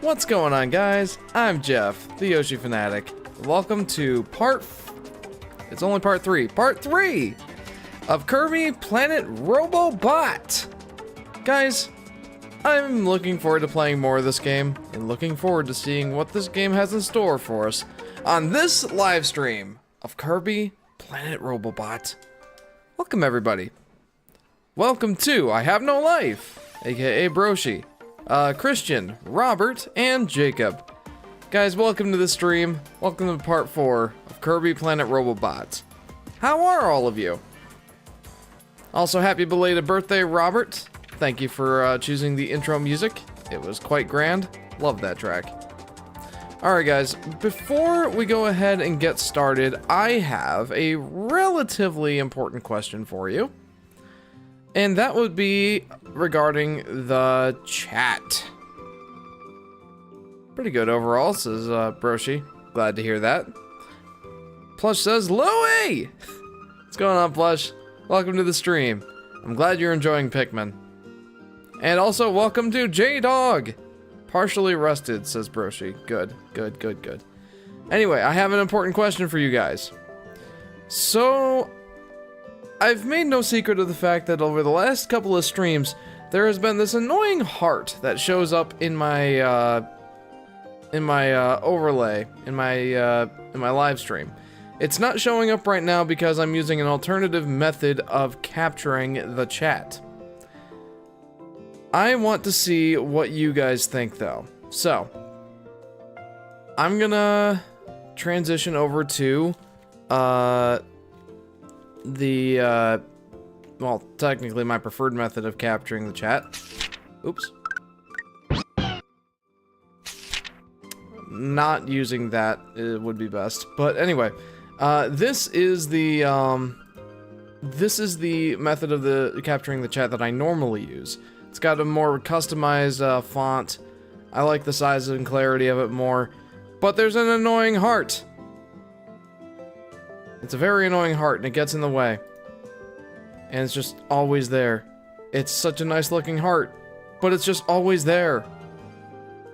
What's going on, guys? I'm Jeff, the Yoshi Fanatic. Welcome to it's only part 3 of Kirby Planet Robobot. Guys, I'm looking forward to playing more of this game and looking forward to seeing what this game has in store for us on this live stream of Kirby Planet Robobot. Welcome, everybody. Welcome to I Have No Life, aka Broshi, Christian, Robert, and Jacob. Guys, welcome to the stream. Welcome to part 4 of Kirby Planet Robobot. How are all of you? Also, happy belated birthday, Robert. Thank you for choosing the intro music. It was quite grand. Love that track. Alright, guys, before we go ahead and get started, I have a relatively important question for you. And that would be regarding the chat. Pretty good overall, says Broshi. Glad to hear that. Plush says, Louie! What's going on, Plush? Welcome to the stream. I'm glad you're enjoying Pikmin. And also, welcome to J-Dog! Partially rusted, says Broshi. Good, good, good, good. Anyway, I have an important question for you guys. So, I've made no secret of the fact that over the last couple of streams, there has been this annoying heart that shows up in my overlay, in my live stream. It's not showing up right now because I'm using an alternative method of capturing the chat. I want to see what you guys think, though. So, I'm gonna transition over to, well, technically my preferred method of capturing the chat. Oops. Not using that would be best. But anyway, this is the method of the capturing the chat that I normally use. It's got a more customized font. I like the size and clarity of it more. But there's an annoying heart. It's a very annoying heart, and it gets in the way. And it's just always there. It's such a nice looking heart, but it's just always there.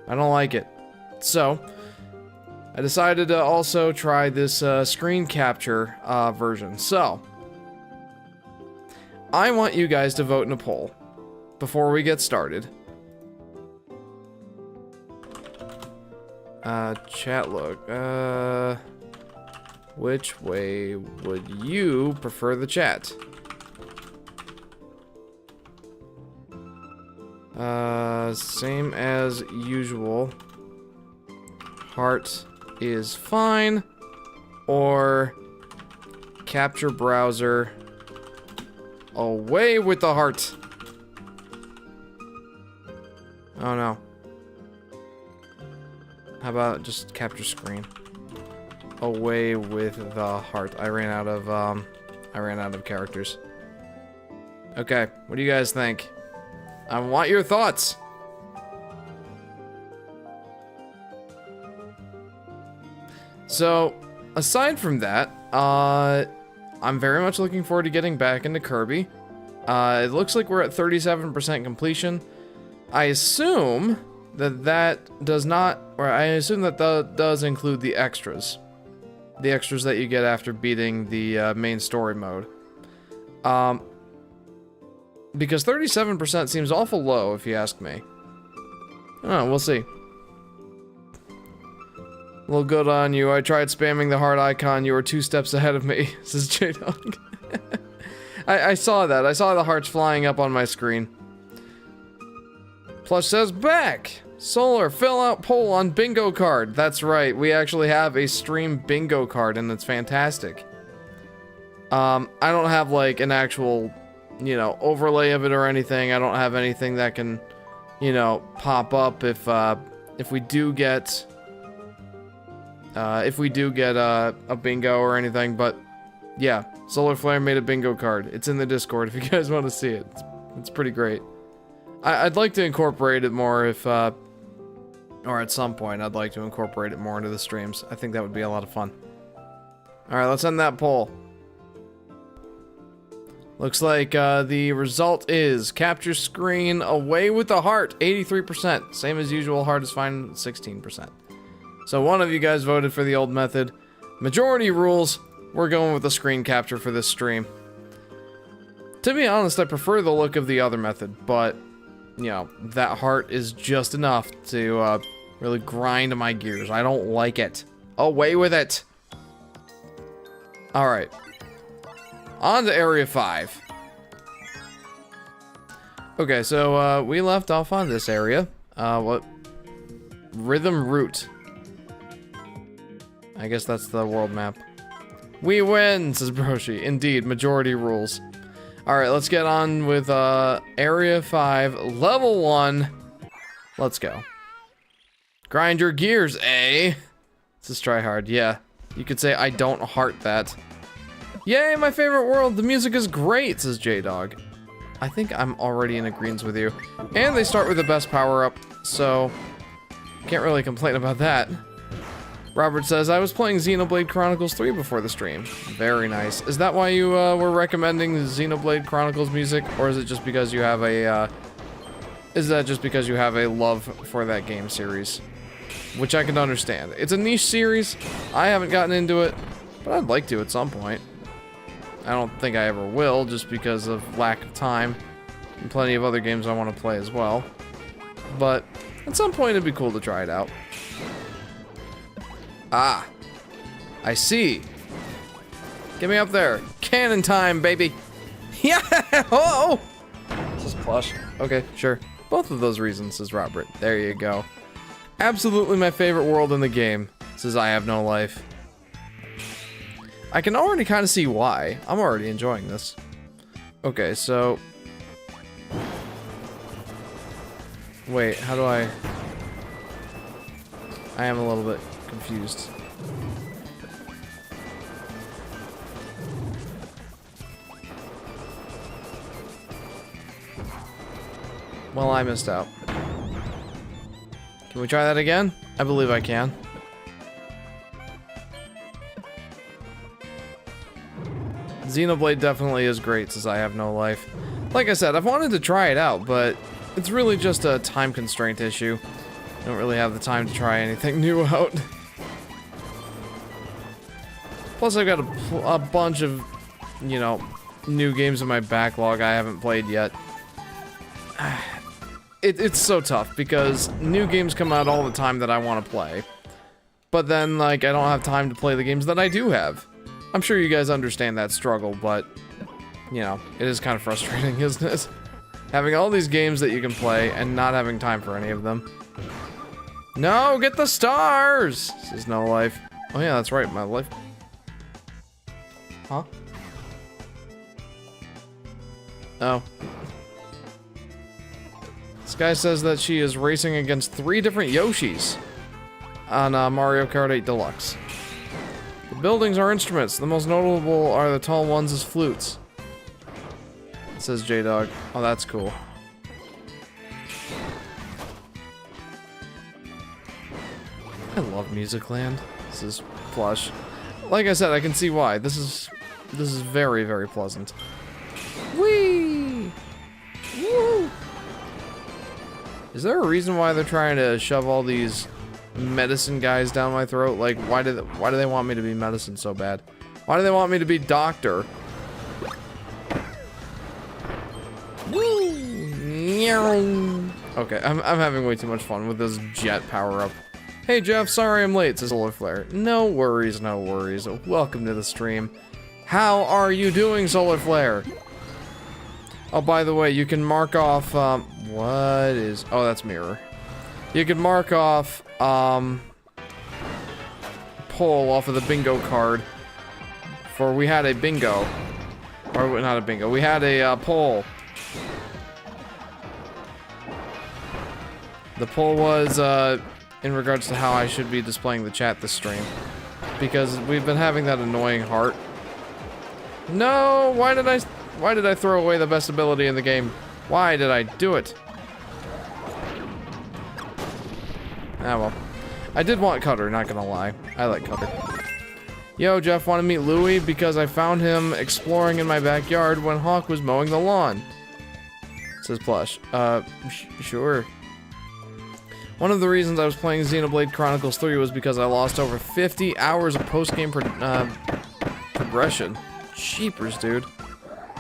I don't like it. So, I decided to also try this screen capture version. So, I want you guys to vote in a poll before we get started. Chat look. Which way would you prefer the chat? Same as usual. Heart is fine. Or capture browser. Away with the heart. Oh no. How about just capture screen? Away with the heart. I ran out of characters. Okay, what do you guys think? I want your thoughts. So, aside from that, I'm very much looking forward to getting back into Kirby. It looks like we're at 37% completion. I assume that does not, or I assume that does include the extras. The extras that you get after beating the main story mode. Because 37% seems awful low, if you ask me. Oh, we'll see. Well, good on you. I tried spamming the heart icon. You were 2 steps ahead of me, says J-Dog. I saw that. I saw the hearts flying up on my screen. Plush says, back! Solar, fill out poll on bingo card. That's right. We actually have a stream bingo card, and it's fantastic. I don't have, like, an actual, you know, overlay of it or anything. I don't have anything that can, you know, pop up if we do get a bingo or anything. But yeah, Solar Flare made a bingo card. It's in the Discord if you guys want to see it. It's pretty great. I'd like to incorporate it more if or at some point I'd like to incorporate it more into the streams. I think that would be a lot of fun. All right, let's end that poll. Looks like the result is capture screen away with the heart, 83%. Same as usual, heart is fine, 16%. So one of you guys voted for the old method. Majority rules, we're going with the screen capture for this stream. To be honest, I prefer the look of the other method, but, you know, that heart is just enough to really grind my gears. I don't like it. Away with it! Alright. On to Area 5. Okay, so we left off on this area. What? Rhythm Route. I guess that's the world map. We win, says Broshi. Indeed, majority rules. Alright, let's get on with Area 5, Level 1. Let's go. Grind your gears, eh? This is try hard, yeah. You could say I don't heart that. Yay, my favorite world! The music is great, says J-Dog. I think I'm already in agreement with you. And they start with the best power-up, so can't really complain about that. Robert says, I was playing Xenoblade Chronicles 3 before the stream. Very nice. Is that why you were recommending the Xenoblade Chronicles music? Or is it just because you have a, is that just because you have a love for that game series? Which I can understand. It's a niche series. I haven't gotten into it, but I'd like to at some point. I don't think I ever will, just because of lack of time. And plenty of other games I want to play as well. But at some point it'd be cool to try it out. Ah, I see. Get me up there. Cannon time, baby. Yeah, oh! This is plush. Okay, sure. Both of those reasons, says Robert. There you go. Absolutely my favorite world in the game, says I Have No Life. I can already kind of see why. I'm already enjoying this. Okay, so... Wait, how do I am a little bit confused. Well, I missed out. Can we try that again? I believe I can. Xenoblade definitely is great, says I Have No Life. Like I said, I've wanted to try it out, but it's really just a time constraint issue. I don't really have the time to try anything new out. Plus, I've got a bunch of, you know, new games in my backlog I haven't played yet. It's so tough, because new games come out all the time that I want to play. But then, like, I don't have time to play the games that I do have. I'm sure you guys understand that struggle, but, you know, it is kind of frustrating, isn't it? Having all these games that you can play, and not having time for any of them. No, get the stars! Says No Life. Oh yeah, that's right, my life... Huh? Oh. This guy says that she is racing against 3 different Yoshis on Mario Kart 8 Deluxe. The buildings are instruments. The most notable are the tall ones as flutes. Says J-Dog. Oh, that's cool. I love Musicland. This is plush. Like I said, I can see why. This is very, very pleasant. Whee! Woo! Is there a reason why they're trying to shove all these medicine guys down my throat? Like, why do they want me to be medicine so bad? Why do they want me to be doctor? Woo! Okay, I'm having way too much fun with this jet power-up. Hey Jeff, sorry I'm late, says Solar Flare. No worries, no worries. Welcome to the stream. How are you doing, Solar Flare? Oh, by the way, you can mark off, what is... Oh, that's Mirror. You can mark off, poll off of the bingo card. For we had a bingo. Or, not a bingo. We had a, poll. The poll was, in regards to how I should be displaying the chat this stream. Because we've been having that annoying heart. No! Why did I throw away the best ability in the game? Why did I do it? Ah, well. I did want Cutter, not gonna lie. I like Cutter. Yo, Jeff wanted to meet Louie because I found him exploring in my backyard when Hawk was mowing the lawn. Says Plush. Sure. One of the reasons I was playing Xenoblade Chronicles 3 was because I lost over 50 hours of post-game progression. Jeepers, dude.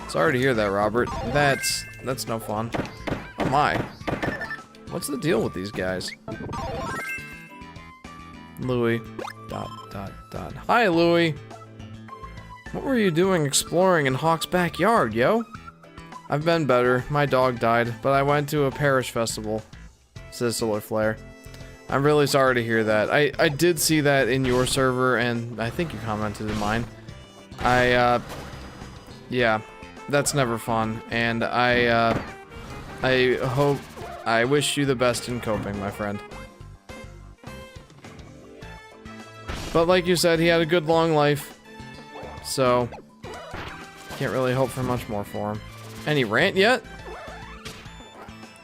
Sorry to hear that, Robert. That's no fun. Oh my. What's the deal with these guys? Louie. ... Hi, Louie. What were you doing exploring in Hawk's backyard, yo? I've been better. My dog died, but I went to a parish festival, says Solar Flare. I'm really sorry to hear that. I did see that in your server, and I think you commented in mine. Yeah, that's never fun, and I wish you the best in coping, my friend. But like you said, he had a good long life, so can't really hope for much more for him. Any rant yet?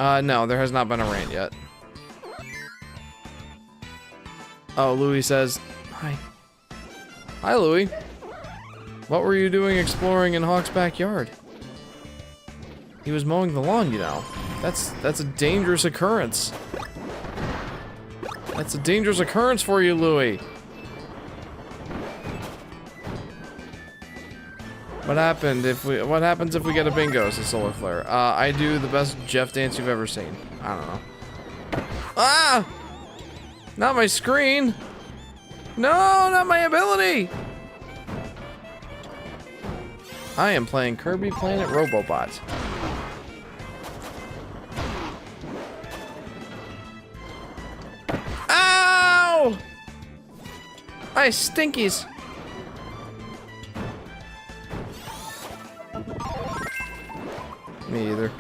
No, there has not been a rant yet. Oh, Louie says, hi. Hi, Louie. What were you doing exploring in Hawk's backyard? He was mowing the lawn, you know. That's a dangerous occurrence. That's a dangerous occurrence for you, Louie. What happens if we get a bingo, says Solar Flare? I do the best Jeff dance you've ever seen. I don't know. Ah! Not my screen! No, not my ability! I am playing Kirby Planet Robobot. Ow! My stinkies! Me either.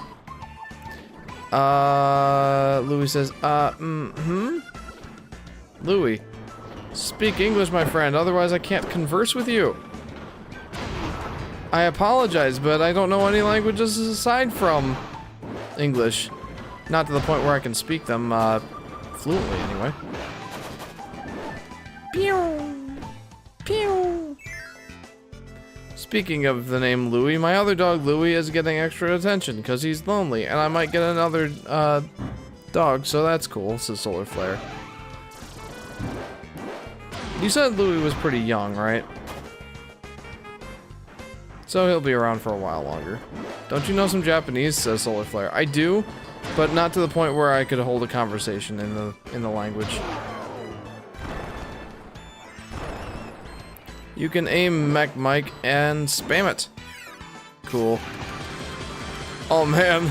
Louie says, Louie, speak English, my friend, otherwise I can't converse with you. I apologize, but I don't know any languages aside from English. Not to the point where I can speak them, fluently anyway. Pew! Pew! Speaking of the name Louie, my other dog Louie is getting extra attention because he's lonely, and I might get another dog, so that's cool, says Solar Flare. You said Louie was pretty young, right? So he'll be around for a while longer. Don't you know some Japanese, says Solar Flare. I do, but not to the point where I could hold a conversation in the language. You can aim Mech Mike and spam it. Cool. Oh man.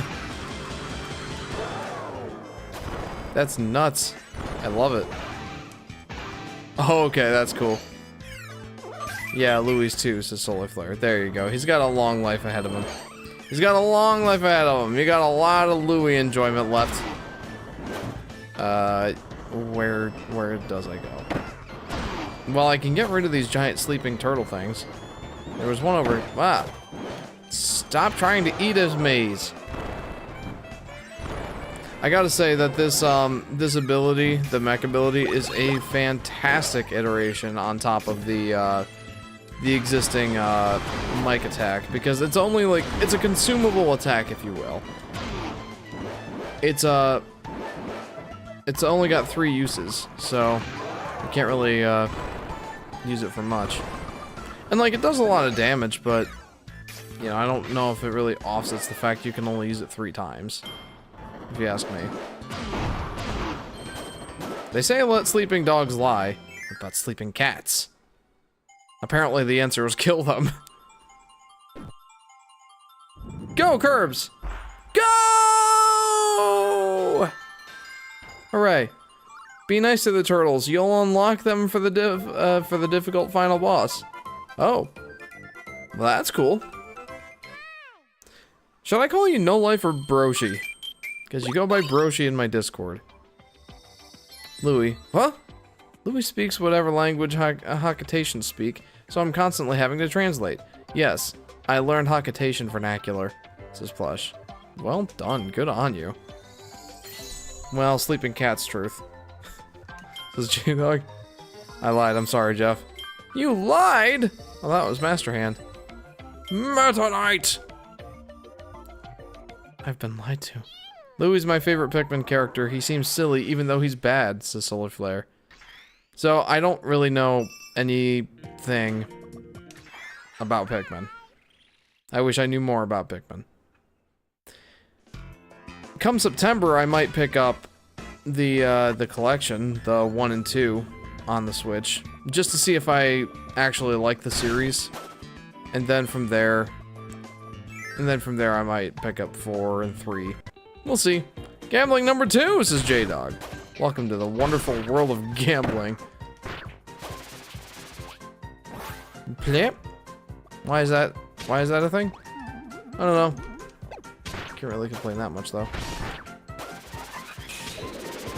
That's nuts. I love it. Oh, okay, that's cool. Yeah, Louis too, says Solar Flare. There you go. He's got a long life ahead of him. He's got a long life ahead of him. You got a lot of Louis enjoyment left. Where does I go? Well, I can get rid of these giant sleeping turtle things. There was one over... Ah! Stop trying to eat his maze. I gotta say that this ability, the mech ability, is a fantastic iteration on top of the existing mic attack, because it's only like, it's a consumable attack, if you will. It's only got 3 uses, so you can't really use it for much. And like, it does a lot of damage, but you know, I don't know if it really offsets the fact you can only use it 3 times, if you ask me. They say let sleeping dogs lie. What about sleeping cats? Apparently the answer was kill them. Go, Curbs! Go! Hooray. Be nice to the turtles. You'll unlock them for the difficult final boss. Oh. Well, that's cool. Should I call you No Life or Broshi? Because you go by Broshi in my Discord. Louis. Huh? Louis speaks whatever language Hakatations speak, so I'm constantly having to translate. Yes, I learned Hakitation vernacular, says Plush. Well done, good on you. Well, sleeping cat's truth. Says G-Dog. I lied, I'm sorry, Jeff. You lied! Well, that was Master Hand. Meta Knight! I've been lied to. Louie's my favorite Pikmin character. He seems silly even though he's bad, says Solar Flare. So, I don't really know anything about Pikmin. I wish I knew more about Pikmin. Come September, I might pick up the collection, the 1 and 2, on the Switch, just to see if I actually like the series. And then from there, I might pick up 4 and 3. We'll see. Gambling number 2, says J-Dog. Welcome to the wonderful world of gambling. Plip. Why is that a thing? I don't know. Can't really complain that much though.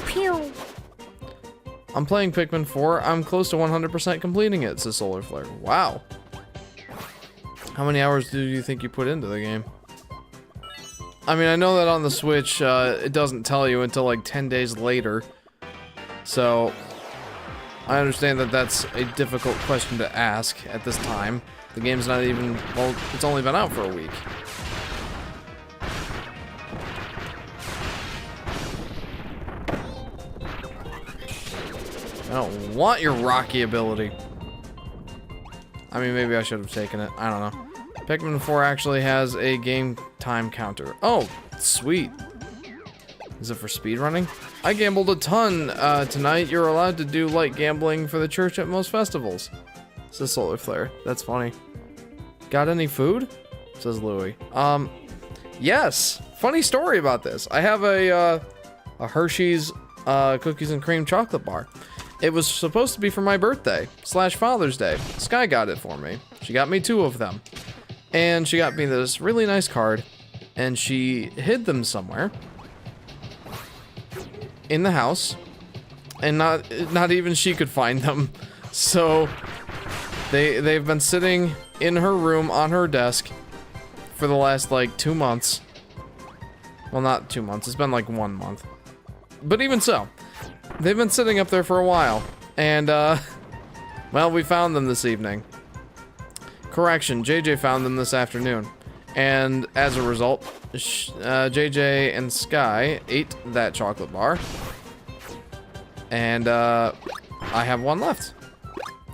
Pew. I'm playing Pikmin 4. I'm close to 100% completing it, says Solar Flare. Wow. How many hours do you think you put into the game? I mean, I know that on the Switch, it doesn't tell you until like 10 days later. So, I understand that that's a difficult question to ask at this time. The game's not even, well, it's only been out for a week. I don't want your Rocky ability. I mean, maybe I should have taken it. I don't know. Pikmin 4 actually has a game time counter. Oh, sweet. Is it for speedrunning? I gambled a ton tonight. You're allowed to do light gambling for the church at most festivals. Says Solar Flare. That's funny. Got any food? Says Louie. Yes. Funny story about this. I have a Hershey's cookies and cream chocolate bar. It was supposed to be for my birthday / Father's Day. Sky got it for me. She got me 2 of them. And she got me this really nice card. And she hid them somewhere. In the house. And not even she could find them. So they've been sitting in her room on her desk for the last like 2 months. Well, not 2 months. It's been like 1 month. But even so, they've been sitting up there for a while. And well, we found them this evening. Correction, JJ found them this afternoon. And as a result, JJ and Sky ate that chocolate bar. And I have 1 left.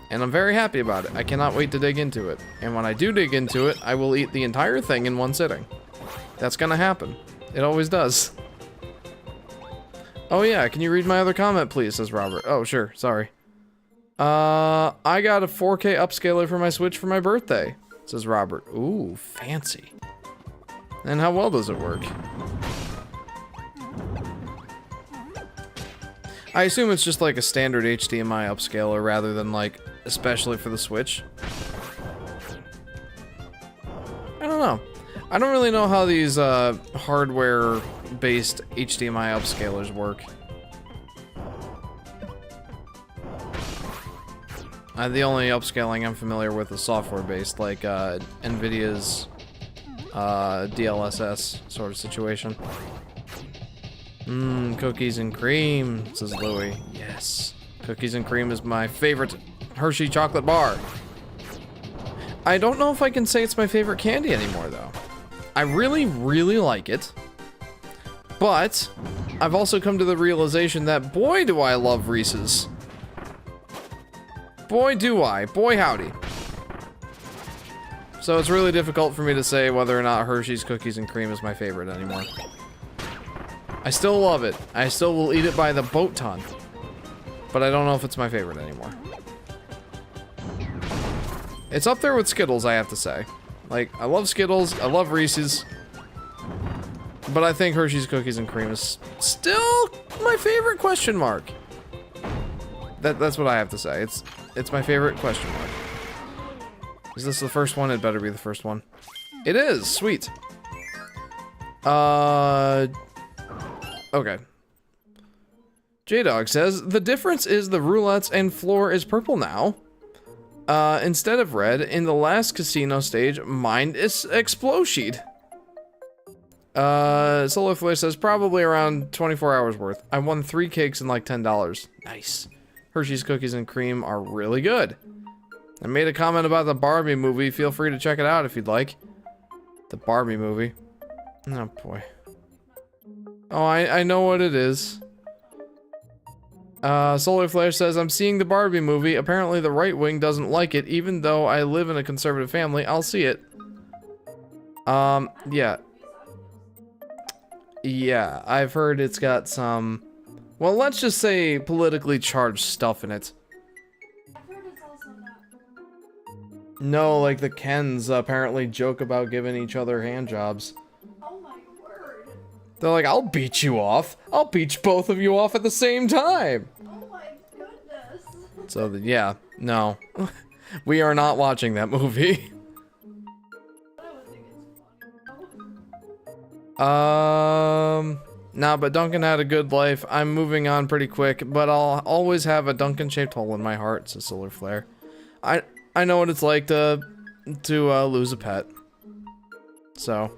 And I'm very happy about it. I cannot wait to dig into it. And when I do dig into it, I will eat the entire thing in 1 sitting. That's gonna happen. It always does. Oh yeah, can you read my other comment please, says Robert. Oh sure, sorry. I got a 4K upscaler for my Switch for my birthday, says Robert. Ooh, fancy. And how well does it work? I assume it's just like a standard HDMI upscaler rather than like, especially for the Switch. I don't know. I don't really know how these hardware-based HDMI upscalers work. The only upscaling I'm familiar with is software-based, like NVIDIA's DLSS sort of situation. Cookies and cream, says Louie. Yes. Cookies and cream is my favorite Hershey chocolate bar. I don't know if I can say it's my favorite candy anymore, though. I really, really like it. But I've also come to the realization that, boy, do I love Reese's. Boy, do I. Boy, howdy. So it's really difficult for me to say whether or not Hershey's Cookies and Cream is my favorite anymore. I still love it. I still will eat it by the boat ton. But I don't know if it's my favorite anymore. It's up there with Skittles, I have to say. Like, I love Skittles, I love Reese's. But I think Hershey's Cookies and Cream is still my favorite question mark. That's what I have to say. It's my favorite question mark. Is this the first one? It better be the first one. It is! Sweet. Okay. J-Dog says, the difference is the roulettes and floor is purple now. Instead of red, in the last casino stage, mine is explosied. Solar Flare says, probably around 24 hours worth. I won 3 cakes and like $10. Nice. Hershey's Cookies and Cream are really good. I made a comment about the Barbie movie. Feel free to check it out if you'd like. The Barbie movie. Oh boy. Oh, I know what it is. Solar Flare says, I'm seeing the Barbie movie. Apparently the right wing doesn't like it. Even though I live in a conservative family, I'll see it. Yeah. Yeah, I've heard it's got some, well, let's just say politically charged stuff in it. No, like the Kens apparently joke about giving each other handjobs. Oh my word. They're like, I'll beat you off. I'll beat both of you off at the same time. Oh my goodness. So, yeah, no. We are not watching that movie. Nah, but Duncan had a good life. I'm moving on pretty quick, but I'll always have a Duncan-shaped hole in my heart, says Solar Flare. I know what it's like to lose a pet. So.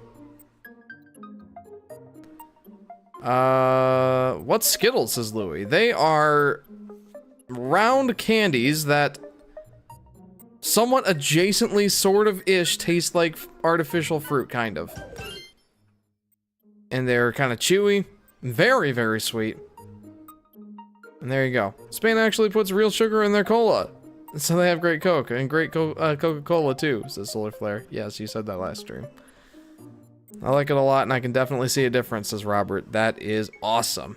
What's Skittles, says Louie? They are round candies that somewhat adjacently, sort of ish, taste like artificial fruit, kind of. And they're kind of chewy, very, very sweet. And there you go. Spain actually puts real sugar in their cola. So they have great Coke, and great Coca-Cola too, says Solar Flare. Yes, you said that last stream. I like it a lot, and I can definitely see a difference, says Robert. That is awesome.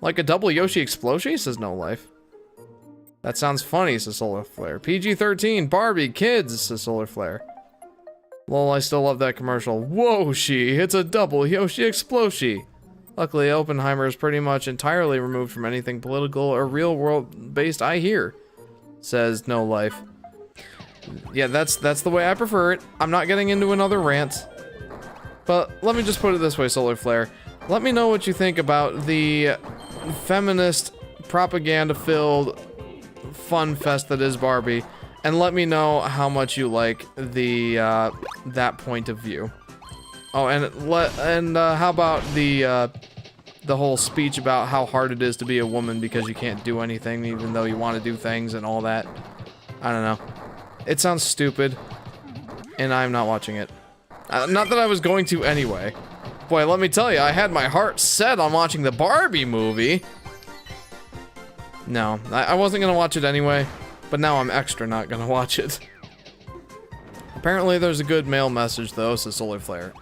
Like a double Yoshi Explosion, says No Life. That sounds funny, says Solar Flare. PG-13, Barbie, kids, says Solar Flare. Lol, I still love that commercial. Whoa, it's a double Yoshi Explosion. Luckily, Oppenheimer is pretty much entirely removed from anything political or real-world based, I hear, says No Life. Yeah, that's the way I prefer it. I'm not getting into another rant. But let me just put it this way, Solar Flare. Let me know what you think about the feminist, propaganda-filled fun fest that is Barbie. And let me know how much you like the that point of view. Oh, and how about the whole speech about how hard it is to be a woman because you can't do anything even though you want to do things and all that. I don't know. It sounds stupid, and I'm not watching it. Not that I was going to anyway. Boy, let me tell you, I had my heart set on watching the Barbie movie. No, I wasn't gonna watch it anyway. But now I'm extra not gonna watch it. Apparently there's a good mail message though, says Solar Flare.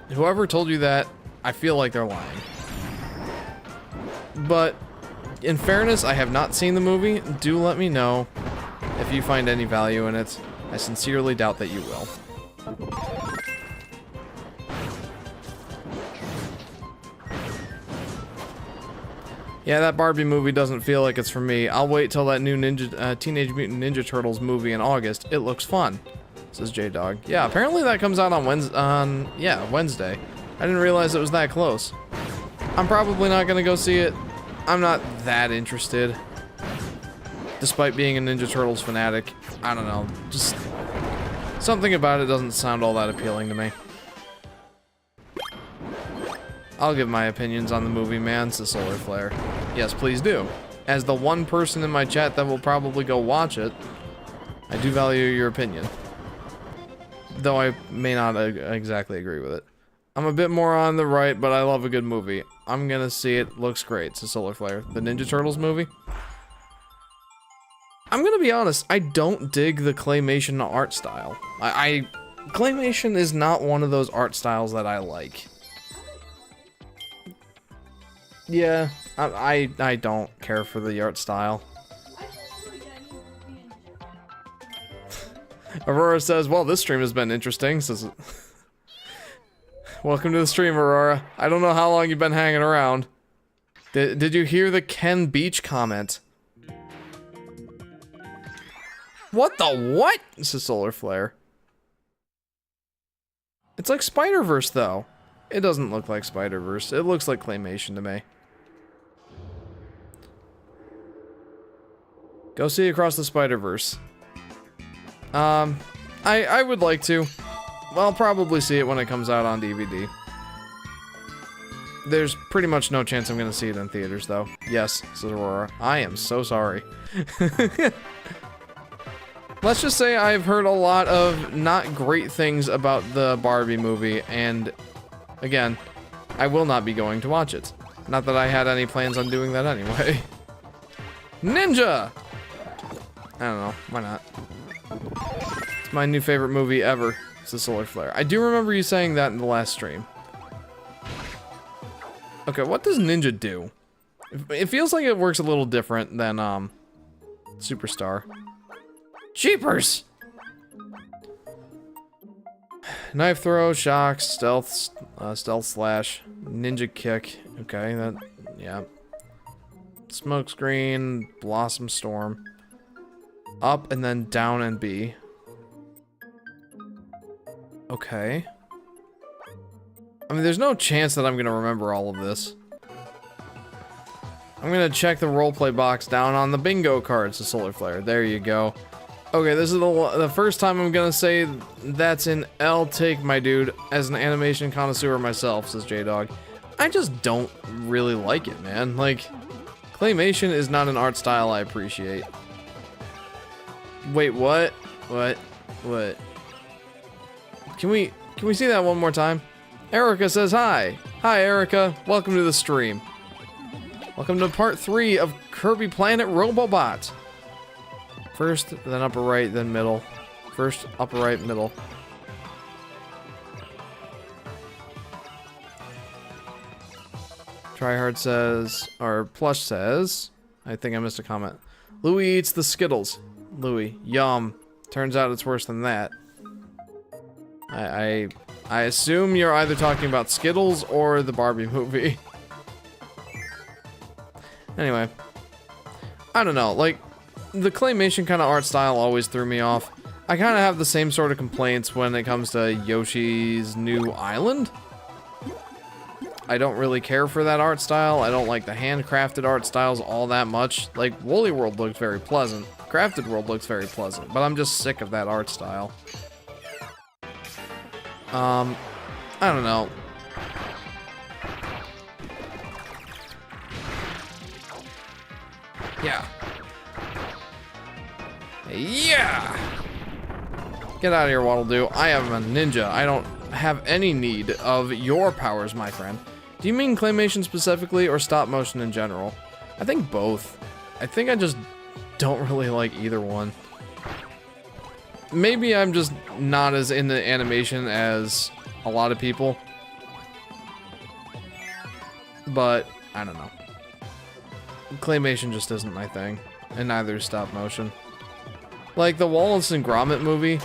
Whoever told you that, I feel like they're lying. But, in fairness, I have not seen the movie. Do let me know if you find any value in it. I sincerely doubt that you will. Yeah, that Barbie movie doesn't feel like it's for me. I'll wait till that new Teenage Mutant Ninja Turtles movie in August. It looks fun, says J-Dog. Yeah, apparently that comes out on Wednesday. I didn't realize it was that close. I'm probably not gonna go see it. I'm not that interested. Despite being a Ninja Turtles fanatic. I don't know, just something about it doesn't sound all that appealing to me. I'll give my opinions on the movie, man, says Solar Flare. Yes, please do. As the one person in my chat that will probably go watch it, I do value your opinion. Though I may not exactly agree with it. I'm a bit more on the right, but I love a good movie. I'm gonna see it. Looks great, says Solar Flare. The Ninja Turtles movie? I'm gonna be honest, I don't dig the claymation art style. Claymation is not one of those art styles that I like. Yeah, I don't care for the art style. Aurora says, well, this stream has been interesting. Says, welcome to the stream, Aurora. I don't know how long you've been hanging around. Did you hear the Ken Beach comment? What the what? Says Solar Flare. It's like Spider-Verse, though. It doesn't look like Spider-Verse. It looks like claymation to me. Go see Across the Spider-Verse. I would like to. I'll probably see it when it comes out on DVD. There's pretty much no chance I'm gonna see it in theaters, though. Yes, says Aurora. I am so sorry. let's just say I've heard a lot of not great things about the Barbie movie, and again, I will not be going to watch it. Not that I had any plans on doing that anyway. Ninja! I don't know, why not? It's my new favorite movie ever. It's the Solar Flare. I do remember you saying that in the last stream. Okay, what does Ninja do? It feels like it works a little different than, Superstar. Jeepers! Knife throw, shock, stealth slash, ninja kick. Okay, that, yeah. Smoke screen, blossom storm. Up and then down and B. Okay. I mean, there's no chance that I'm gonna remember all of this. I'm gonna check the roleplay box down on the bingo cards, the Solar Flare. There you go. Okay, this is the first time I'm gonna say that's an L take, my dude. As an animation connoisseur myself, says J-Dog. I just don't really like it, man. Like, claymation is not an art style I appreciate. Wait, what? What? Can we see that one more time? Erica says hi. Hi, Erica. Welcome to the stream. Welcome to part 3 of Kirby Planet Robobot. First, then upper right, then middle. First, upper right, middle. Tryhard says, or Plush says, I think I missed a comment. Louis eats the Skittles. Louis, yum. Turns out it's worse than that. I assume you're either talking about Skittles or the Barbie movie. Anyway. I don't know, like, the claymation kind of art style always threw me off. I kind of have the same sort of complaints when it comes to Yoshi's New Island. I don't really care for that art style. I don't like the handcrafted art styles all that much. Like, Woolly World looks very pleasant. Crafted World looks very pleasant, but I'm just sick of that art style. I don't know. Yeah. Yeah! Get out of here, Waddle Doo. I am a ninja. I don't have any need of your powers, my friend. Do you mean claymation specifically or stop motion in general? I think both. I think I just don't really like either one. Maybe I'm just not as into animation as a lot of people. But, I don't know. Claymation just isn't my thing. And neither is stop motion. Like the Wallace and Gromit movie.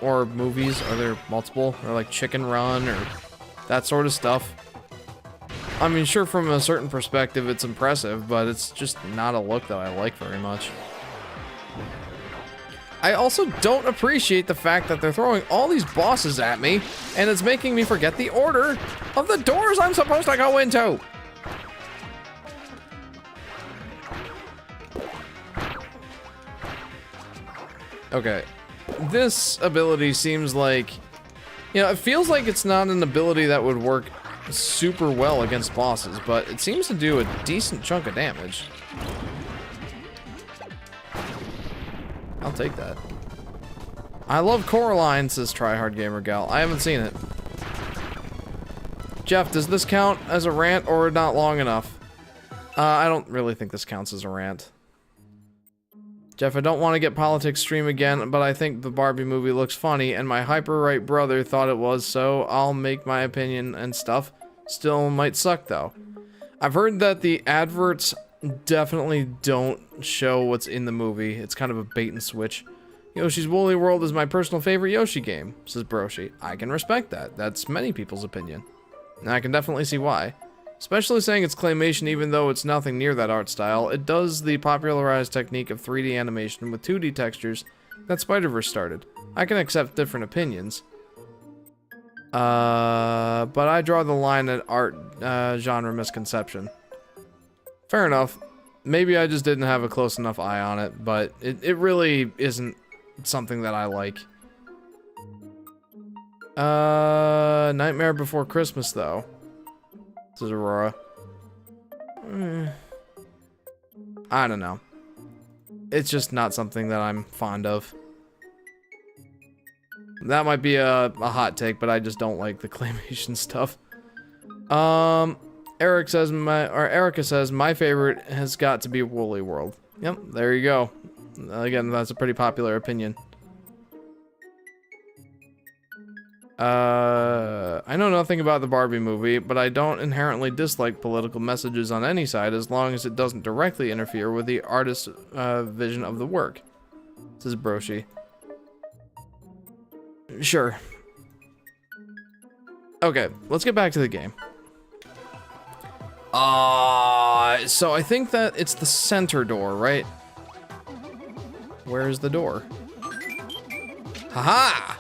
Or movies, are there multiple? Or like Chicken Run or that sort of stuff. I mean, sure, from a certain perspective it's impressive, but it's just not a look that I like very much. I also don't appreciate the fact that they're throwing all these bosses at me, and it's making me forget the order of the doors I'm supposed to go into. Okay, this ability seems like, you know, it feels like it's not an ability that would work super well against bosses, but it seems to do a decent chunk of damage. I'll take that. I love Coraline, says Tryhard Gamer Gal. I haven't seen it. Jeff, does this count as a rant or not long enough? I don't really think this counts as a rant. Jeff, I don't want to get politics stream again, but I think the Barbie movie looks funny, and my hyper-right brother thought it was, so I'll make my opinion and stuff. Still might suck, though. I've heard that the adverts definitely don't show what's in the movie. It's kind of a bait and switch. Yoshi's Woolly World is my personal favorite Yoshi game, says Broshi. I can respect that. That's many people's opinion. And I can definitely see why. Especially saying it's claymation even though it's nothing near that art style, it does the popularized technique of 3D animation with 2D textures that Spider-Verse started. I can accept different opinions. But I draw the line at art genre misconception. Fair enough. Maybe I just didn't have a close enough eye on it, but it really isn't something that I like. Nightmare Before Christmas, though. This is Aurora. I don't know. it's just not something that I'm fond of. That might be a hot take, but I just don't like the claymation stuff. Erica says my favorite has got to be Woolly World. Yep, there you go. Again, that's a pretty popular opinion. I know nothing about the Barbie movie, but I don't inherently dislike political messages on any side as long as it doesn't directly interfere with the artist's vision of the work. This is Broshi. Sure. Okay, let's get back to the game. So I think that it's the center door, right? Where's the door? Haha!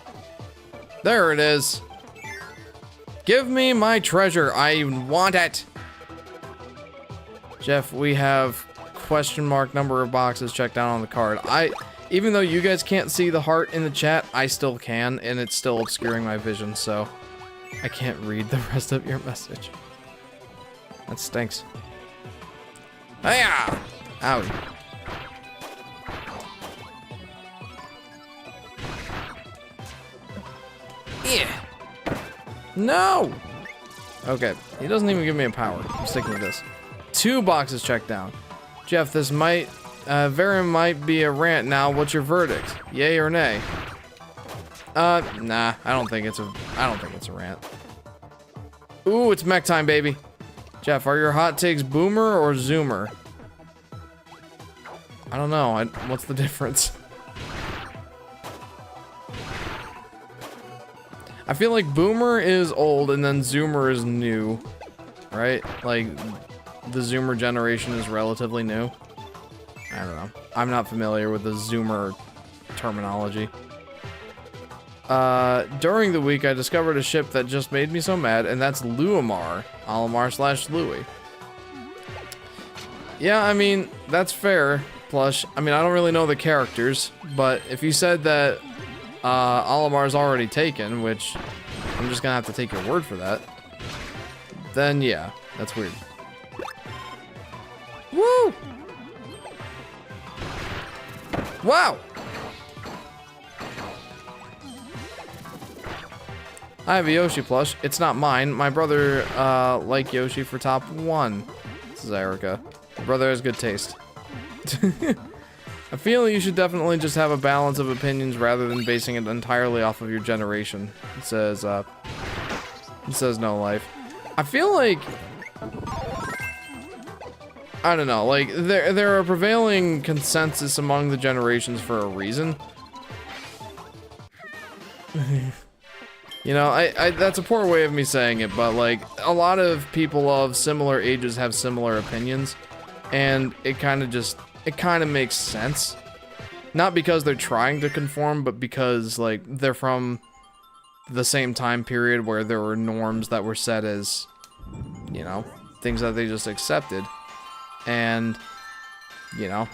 There it is. Give me my treasure. I want it. Jeff, we have question mark number of boxes checked down on the card. Even though you guys can't see the heart in the chat, I still can, and it's still obscuring my vision, so I can't read the rest of your message. That stinks. Hiya! Owie. Yeah. No! Okay, he doesn't even give me a power. I'm sticking with this. 2 boxes checked down. Jeff, this might, very might be a rant now. What's your verdict? Yay or nay? Nah, I don't think it's a rant. Ooh, it's mech time, baby. Jeff, are your hot takes boomer or zoomer? I don't know. What's the difference? I feel like boomer is old and then zoomer is new, right? Like, the zoomer generation is relatively new. I don't know. I'm not familiar with the zoomer terminology. During the week, I discovered a ship that just made me so mad, and that's Luamar. Alamar/Louie. Yeah, I mean, that's fair, Plush. I mean, I don't really know the characters, but if you said that Alamar's already taken, which I'm just gonna have to take your word for that, then yeah, that's weird. Woo! Wow! I have a Yoshi plush. It's not mine. My brother liked Yoshi for top 1. This is Erica. My brother has good taste. I feel you should definitely just have a balance of opinions rather than basing it entirely off of your generation. It says no life. I feel like, I don't know, like there are prevailing consensus among the generations for a reason. You know, I that's a poor way of me saying it, but like a lot of people of similar ages have similar opinions, and it kind of makes sense. Not because they're trying to conform, but because like they're from the same time period where there were norms that were set as, you know, things that they just accepted. And, you know,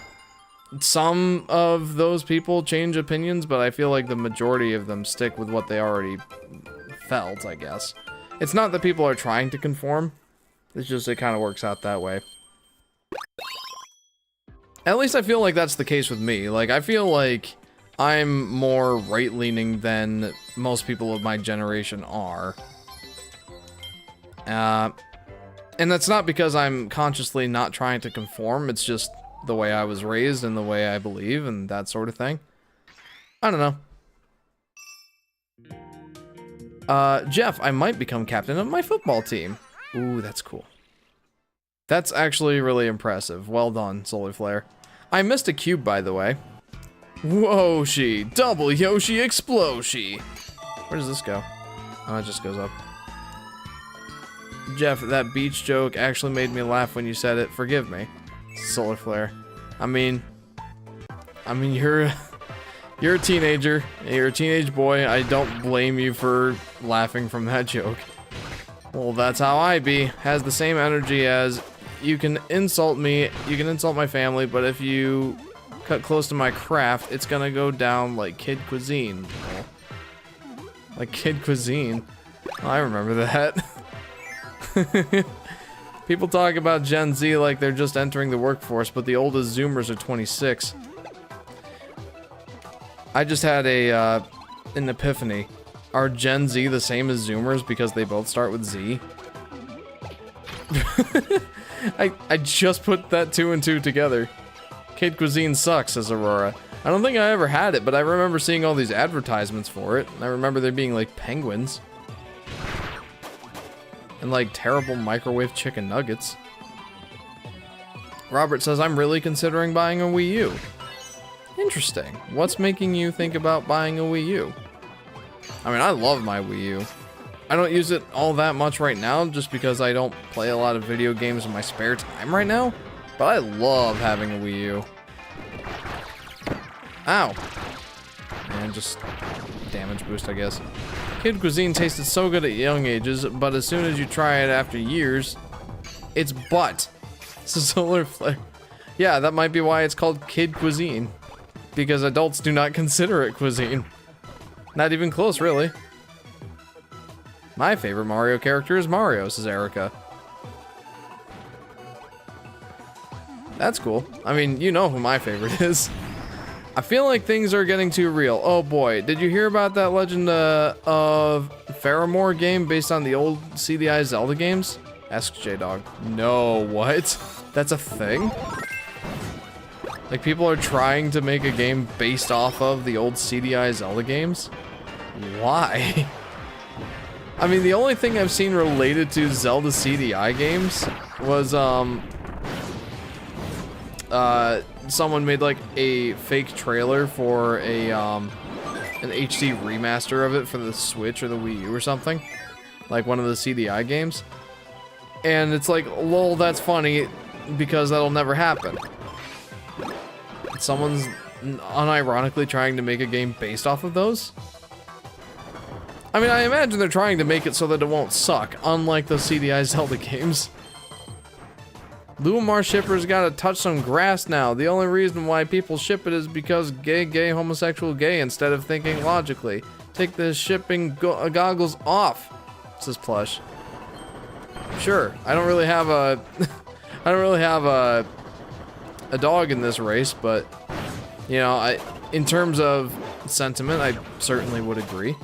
some of those people change opinions, but I feel like the majority of them stick with what they already felt, I guess. It's not that people are trying to conform, it's just it kind of works out that way. At least I feel like that's the case with me. Like, I feel like I'm more right-leaning than most people of my generation are. And that's not because I'm consciously not trying to conform, it's just the way I was raised and the way I believe and that sort of thing. I don't know. Jeff, I might become captain of my football team. Ooh, that's cool. That's actually really impressive. Well done, Solar Flare. I missed a cube, by the way. Whoa-shi! Double Yoshi Exploshi! Where does this go? Oh, it just goes up. Jeff, that beach joke actually made me laugh when you said it. Forgive me. Solar Flare. I mean, you're a teenager. You're a teenage boy. I don't blame you for laughing from that joke. Well, that's how I be. Has the same energy as, you can insult me, you can insult my family, but if you cut close to my craft, it's gonna go down like Kid Cuisine. Like Kid Cuisine. Oh, I remember that. People talk about Gen Z like they're just entering the workforce, but the oldest Zoomers are 26. I just had an epiphany. Are Gen Z the same as Zoomers because they both start with Z? I just put that 2 and 2 together. Kid cuisine sucks, says Aurora. I don't think I ever had it, but I remember seeing all these advertisements for it. I remember there being like penguins. And like terrible microwave chicken nuggets. Robert says, I'm really considering buying a Wii U. Interesting. What's making you think about buying a Wii U? I mean, I love my Wii U. I don't use it all that much right now just because I don't play a lot of video games in my spare time right now. But I love having a Wii U. Ow. And just damage boost, I guess. Kid cuisine tasted so good at young ages, but as soon as you try it after years, it's butt. It's a solar flare. Yeah, that might be why it's called kid cuisine. Because adults do not consider it cuisine. Not even close, really. My favorite Mario character is Mario, says Erica. That's cool. I mean, you know who my favorite is. I feel like things are getting too real. Oh boy, did you hear about that Legend of Faramore game based on the old CDI Zelda games? Asks J-Dog. No, what? That's a thing? Like, people are trying to make a game based off of the old CDI Zelda games? Why? I mean, the only thing I've seen related to Zelda CDI games was, someone made like a fake trailer for a, an HD remaster of it for the Switch or the Wii U or something. Like one of the CDI games. And it's like, lol, that's funny, because that'll never happen. Someone's unironically trying to make a game based off of those? I mean, I imagine they're trying to make it so that it won't suck, unlike those CDI Zelda games. Lumar shippers gotta touch some grass now. The only reason why people ship it is because gay, homosexual, gay, instead of thinking logically. Take the shipping goggles off, says Plush. Sure, I don't really have a... I don't really have a dog in this race, but, you know, in terms of sentiment, I certainly would agree.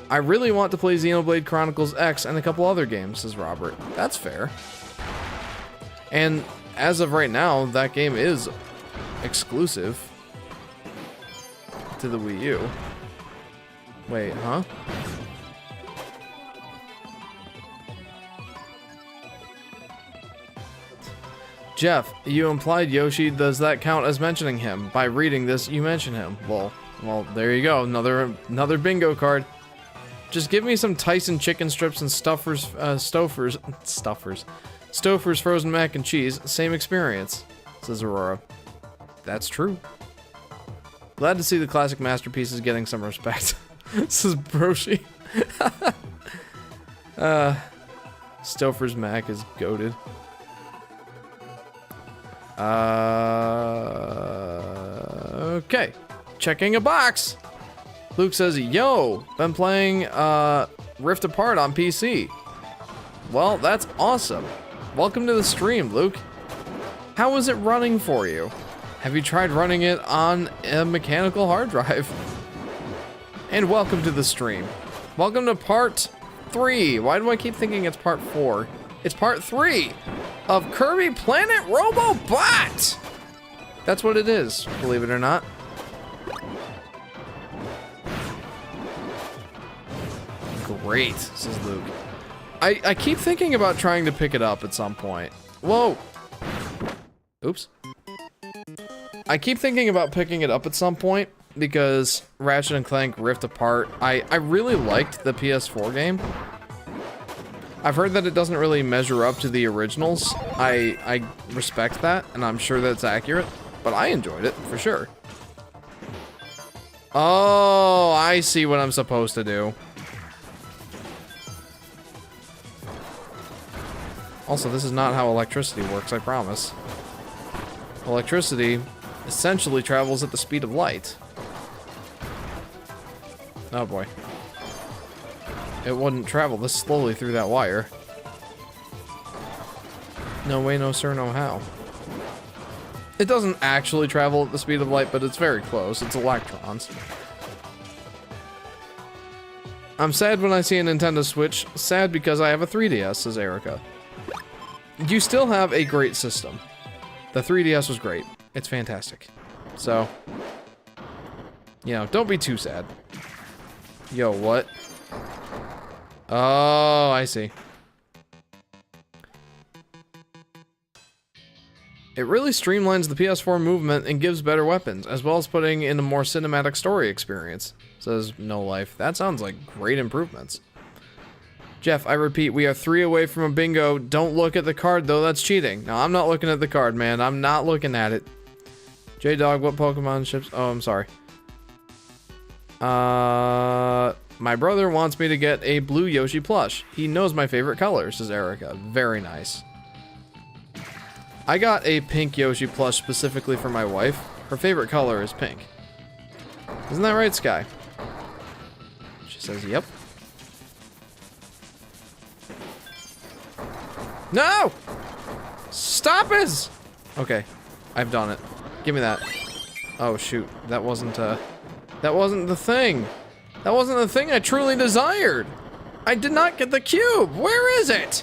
I really want to play Xenoblade Chronicles X and a couple other games, says Robert. That's fair. And as of right now, that game is exclusive to the Wii U. Wait, huh? Jeff, you implied Yoshi. Does that count as mentioning him? By reading this, you mention him. Well, there you go. Another bingo card. Just give me some Tyson chicken strips and Stouffer's frozen mac and cheese. Same experience, says Aurora. That's true. Glad to see the classic masterpieces getting some respect. Says Broshi. Stouffer's mac is goated. Okay. Checking a box. Luke says, yo, been playing Rift Apart on PC. Well, that's awesome. Welcome to the stream, Luke. How is it running for you? Have you tried running it on a mechanical hard drive? And welcome to the stream. Welcome to part 3. Why do I keep thinking it's part 4? It's part 3 of Kirby Planet Robobot. That's what it is, believe it or not. Great, says Luke. I keep thinking about trying to pick it up at some point. Whoa. Oops. I keep thinking about picking it up at some point because Ratchet & Clank Rift Apart, I really liked the PS4 game. I've heard that it doesn't really measure up to the originals. I respect that, and I'm sure that's accurate, but I enjoyed it, for sure. Oh, I see what I'm supposed to do. Also, this is not how electricity works, I promise. Electricity essentially travels at the speed of light. Oh boy. It wouldn't travel this slowly through that wire. No way, no sir, no how. It doesn't actually travel at the speed of light, but it's very close. It's electrons. I'm sad when I see a Nintendo Switch. Sad because I have a 3DS, says Erica. You still have a great system. The 3DS was great. It's fantastic. So, you know, don't be too sad. Yo, what? Oh, I see. It really streamlines the PS4 movement and gives better weapons, as well as putting in a more cinematic story experience, says No Life. That sounds like great improvements. Jeff, I repeat, we are 3 away from a bingo. Don't look at the card, though. That's cheating. No, I'm not looking at the card, man. I'm not looking at it. J-Dog, what Pokemon ships? Oh, I'm sorry. My brother wants me to get a blue Yoshi plush. He knows my favorite color, says Erica. Very nice. I got a pink Yoshi plush specifically for my wife. Her favorite color is pink. Isn't that right, Sky? She says, yep. No! Stop it! Okay, I've done it. Give me that. Oh shoot, that wasn't the thing. That wasn't the thing I truly desired. I did not get the cube. Where is it?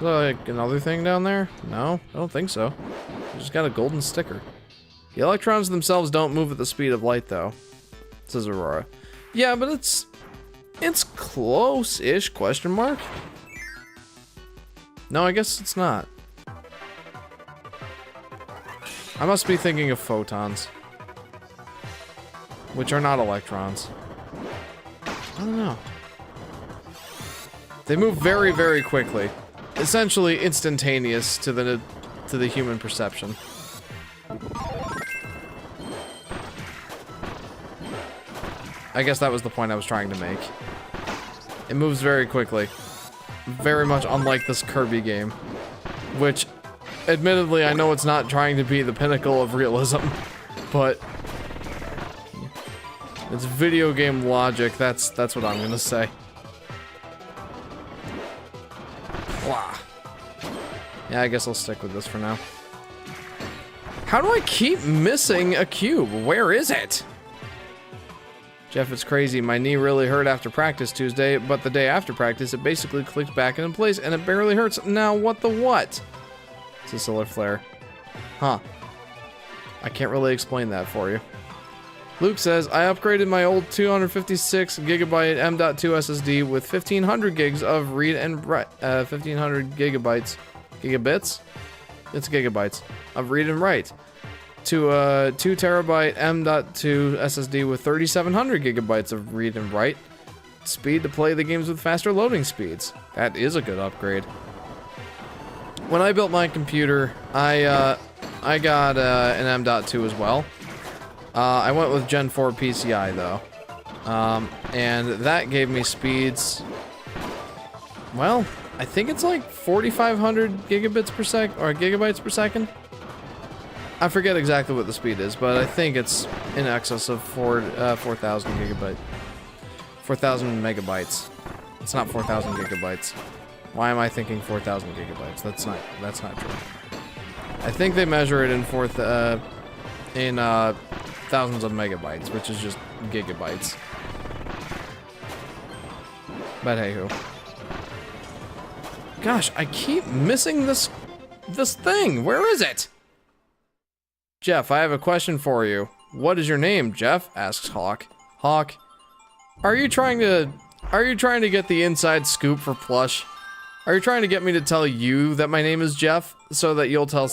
Like another thing down there? No, I don't think so. I just got a golden sticker. The electrons themselves don't move at the speed of light, though, says Aurora. Yeah, but it's close-ish, question mark? No, I guess it's not. I must be thinking of photons, which are not electrons. I don't know. They move very, very quickly. Essentially instantaneous to the human perception. I guess that was the point I was trying to make. It moves very quickly. Very much unlike this Kirby game. Which, admittedly, I know it's not trying to be the pinnacle of realism, but it's video game logic, that's what I'm gonna say. Blah. Yeah, I guess I'll stick with this for now. How do I keep missing a cube? Where is it? Jeff, it's crazy. My knee really hurt after practice Tuesday, but the day after practice, it basically clicked back into place, and it barely hurts. Now, what the what? It's a solar flare. Huh. I can't really explain that for you. Luke says, I upgraded my old 256 gigabyte M.2 SSD with 1500 gigs of read and write, 1500 gigabytes, gigabits? It's gigabytes of read and write to a 2 terabyte M.2 SSD with 3700 gigabytes of read and write speed to play the games with faster loading speeds. That is a good upgrade. When I built my computer, I got an M.2 as well. I went with Gen 4 PCI though, and that gave me speeds, well, I think it's like 4,500 gigabits per sec, or gigabytes per second. I forget exactly what the speed is, but I think it's in excess of 4,000 gigabyte, 4,000 megabytes. It's not 4,000 gigabytes. Why am I thinking 4,000 gigabytes? That's not true. I think they measure it in thousands of megabytes, which is just gigabytes. But hey ho. Gosh, I keep missing this thing. Where is it? Jeff, I have a question for you. What is your name, Jeff? Asks Hawk. Hawk, are you trying to get the inside scoop for Plush? Are you trying to get me to tell you that my name is Jeff so that you'll tell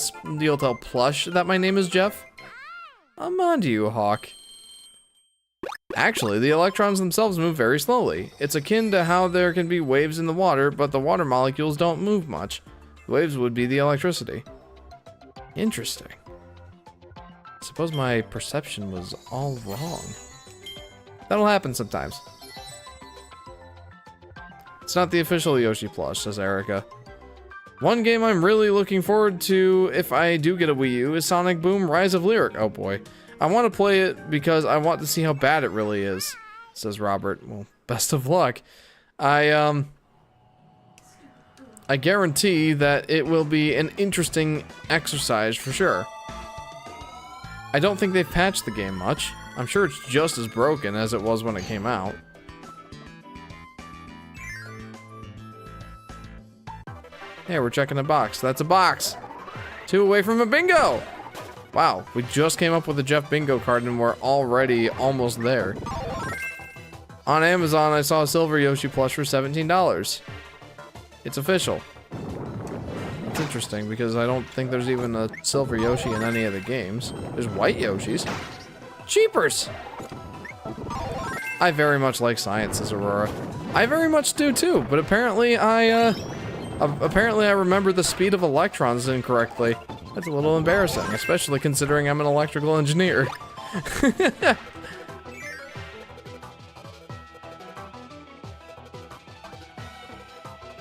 Plush that my name is Jeff? I'm on to you, Hawk. Actually, the electrons themselves move very slowly. It's akin to how there can be waves in the water, but the water molecules don't move much. The waves would be the electricity. Interesting. Suppose my perception was all wrong. That'll happen sometimes. It's not the official Yoshi plush, says Erica. One game I'm really looking forward to if I do get a Wii U is Sonic Boom Rise of Lyric. Oh boy. I want to play it because I want to see how bad it really is, says Robert. Well, best of luck. I guarantee that it will be an interesting exercise for sure. I don't think they've patched the game much. I'm sure it's just as broken as it was when it came out. Hey, we're checking a box. That's a box. 2 away from a bingo. Wow, we just came up with a Jeff bingo card and we're already almost there. On Amazon, I saw a silver Yoshi plush for $17. It's official. That's interesting because I don't think there's even a silver Yoshi in any of the games. There's white Yoshis. Cheapers! I very much like science, says Aurora. I very much do too, but apparently I remember the speed of electrons incorrectly. That's a little embarrassing, especially considering I'm an electrical engineer.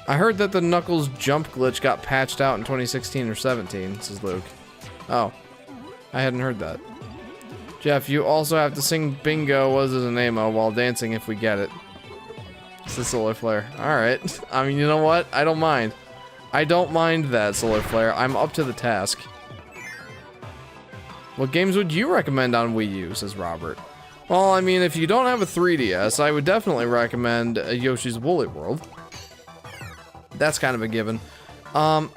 I heard that the Knuckles jump glitch got patched out in 2016 or 17, says Luke. Oh, I hadn't heard that. Jeff, you also have to sing bingo was as an amo while dancing if we get it. It's the solar flare. Alright. I mean, you know what? I don't mind. I don't mind that, solar flare. I'm up to the task. What games would you recommend on Wii U, says Robert. Well, I mean, if you don't have a 3DS, I would definitely recommend Yoshi's Woolly World. That's kind of a given. There's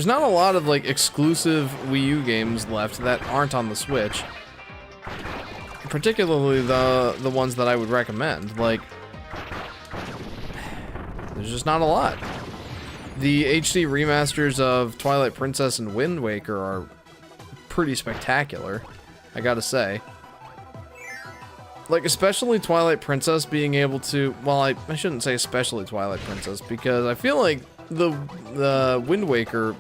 not a lot of like exclusive Wii U games left that aren't on the Switch. Particularly the ones that I would recommend. Like, there's just not a lot. The HD remasters of Twilight Princess and Wind Waker are pretty spectacular, I gotta say. Like, especially Twilight Princess being able to... Well, I shouldn't say especially Twilight Princess, because I feel like the Wind Waker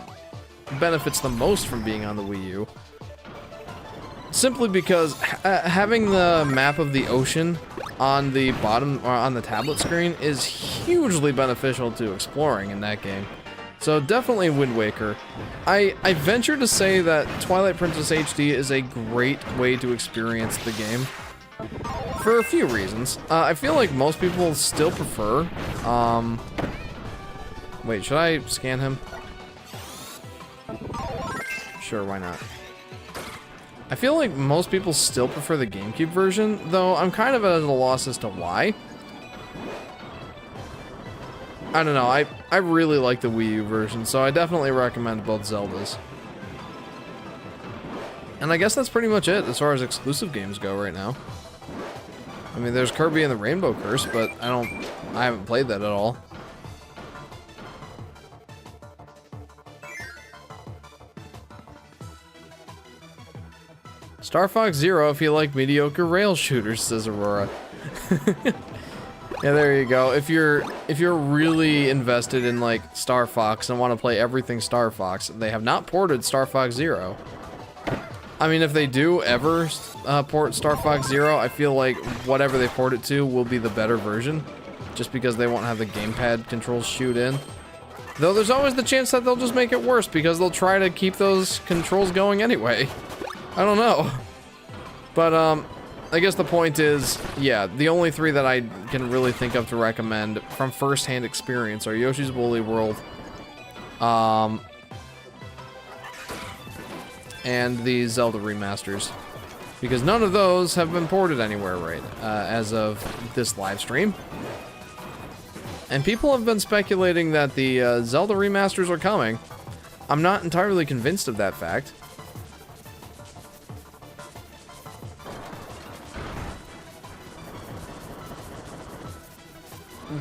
benefits the most from being on the Wii U. Simply because having the map of the ocean on the bottom, or on the tablet screen, is hugely beneficial to exploring in that game. So definitely Wind Waker. I venture to say that Twilight Princess HD is a great way to experience the game. For a few reasons. I feel like most people still prefer, wait, should I scan him? Sure, why not? I feel like most people still prefer the GameCube version, though I'm kind of at a loss as to why. I don't know, I really like the Wii U version, so I definitely recommend both Zeldas. And I guess that's pretty much it as far as exclusive games go right now. I mean, there's Kirby and the Rainbow Curse, but I haven't played that at all. Star Fox Zero if you like mediocre rail shooters, says Aurora. Yeah, there you go. If you're really invested in like Star Fox and want to play everything Star Fox, they have not ported Star Fox Zero. I mean, if they do ever port Star Fox Zero, I feel like whatever they port it to will be the better version, just because they won't have the gamepad controls shoot in. Though there's always the chance that they'll just make it worse because they'll try to keep those controls going anyway. I don't know. But, I guess the point is, yeah, the only 3 that I can really think of to recommend from first-hand experience are Yoshi's Woolly World, and the Zelda remasters, because none of those have been ported anywhere right as of this live stream. And people have been speculating that the Zelda remasters are coming. I'm not entirely convinced of that fact.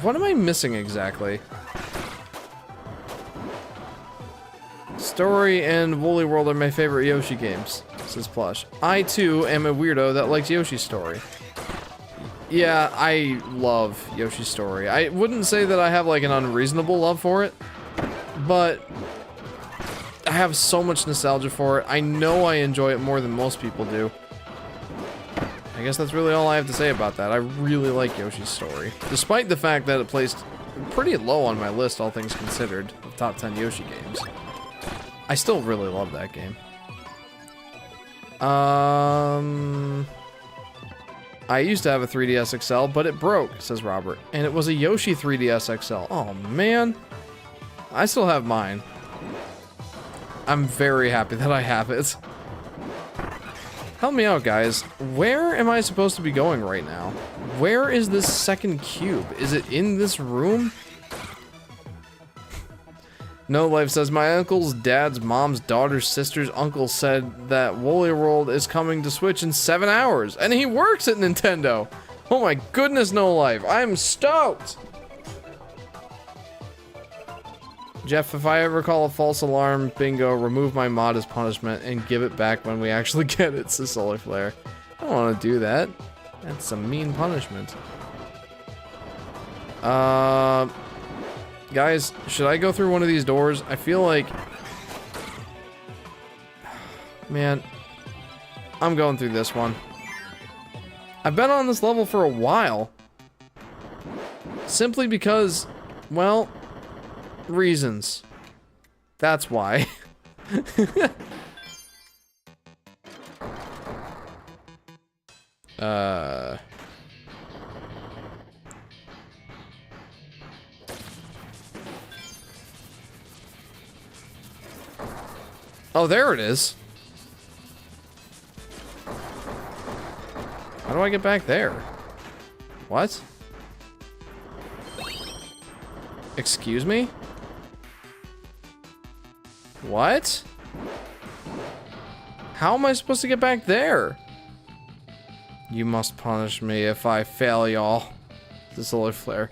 What am I missing exactly? Story and Woolly World are my favorite Yoshi games, says Plush. I, too, am a weirdo that likes Yoshi's Story. Yeah, I love Yoshi's Story. I wouldn't say that I have, like, an unreasonable love for it, but I have so much nostalgia for it. I know I enjoy it more than most people do. I guess that's really all I have to say about that. I really like Yoshi's Story, despite the fact that it placed pretty low on my list, all things considered, of top 10 Yoshi games. I still really love that game. I used to have a 3DS XL, but it broke, says Robert. And it was a Yoshi 3DS XL. Oh, man. I still have mine. I'm very happy that I have it. Help me out, guys. Where am I supposed to be going right now? Where is this second cube? Is it in this room? No Life says, my uncle's dad's mom's daughter's sister's uncle said that Woolly World is coming to Switch in 7 hours, and he works at Nintendo. Oh my goodness, No Life. I'm stoked. Jeff, if I ever call a false alarm bingo, remove my mod as punishment and give it back when we actually get it, says Solar Flare. I don't want to do that. That's some mean punishment. Guys, should I go through one of these doors? I feel like... Man, I'm going through this one. I've been on this level for a while. Simply because, well, reasons. That's why. Oh, there it is. How do I get back there? What? Excuse me? What? How am I supposed to get back there? You must punish me if I fail, y'all. The Solar Flare.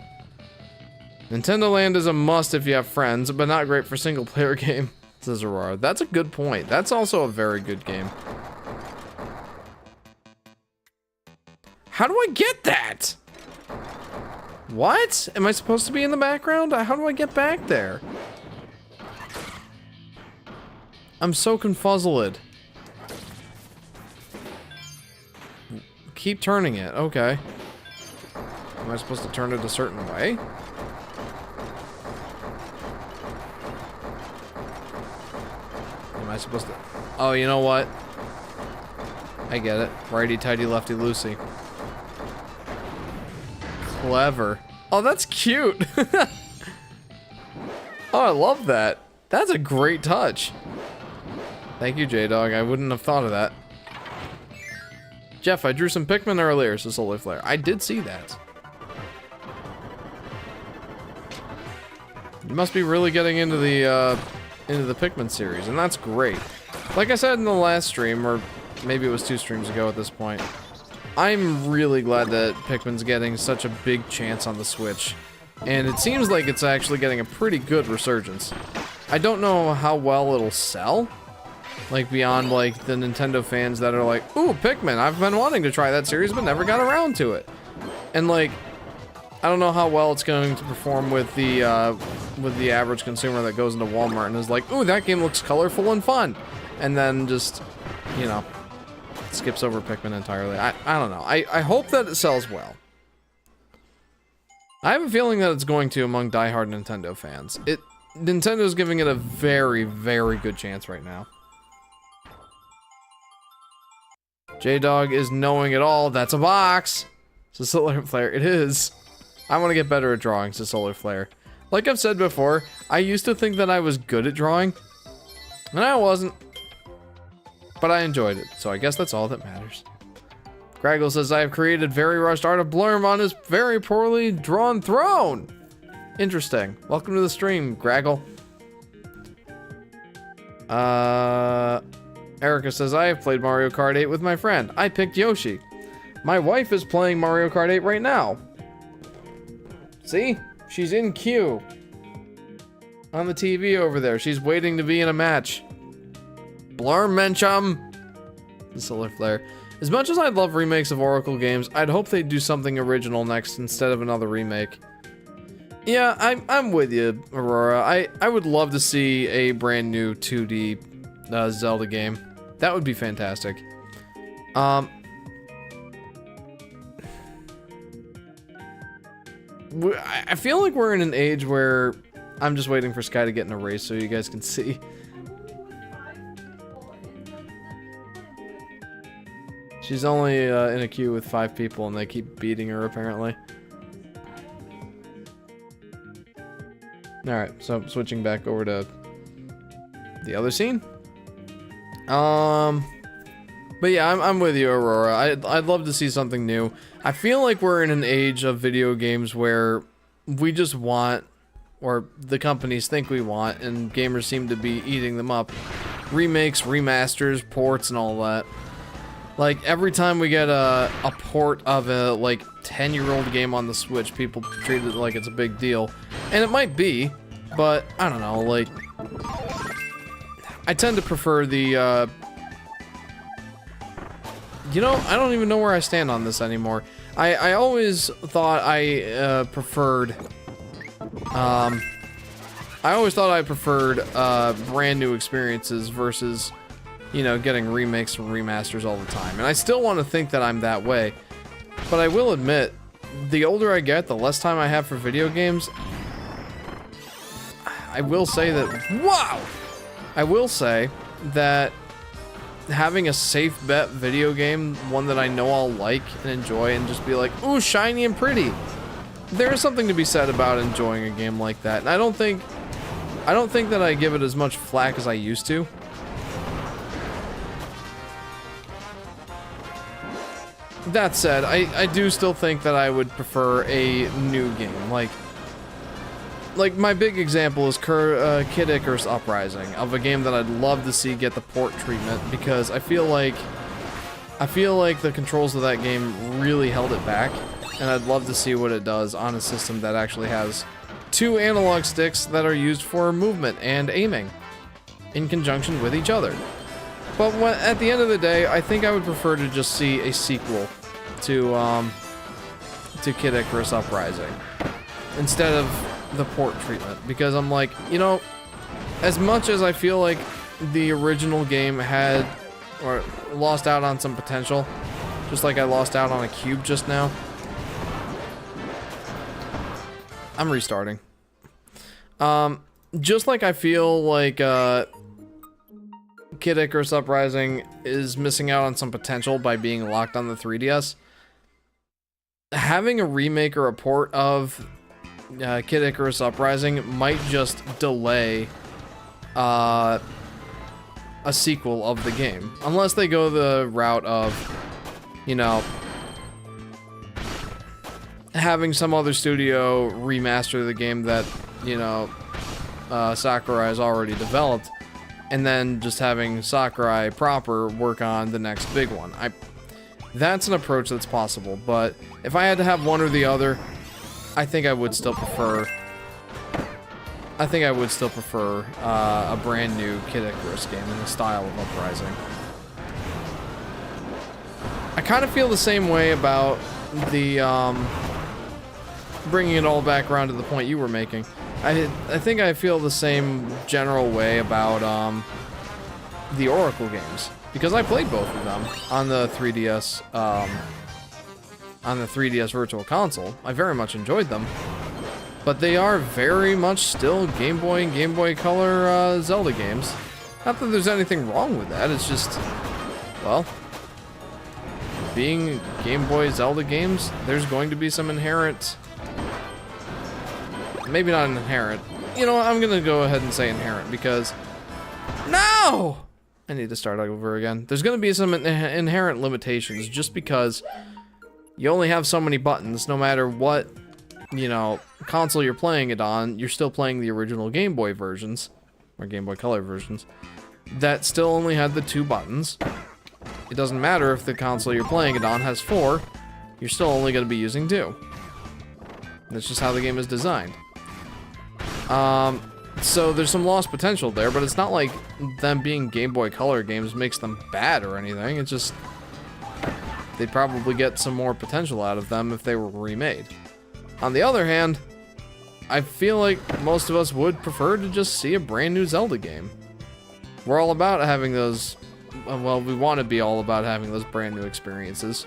Nintendo Land is a must if you have friends, but not great for single player game, says Aurora. That's a good point. That's also a very good game. How do I get that? What? Am I supposed to be in the background? How do I get back there? I'm so confuzzled. Keep turning it. Okay. Am I supposed to turn it a certain way? Am I supposed to... Oh, you know what? I get it. Righty-tighty, lefty-loosey. Clever. Oh, that's cute. Oh, I love that. That's a great touch. Thank you, J-Dog. I wouldn't have thought of that. Jeff, I drew some Pikmin earlier, says Solar Flare. I did see that. You must be really getting into the Pikmin series, and that's great. Like I said in the last stream, or maybe it was 2 streams ago at this point, I'm really glad that Pikmin's getting such a big chance on the Switch. And it seems like it's actually getting a pretty good resurgence. I don't know how well it'll sell. Like, beyond, like, the Nintendo fans that are like, ooh, Pikmin, I've been wanting to try that series, but never got around to it. And, like, I don't know how well it's going to perform with the average consumer that goes into Walmart and is like, ooh, that game looks colorful and fun. And then just, you know, skips over Pikmin entirely. I don't know. I hope that it sells well. I have a feeling that it's going to among diehard Nintendo fans. Nintendo's giving it a very, very good chance right now. J-Dog is knowing it all. That's a box. So Solar Flare, it is. I want to get better at drawing, says Solar Flare. Like I've said before, I used to think that I was good at drawing. And I wasn't. But I enjoyed it, so I guess that's all that matters. Graggle says, I have created very rushed art of Blurm on his very poorly drawn throne. Interesting. Welcome to the stream, Graggle. Erica says, I have played Mario Kart 8 with my friend. I picked Yoshi. My wife is playing Mario Kart 8 right now. See? She's in queue. On the TV over there. She's waiting to be in a match. Blurm Menchum. The Solar Flare. As much as I'd love remakes of Oracle games, I'd hope they'd do something original next instead of another remake. Yeah, I'm with you, Aurora. I would love to see a brand new 2D Zelda game. That would be fantastic. I feel like we're in an age where I'm just waiting for Sky to get in a race so you guys can see. She's only in a queue with 5 people and they keep beating her apparently. Alright, so switching back over to the other scene. But yeah, I'm with you, Aurora. I'd love to see something new. I feel like we're in an age of video games where we just want, or the companies think we want, and gamers seem to be eating them up. Remakes, remasters, ports, and all that. Like, every time we get a port of a, like, 10-year-old game on the Switch, people treat it like it's a big deal. And it might be, but, I don't know, like... I tend to prefer the, You know, I don't even know where I stand on this anymore. I always thought I preferred brand new experiences versus, you know, getting remakes and remasters all the time. And I still want to think that I'm that way. But I will admit, the older I get, the less time I have for video games. I will say that, wow! I will say that having a safe bet video game, one that I know I'll like and enjoy and just be like, ooh, shiny and pretty. There is something to be said about enjoying a game like that. And I don't think that I give it as much flack as I used to. That said, I do still think that I would prefer a new game. Like my big example is Kid Icarus Uprising, of a game that I'd love to see get the port treatment, because I feel like the controls of that game really held it back, and I'd love to see what it does on a system that actually has 2 analog sticks that are used for movement and aiming in conjunction with each other. But at the end of the day, I think I would prefer to just see a sequel to Kid Icarus Uprising instead of the port treatment, because I'm like, you know, as much as I feel like the original game had or lost out on some potential, just like I lost out on a cube just now. I'm restarting. Just like I feel like Kid Icarus Uprising is missing out on some potential by being locked on the 3DS, having a remake or a port of Kid Icarus Uprising might just delay a sequel of the game, unless they go the route of, you know, having some other studio remaster the game that, you know, Sakurai has already developed, and then just having Sakurai proper work on the next big one. That's an approach that's possible, but if I had to have one or the other, I think I would still prefer a brand new Kid Icarus game in the style of Uprising. I kind of feel the same way about the bringing it all back around to the point you were making. I think I feel the same general way about the Oracle games, because I played both of them on the 3DS. On the 3DS Virtual Console. I very much enjoyed them, but they are very much still Game Boy and Game Boy Color Zelda games. Not that there's anything wrong with that, it's just, well, being Game Boy Zelda games, there's going to be some inherent, maybe not an inherent, you know what, I'm gonna go ahead and say inherent, because, no! I need to start over again. There's gonna be some inherent limitations, just because you only have so many buttons, no matter what, you know, console you're playing it on. You're still playing the original Game Boy versions, or Game Boy Color versions, that still only had the 2 buttons. It doesn't matter if the console you're playing it on has 4, you're still only going to be using 2. That's just how the game is designed. So there's some lost potential there, but it's not like them being Game Boy Color games makes them bad or anything. It's just they'd probably get some more potential out of them if they were remade. On the other hand, I feel like most of us would prefer to just see a brand new Zelda game. We're all about having those, well, we want to be all about having those brand new experiences.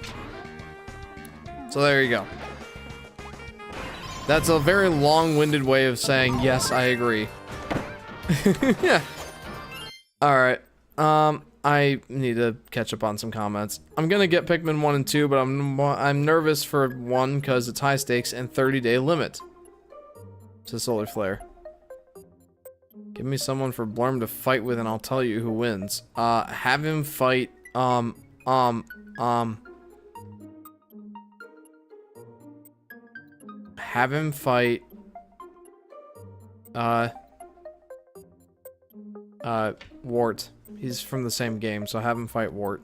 So there you go. That's a very long-winded way of saying, yes, I agree. Yeah. Alright, I need to catch up on some comments. I'm gonna get Pikmin 1 and 2, but I'm nervous for 1 because it's high stakes and 30-day limit. To Solar Flare. Give me someone for Blurm to fight with and I'll tell you who wins. Have him fight, Have him fight, Wart. He's from the same game, so have him fight Wart.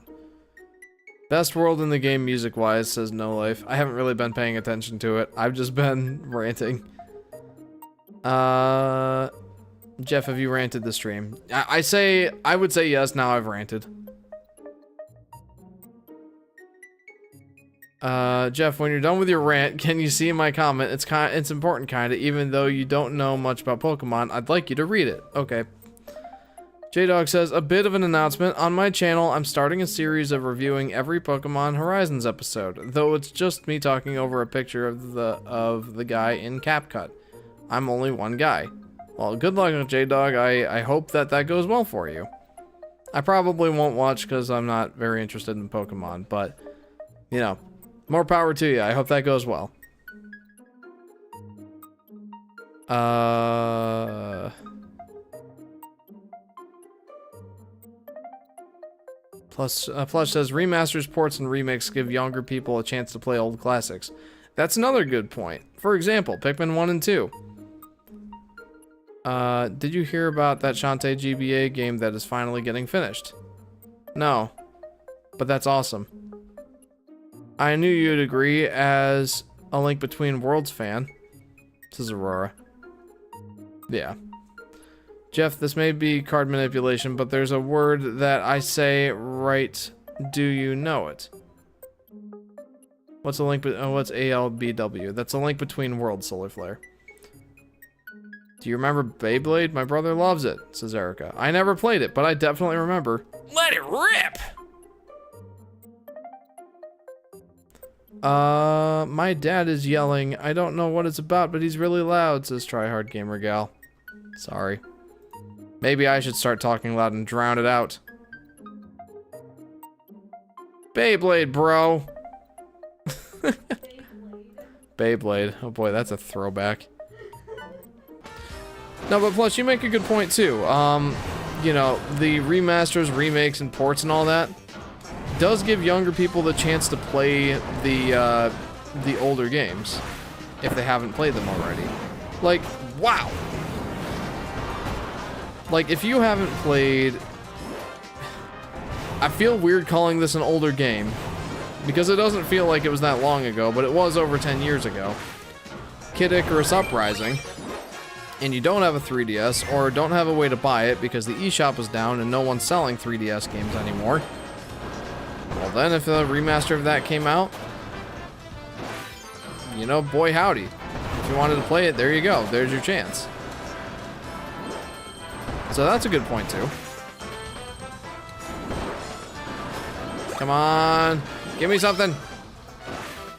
Best world in the game music-wise, says No Life. I haven't really been paying attention to it. I've just been ranting. Jeff, have you ranted the stream? I would say yes, now I've ranted. Jeff, when you're done with your rant, can you see my comment? It's important kinda, even though you don't know much about Pokemon, I'd like you to read it. Okay. J-Dog says, a bit of an announcement. On my channel, I'm starting a series of reviewing every Pokemon Horizons episode, though it's just me talking over a picture of the guy in CapCut. I'm only one guy. Well, good luck, J-Dog. I hope that goes well for you. I probably won't watch because I'm not very interested in Pokemon, but, you know, more power to you. I hope that goes well. Plush says, remasters, ports, and remakes give younger people a chance to play old classics. That's another good point. For example, Pikmin 1 and 2. Did you hear about that Shantae GBA game that is finally getting finished? No. But that's awesome. I knew you'd agree as a Link Between Worlds fan. Says Aurora. Yeah. Jeff, this may be card manipulation, but there's a word that I say right. Do you know it? What's a link? What's ALBW? That's a Link Between Worlds, Solar Flare. Do you remember Beyblade? My brother loves it, says Erica. I never played it, but I definitely remember. Let it rip! My dad is yelling. I don't know what it's about, but he's really loud, says Tryhard Gamer Gal. Sorry. Maybe I should start talking loud and drown it out. Beyblade, bro. Beyblade. Oh boy, that's a throwback. No, but plus you make a good point too. You know, the remasters, remakes, and ports and all that does give younger people the chance to play the older games if they haven't played them already. Like, wow. Like, if you haven't played... I feel weird calling this an older game, because it doesn't feel like it was that long ago, but it was over 10 years ago. Kid Icarus Uprising, and you don't have a 3DS, or don't have a way to buy it because the eShop is down and no one's selling 3DS games anymore. Well then, if a remaster of that came out, you know, boy howdy. If you wanted to play it, there you go. There's your chance. So that's a good point, too. Come on. Give me something.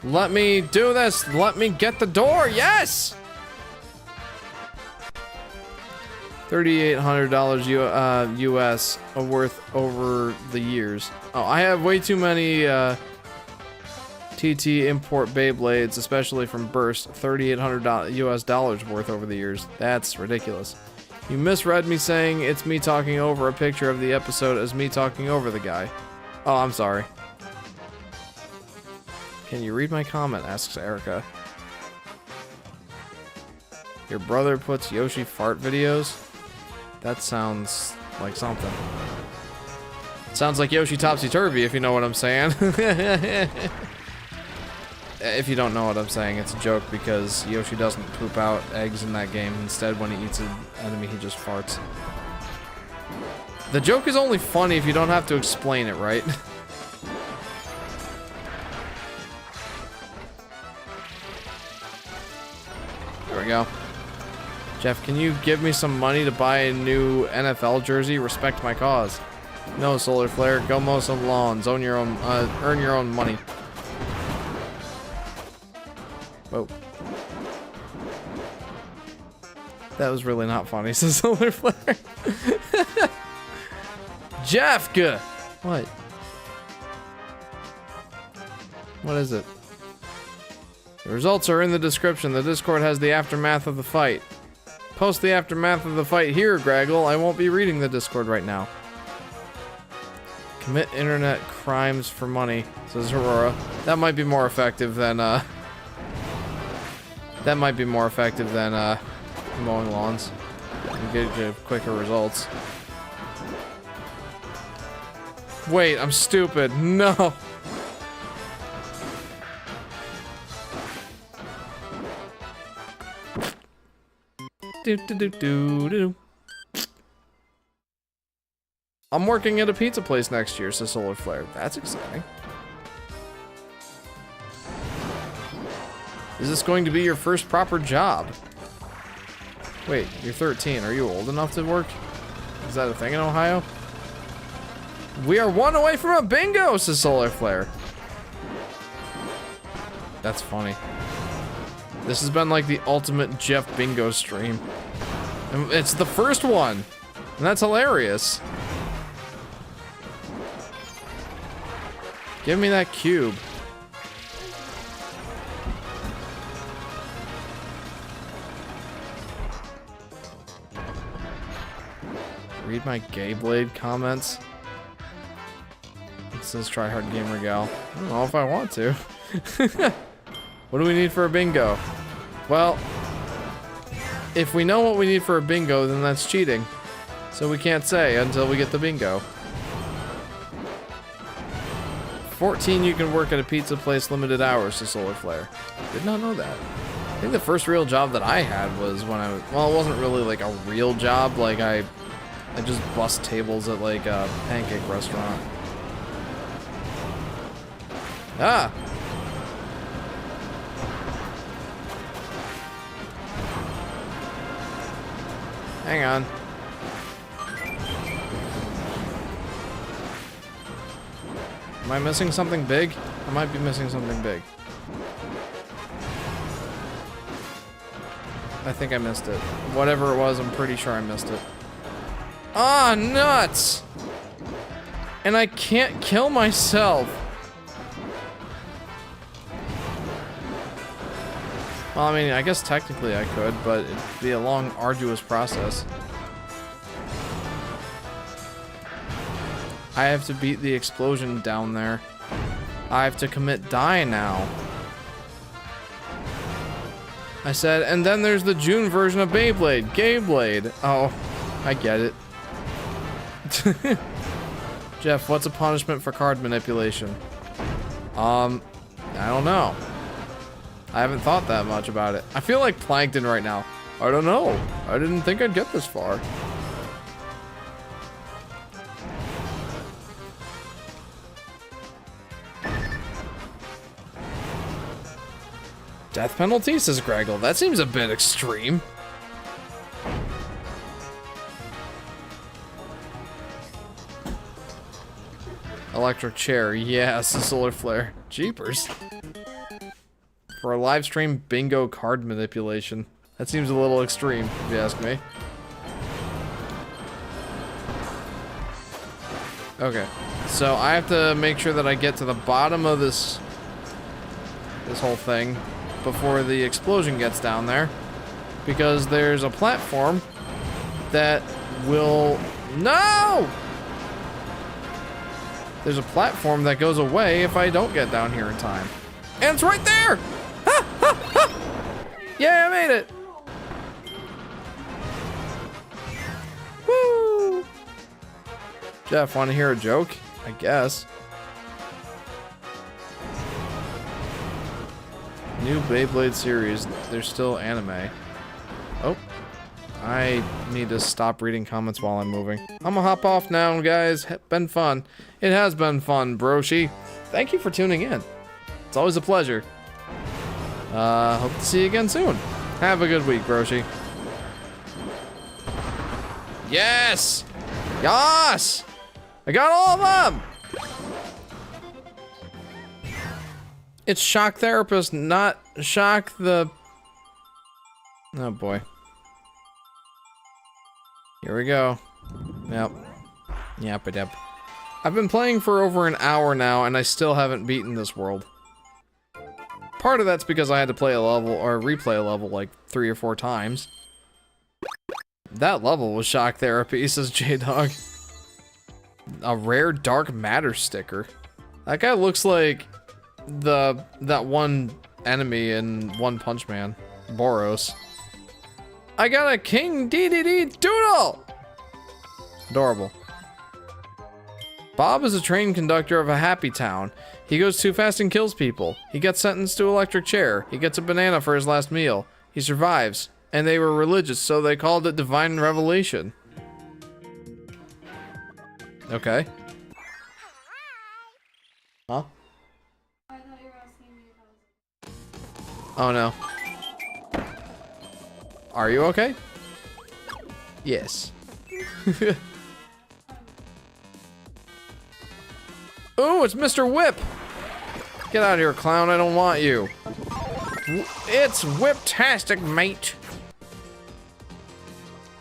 Let me do this. Let me get the door. Yes! $3,800 US worth over the years. Oh, I have way too many TT import Beyblades, especially from Burst. $3,800 US dollars worth over the years. That's ridiculous. You misread me saying it's me talking over a picture of the episode as me talking over the guy. Oh, I'm sorry. Can you read my comment? Asks Erica. Your brother puts Yoshi fart videos? That sounds like something. Sounds like Yoshi Topsy-Turvy, if you know what I'm saying. If you don't know what I'm saying, it's a joke because Yoshi doesn't poop out eggs in that game. Instead, when he eats an enemy, he just farts. The joke is only funny if you don't have to explain it, right? There we go. Jeff, can you give me some money to buy a new NFL jersey? Respect my cause. No, Solar Flare. Go mow some lawns. Own your own, earn your own money. Whoa. That was really not funny, says Solar Flare. Jeffka! What? What is it? The results are in the description. The Discord has the aftermath of the fight. Post the aftermath of the fight here, Graggle. I won't be reading the Discord right now. Commit internet crimes for money, says Aurora. That might be more effective than, mowing lawns. And get you quicker results. Wait, I'm stupid. No! I'm working at a pizza place next year, says Solar Flare. That's exciting. Is this going to be your first proper job? Wait, you're 13. Are you old enough to work? Is that a thing in Ohio? We are one away from a bingo, says Solar Flare. That's funny. This has been like the ultimate Jeff bingo stream. And it's the first one. And that's hilarious. Give me that cube. Read my gay blade comments. It says try hard gamer gal. I don't know if I want to. What do we need for a bingo? Well, if we know what we need for a bingo, then that's cheating. So we can't say until we get the bingo. 14, you can work at a pizza place limited hours to Solar Flare. Did not know that. I think the first real job that I had was when I was, well, it wasn't really like a real job. Like I just bust tables at like a pancake restaurant. Ah! Hang on. Am I missing something big? I might be missing something big. I think I missed it. Whatever it was, I'm pretty sure I missed it. Ah, nuts! And I can't kill myself. Well, I mean, I guess technically I could, but it'd be a long, arduous process. I have to beat the explosion down there. I have to commit die now. I said, and then there's the June version of Beyblade, Gayblade. Oh, I get it. Jeff, what's a punishment for card manipulation? I don't know. I haven't thought that much about it. I feel like Plankton right now. I don't know. I didn't think I'd get this far. Death penalty, says Greggle. That seems a bit extreme. Electric chair, yes, the Solar Flare. Jeepers. For a live stream bingo card manipulation. That seems a little extreme, if you ask me. Okay, so I have to make sure that I get to the bottom of this whole thing before the explosion gets down there, because there's a platform that will... No! There's a platform that goes away if I don't get down here in time. And it's right there! Ha, ha, ha. Yeah, I made it! Woo! Jeff, want to hear a joke? I guess. New Beyblade series. There's still anime. Oh. I need to stop reading comments while I'm moving. I'm gonna hop off now, guys. Been fun. It has been fun, broshi. Thank you for tuning in. It's always a pleasure. Hope to see you again soon. Have a good week, broshi. Yes! Yes! I got all of them! It's Shock Therapist, not Shock the... Oh boy. Here we go. Yep. Yep. I've been playing for over an hour now, and I still haven't beaten this world. Part of that's because I had to play a level, or replay a level, like 3 or 4 times. That level was Shock Therapy, says J-Dog. A rare dark matter sticker. That guy looks like that one enemy in One Punch Man, Boros. I got a King DDD Doodle! Adorable. Bob is a train conductor of a happy town. He goes too fast and kills people. He gets sentenced to electric chair. He gets a banana for his last meal. He survives. And they were religious, so they called it divine revelation. Okay. Huh? I thought you were asking me if I was. Oh no. Are you okay? Yes. Ooh, it's Mr. Whip! Get out of here, clown, I don't want you. It's Whip-tastic, mate!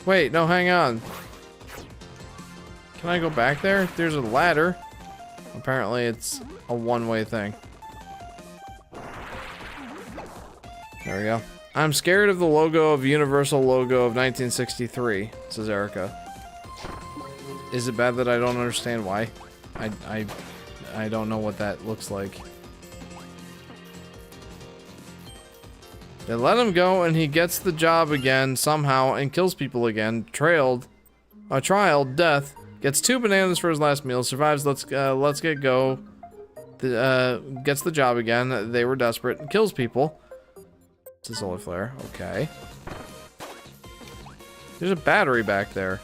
Wait, no, hang on. Can I go back there? There's a ladder. Apparently it's a one-way thing. There we go. I'm scared of the logo of Universal logo of 1963, says Erica. Is it bad that I don't understand why? I don't know what that looks like. They let him go and he gets the job again somehow and kills people again. Trial, death, gets 2 bananas for his last meal, survives, let's get go. Gets the job again, they were desperate, and kills people. It's a solar flare, okay. There's a battery back there.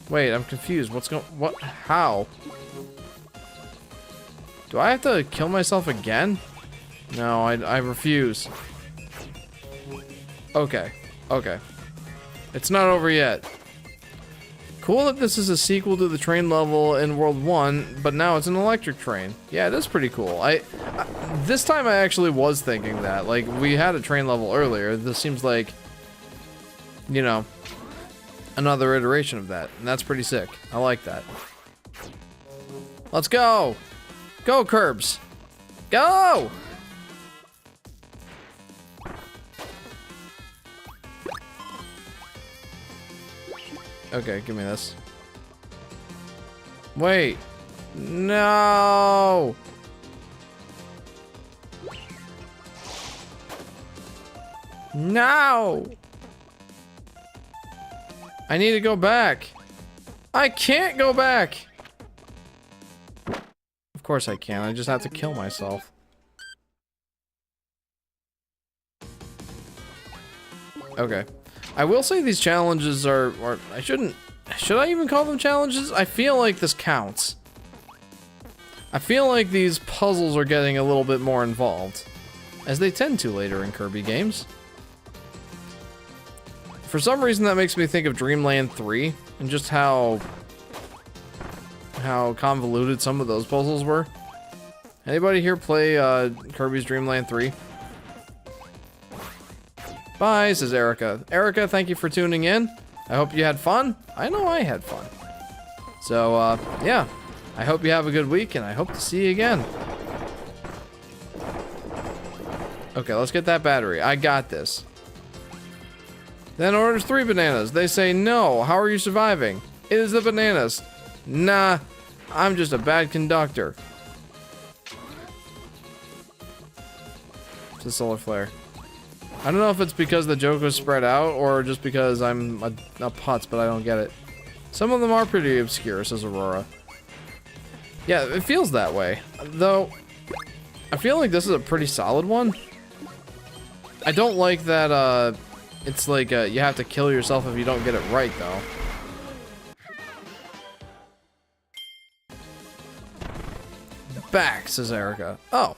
Wait, I'm confused. What? How? Do I have to kill myself again? No, I refuse. Okay. Okay. It's not over yet. Cool that this is a sequel to the train level in World 1, but now it's an electric train. Yeah, it is pretty cool. This time I actually was thinking that. Like, we had a train level earlier. This seems like, you know, another iteration of that. And that's pretty sick. I like that. Let's go! Go, Curbs! Go! Okay, give me this. Wait. No! No! I need to go back. I can't go back! Of course I can. I just have to kill myself. Okay. I will say these challenges are should I even call them challenges? I feel like this counts. I feel like these puzzles are getting a little bit more involved, as they tend to later in Kirby games. For some reason that makes me think of Dreamland 3, and just how convoluted some of those puzzles were. Anybody here play Kirby's Dreamland 3? Bye, says Erica. Erica, thank you for tuning in. I hope you had fun. I know I had fun. So, yeah. I hope you have a good week, and I hope to see you again. Okay, let's get that battery. I got this. Then orders 3 bananas. They say, no, how are you surviving? It is the bananas. Nah, I'm just a bad conductor. It's a solar flare. I don't know if it's because the joke was spread out or just because I'm a putz, but I don't get it. Some of them are pretty obscure, says Aurora. Yeah, it feels that way. Though, I feel like this is a pretty solid one. I don't like that, it's like, you have to kill yourself if you don't get it right, though. Back, says Erica. Oh,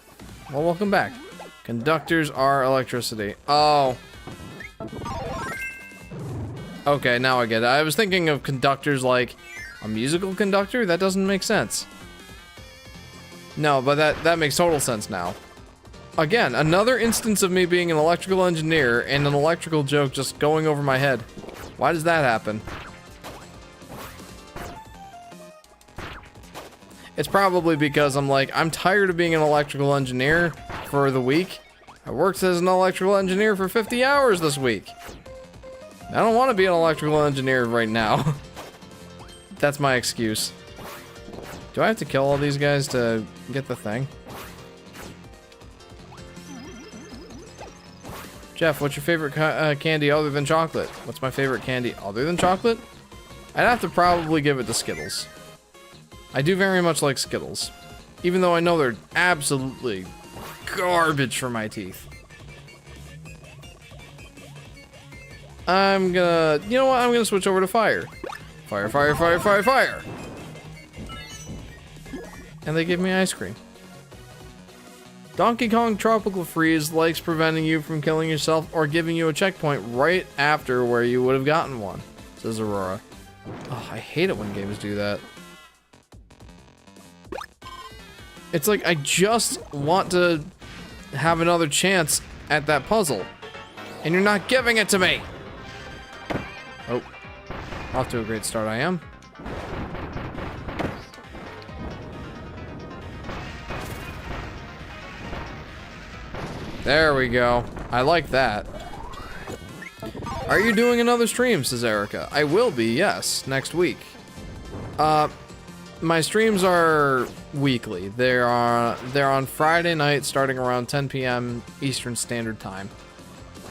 well, welcome back. Conductors are electricity. Oh. Okay, now I get it. I was thinking of conductors like a musical conductor. That doesn't make sense. No, but that makes total sense now. Again, another instance of me being an electrical engineer and an electrical joke just going over my head. Why does that happen? It's probably because I'm tired of being an electrical engineer for the week. I worked as an electrical engineer for 50 hours this week. I don't want to be an electrical engineer right now. That's my excuse. Do I have to kill all these guys to get the thing? Jeff, what's your favorite candy other than chocolate? What's my favorite candy other than chocolate? I'd have to probably give it to Skittles. I do very much like Skittles. Even though I know they're absolutely garbage for my teeth. I'm gonna... You know what? I'm gonna switch over to fire. Fire, fire, fire, fire, fire! And they give me ice cream. Donkey Kong Tropical Freeze likes preventing you from killing yourself or giving you a checkpoint right after where you would have gotten one, says Aurora. Oh, I hate it when games do that. It's like I just want to have another chance at that puzzle, and you're not giving it to me! Oh, off to a great start I am. There we go. I like that. Are you doing another stream, says Erica? I will be, yes, next week. My streams are weekly. They're on Friday night starting around 10 p.m. Eastern Standard Time.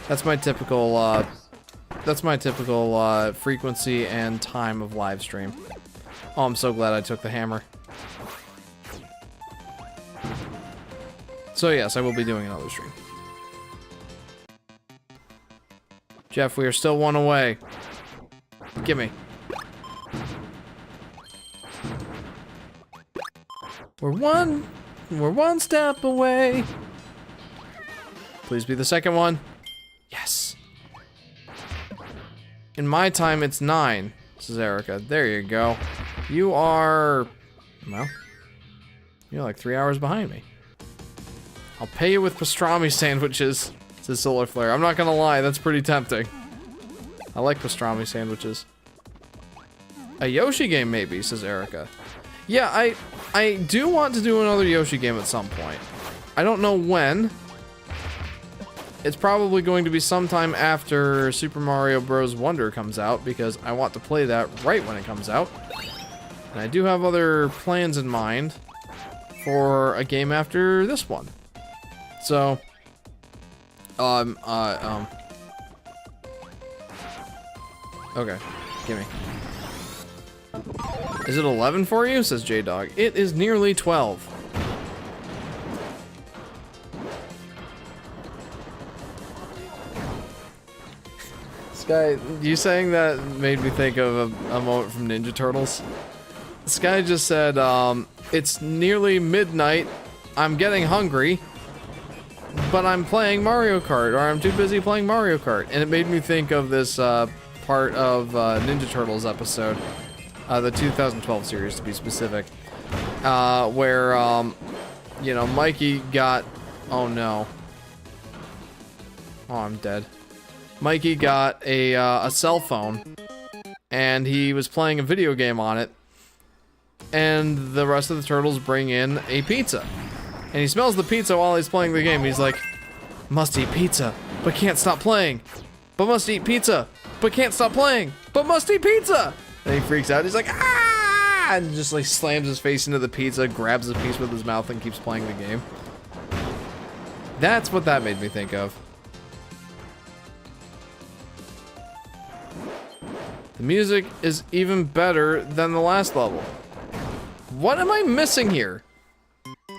That's my typical frequency and time of live stream. Oh, I'm so glad I took the hammer. So yes, I will be doing another stream. Jeff, we are still one away. Gimme. We're one step away. Please be the second one. Yes. In my time, it's 9, says Erica. There you go. You are, well, you're like 3 hours behind me. I'll pay you with pastrami sandwiches, says Solar Flare. I'm not gonna lie, that's pretty tempting. I like pastrami sandwiches. A Yoshi game maybe, says Erica. Yeah, I do want to do another Yoshi game at some point. I don't know when. It's probably going to be sometime after Super Mario Bros. Wonder comes out, because I want to play that right when it comes out. And I do have other plans in mind for a game after this one. So, okay, gimme. Is it 11 for you? Says J-Dog. It is nearly 12. Sky, you saying that made me think of a moment from Ninja Turtles. Sky just said, it's nearly midnight, I'm getting hungry, but I'm playing Mario Kart, or I'm too busy playing Mario Kart. And it made me think of this part of Ninja Turtles episode, the 2012 series to be specific, where, you know, Mikey got, oh no. Oh, I'm dead. Mikey got a cell phone, and he was playing a video game on it, and the rest of the turtles bring in a pizza. And he smells the pizza while he's playing the game. He's like, must eat pizza, but can't stop playing. But must eat pizza, but can't stop playing. But must eat pizza! And he freaks out. He's like, ah! And just like slams his face into the pizza, grabs the piece with his mouth, and keeps playing the game. That's what that made me think of. The music is even better than the last level. What am I missing here?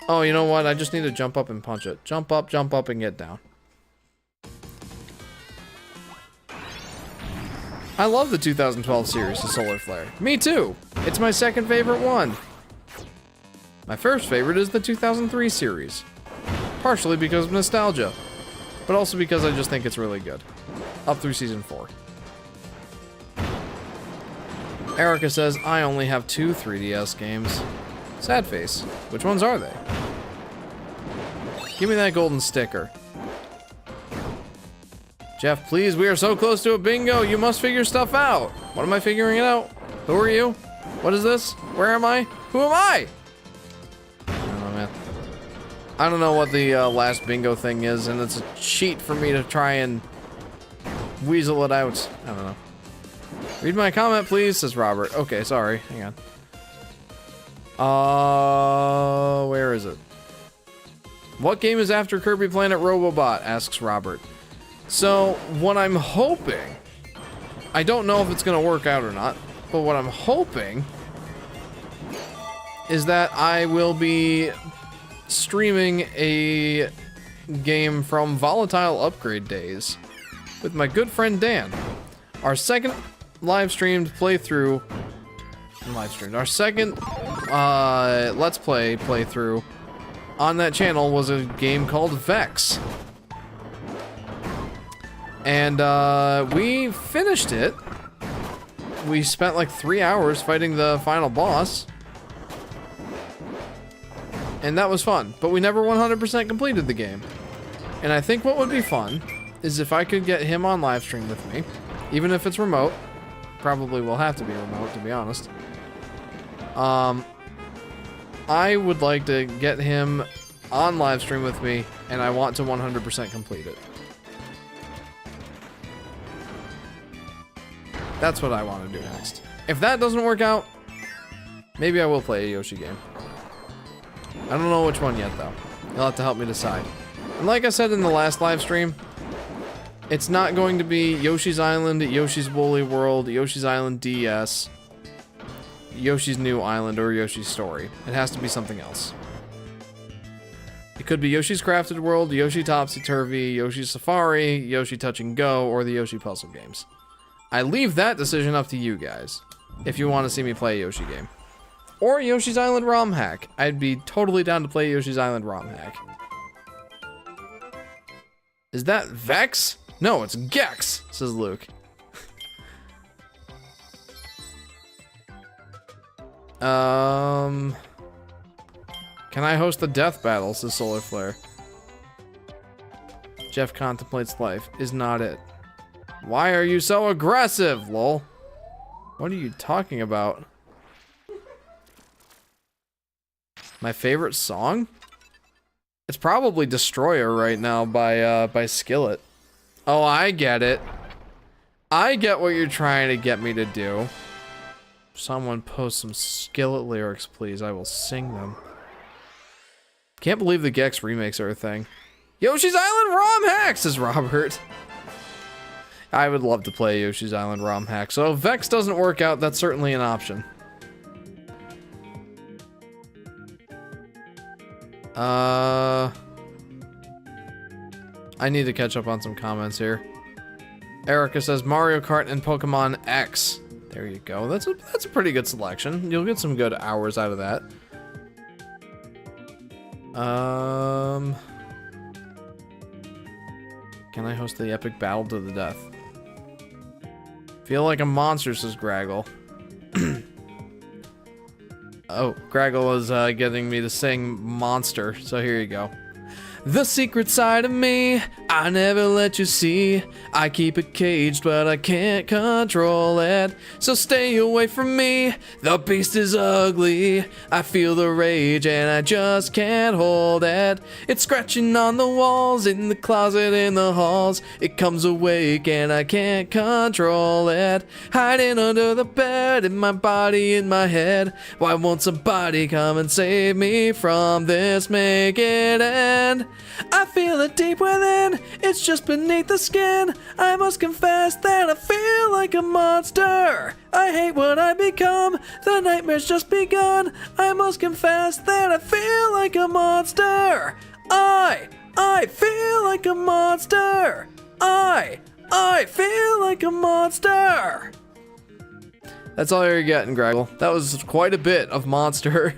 Oh, you know what? I just need to jump up and punch it. Jump up, and get down. I love the 2012 series of Solar Flare. Me too. It's my second favorite one. My first favorite is the 2003 series. Partially because of nostalgia, but also because I just think it's really good. Up through season 4. Erica says, I only have 2 3DS games. Sad face. Which ones are they? Give me that golden sticker. Jeff, please, we are so close to a bingo. You must figure stuff out. What am I figuring it out? Who are you? What is this? Where am I? Who am I? I don't know, man. I don't know what the last bingo thing is, and it's a cheat for me to try and weasel it out. I don't know. Read my comment, please, says Robert. Okay, sorry. Hang on. Where is it? What game is after Kirby Planet Robobot? Asks Robert. So, what I'm hoping, I don't know if it's gonna work out or not, but what I'm hoping is that I will be streaming a game from Volatile Upgrade Days with my good friend Dan. Our second live streamed playthrough, our second Let's Play playthrough on that channel was a game called Vex. And we finished it. We spent like 3 hours fighting the final boss. And that was fun, but we never 100% completed the game. And I think what would be fun is if I could get him on live stream with me, even if it's remote. Probably will have to be remote, to be honest. I would like to get him on live stream with me, and I want to 100% complete it. That's what I want to do next. If that doesn't work out, maybe I will play a Yoshi game. I don't know which one yet, though. You'll have to help me decide. And like I said in the last live stream, it's not going to be Yoshi's Island, Yoshi's Woolly World, Yoshi's Island DS, Yoshi's New Island, or Yoshi's Story. It has to be something else. It could be Yoshi's Crafted World, Yoshi Topsy-Turvy, Yoshi Safari, Yoshi Touch and Go, or the Yoshi Puzzle games. I leave that decision up to you guys, if you want to see me play a Yoshi game. Or Yoshi's Island ROM hack. I'd be totally down to play Yoshi's Island ROM hack. Is that Vex? No, it's Gex, says Luke. Can I host the death battle, says Solar Flare. Jeff contemplates life. Is not it. Why are you so aggressive, lol? What are you talking about? My favorite song? It's probably Destroyer right now by Skillet. Oh, I get it. I get what you're trying to get me to do. Someone post some Skillet lyrics, please. I will sing them. Can't believe the Gex remakes are a thing. Yoshi's Island ROM hack, says Robert. I would love to play Yoshi's Island ROM hack. So if Vex doesn't work out, that's certainly an option. I need to catch up on some comments here. Erica says Mario Kart and Pokemon X. There you go. That's a pretty good selection. You'll get some good hours out of that. Can I host the epic battle to the death? Feel like a monster, says Graggle. Oh, Graggle was getting me to sing Monster, so here you go. The secret side of me, I never let you see. I keep it caged, but I can't control it. So stay away from me, the beast is ugly. I feel the rage and I just can't hold it. It's scratching on the walls, in the closet, in the halls. It comes awake and I can't control it. Hiding under the bed, in my body, in my head. Why won't somebody come and save me from this? Make it end. I feel it deep within, it's just beneath the skin. I must confess that I feel like a monster. I hate what I become, the nightmare's just begun. I must confess that I feel like a monster. I feel like a monster. I feel like a monster. That's all you're getting, Graggle. That was quite a bit of monster.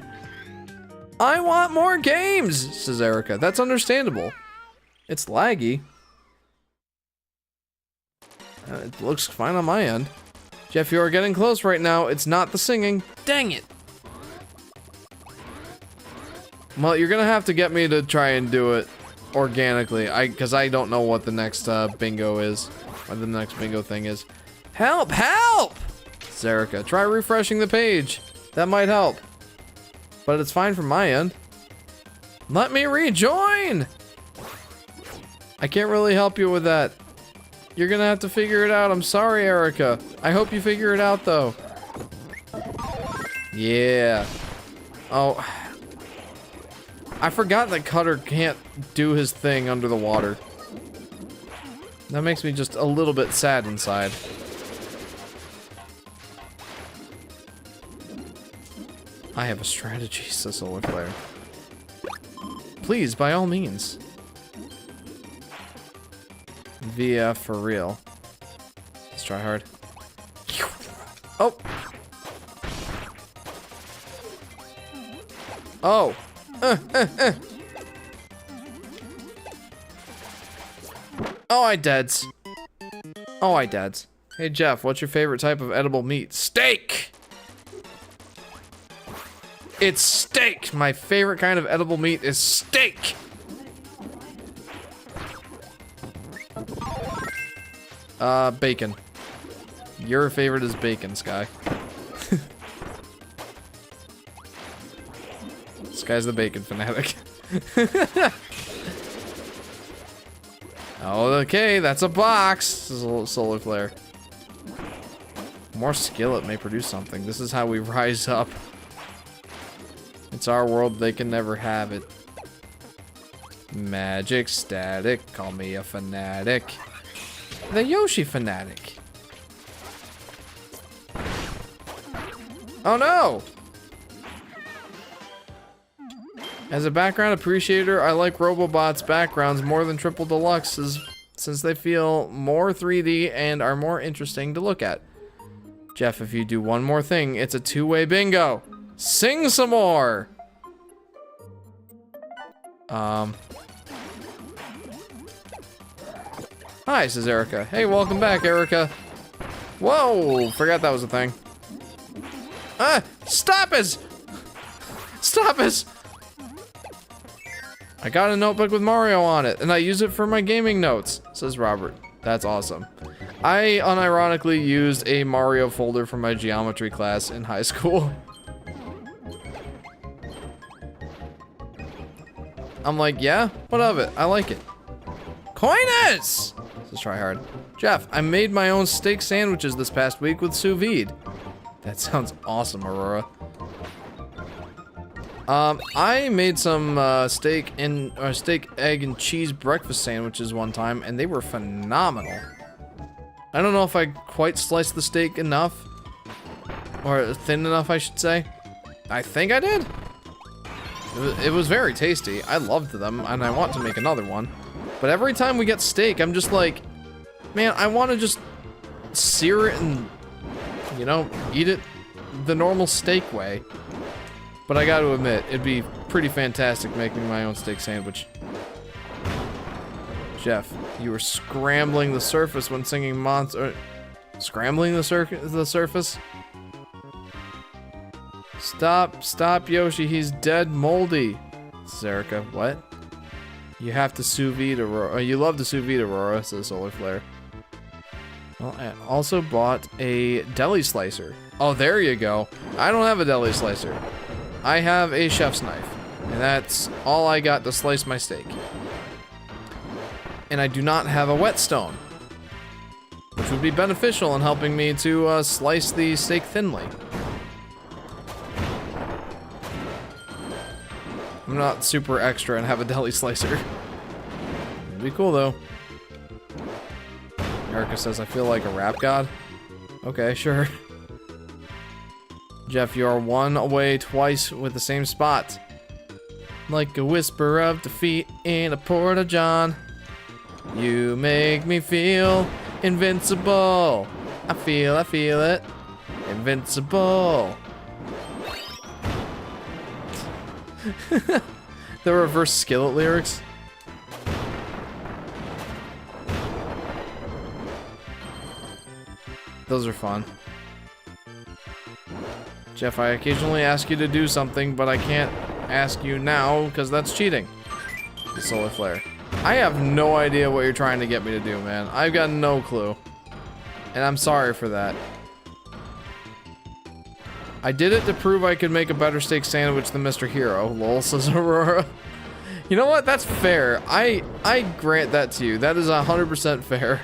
I want more games, says Erica. That's understandable. It's laggy. It looks fine on my end. Jeff, you are getting close right now. It's not the singing. Dang it. Well, you're gonna have to get me to try and do it organically. Because I don't know what the next bingo is. What the next bingo thing is. Help! Help! Says Erica. Try refreshing the page. That might help. But it's fine from my end. Let me rejoin! I can't really help you with that. You're gonna have to figure it out. I'm sorry, Erica. I hope you figure it out, though. Yeah. Oh. I forgot that Cutter can't do his thing under the water. That makes me just a little bit sad inside. I have a strategy, says Solar Flare. Please, by all means. VF for real. Let's try hard. Oh! Oh! Oh, I deads. Oh, I deads. Hey, Jeff, what's your favorite type of edible meat? Steak! It's steak! My favorite kind of edible meat is steak! Bacon. Your favorite is bacon, Sky. Sky's the bacon fanatic. Oh, okay, that's a box. This is a little solar flare. More skillet may produce something. This is how we rise up. It's our world, they can never have it. Magic static, call me a fanatic. The Yoshi Fanatic. Oh no! As a background appreciator, I like Robobots backgrounds more than Triple Deluxes since they feel more 3D and are more interesting to look at. Jeff, if you do one more thing, it's a two-way bingo. Sing some more! Hi, says Erica. Hey, welcome back, Erica. Whoa, forgot that was a thing. Stop us! Stop us! I got a notebook with Mario on it, and I use it for my gaming notes, says Robert. That's awesome. I unironically used a Mario folder from my geometry class in high school. I'm like, yeah, what of it? I like it. Coinus! Let's try hard. Jeff, I made my own steak sandwiches this past week with sous vide. That sounds awesome, Aurora. I made some steak, egg, and cheese breakfast sandwiches one time, and they were phenomenal. I don't know if I quite sliced the steak enough, or thin enough, I should say. I think I did. It was very tasty. I loved them, and I want to make another one. But every time we get steak, I'm just like, man, I want to just sear it and, you know, eat it the normal steak way. But I gotta admit, it'd be pretty fantastic making my own steak sandwich. Jeff, you were scrambling the surface when singing Monster. Scrambling the surface? Stop, Yoshi, he's dead moldy. Zerica, what? You have to sous vide Aurora. You love to sous vide Aurora, says Solar Flare. Well, I also bought a deli slicer. Oh, there you go. I don't have a deli slicer. I have a chef's knife, and that's all I got to slice my steak. And I do not have a whetstone, which would be beneficial in helping me to slice the steak thinly. I'm not super extra and have a deli slicer. It'd be cool though. Erica says, I feel like a rap god. Okay, sure. Jeff, you are one away twice with the same spot. Like a whisper of defeat in a porta-john. You make me feel invincible. I feel it. Invincible. The reverse skillet lyrics. Those are fun. Jeff, I occasionally ask you to do something, but I can't ask you now because that's cheating. The Solar Flare. I have no idea what you're trying to get me to do, man. I've got no clue. And I'm sorry for that. I did it to prove I could make a better steak sandwich than Mr. Hero, lol, says Aurora. You know what? That's fair. I grant that to you. That is 100% fair.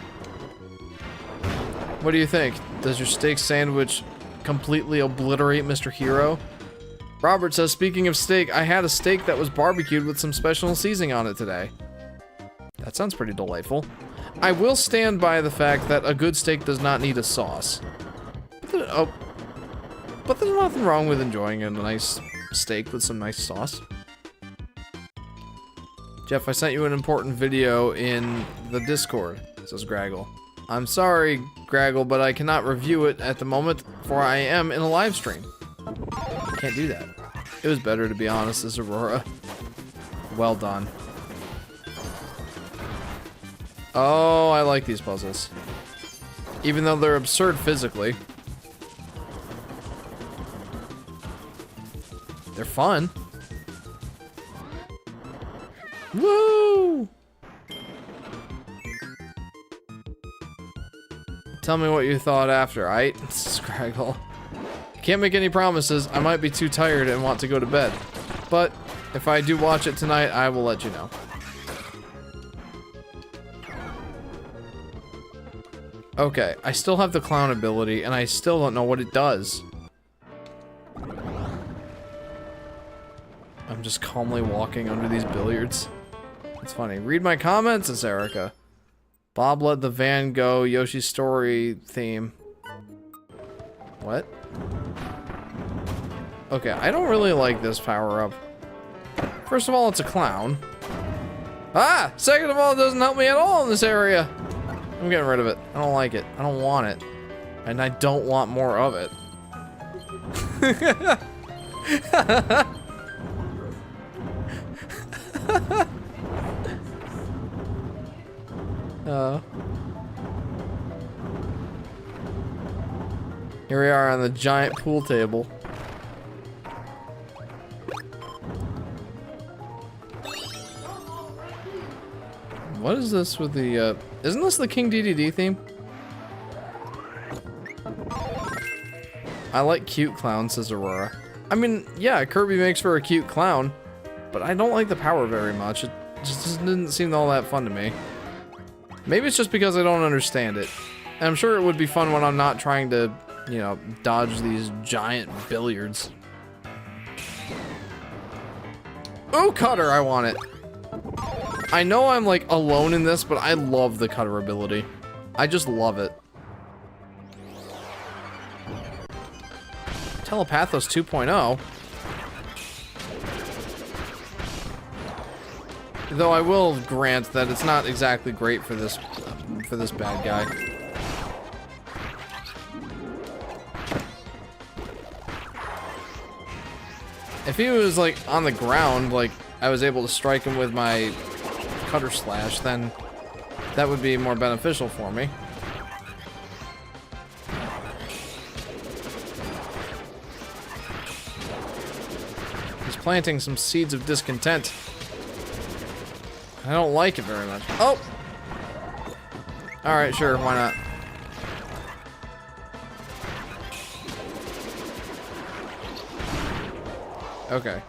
What do you think? Does your steak sandwich completely obliterate Mr. Hero? Robert says, speaking of steak, I had a steak that was barbecued with some special seasoning on it today. That sounds pretty delightful. I will stand by the fact that a good steak does not need a sauce. But there's nothing wrong with enjoying a nice steak with some nice sauce. Jeff, I sent you an important video in the Discord, says Graggle. I'm sorry, Graggle, but I cannot review it at the moment, for I am in a live stream. Can't do that. It was better, to be honest, as Aurora. Well done. Oh, I like these puzzles. Even though they're absurd physically. They're fun. Woo! Tell me what you thought after, right? Scraggle. Can't make any promises. I might be too tired and want to go to bed. But if I do watch it tonight, I will let you know. Okay, I still have the clown ability, and I still don't know what it does. I'm just calmly walking under these billiards. It's funny. Read my comments, says Erica. Bob let the van go. Yoshi's story theme. What? Okay, I don't really like this power-up. First of all, it's a clown. Ah! Second of all, it doesn't help me at all in this area. I'm getting rid of it. I don't like it. I don't want it. And I don't want more of it. Here we are on the giant pool table. What is this with the, isn't this the King DDD theme? I like cute clowns, says Aurora. I mean, yeah, Kirby makes for a cute clown, but I don't like the power very much. It just didn't seem all that fun to me. Maybe it's just because I don't understand it. And I'm sure it would be fun when I'm not trying to, you know, dodge these giant billiards. Oh, cutter, I want it. I know I'm like alone in this, but I love the cutter ability. I just love it. Telepathos 2.0. Though I will grant that it's not exactly great for this bad guy. If he was like on the ground, like I was able to strike him with my cutter slash, then that would be more beneficial for me. He's planting some seeds of discontent. I don't like it very much. Oh! Alright, sure, why not? Okay.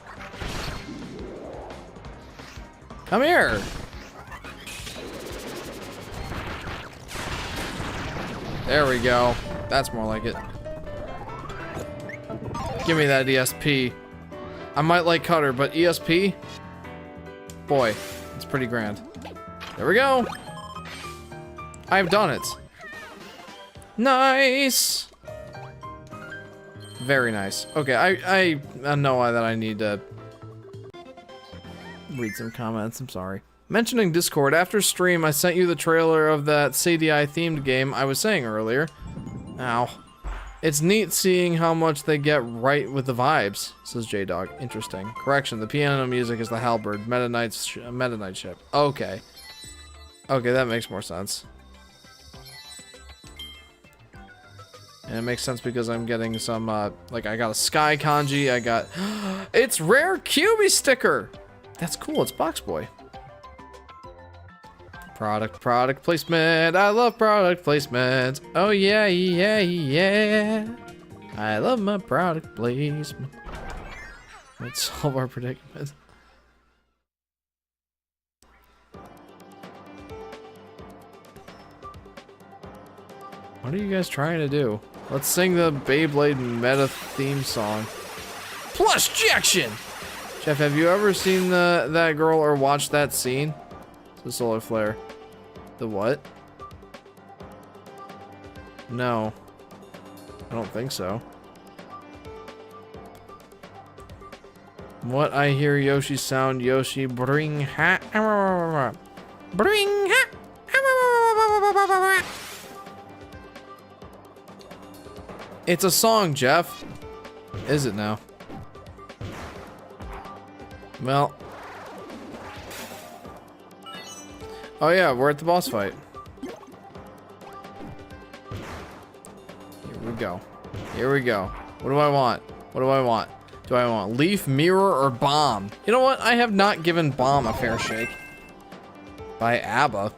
Come here! There we go. That's more like it. Give me that ESP. I might like Cutter, but ESP? Boy, it's pretty grand. There we go! I've done it. Nice! Very nice. Okay, I know that I need to read some comments. I'm sorry. Mentioning Discord, after stream, I sent you the trailer of that CDI themed game I was saying earlier. Ow. It's neat seeing how much they get right with the vibes, says J-Dog. Interesting. Correction, the piano music is the halberd. Meta Knight ship. Okay. Okay, that makes more sense. And it makes sense because I'm getting some, like, I got a Sky Kanji, I got... It's Rare QB sticker! That's cool, it's Box Boy. Product placement. I love product placement. Oh, yeah, yeah, yeah. I love my product placement. Let's solve our predicament. What are you guys trying to do? Let's sing the Beyblade meta theme song. Plus Jackson! Jeff, have you ever seen that girl or watched that scene? It's a solar flare. The what? No. I don't think so. What I hear Yoshi sound, Yoshi bring ha bring ha. It's a song, Jeff. Is it now? Well. Oh yeah, we're at the boss fight. Here we go. Here we go. What do I want? What do I want? Do I want leaf, mirror, or bomb? You know what? I have not given bomb a fair shake. By ABBA.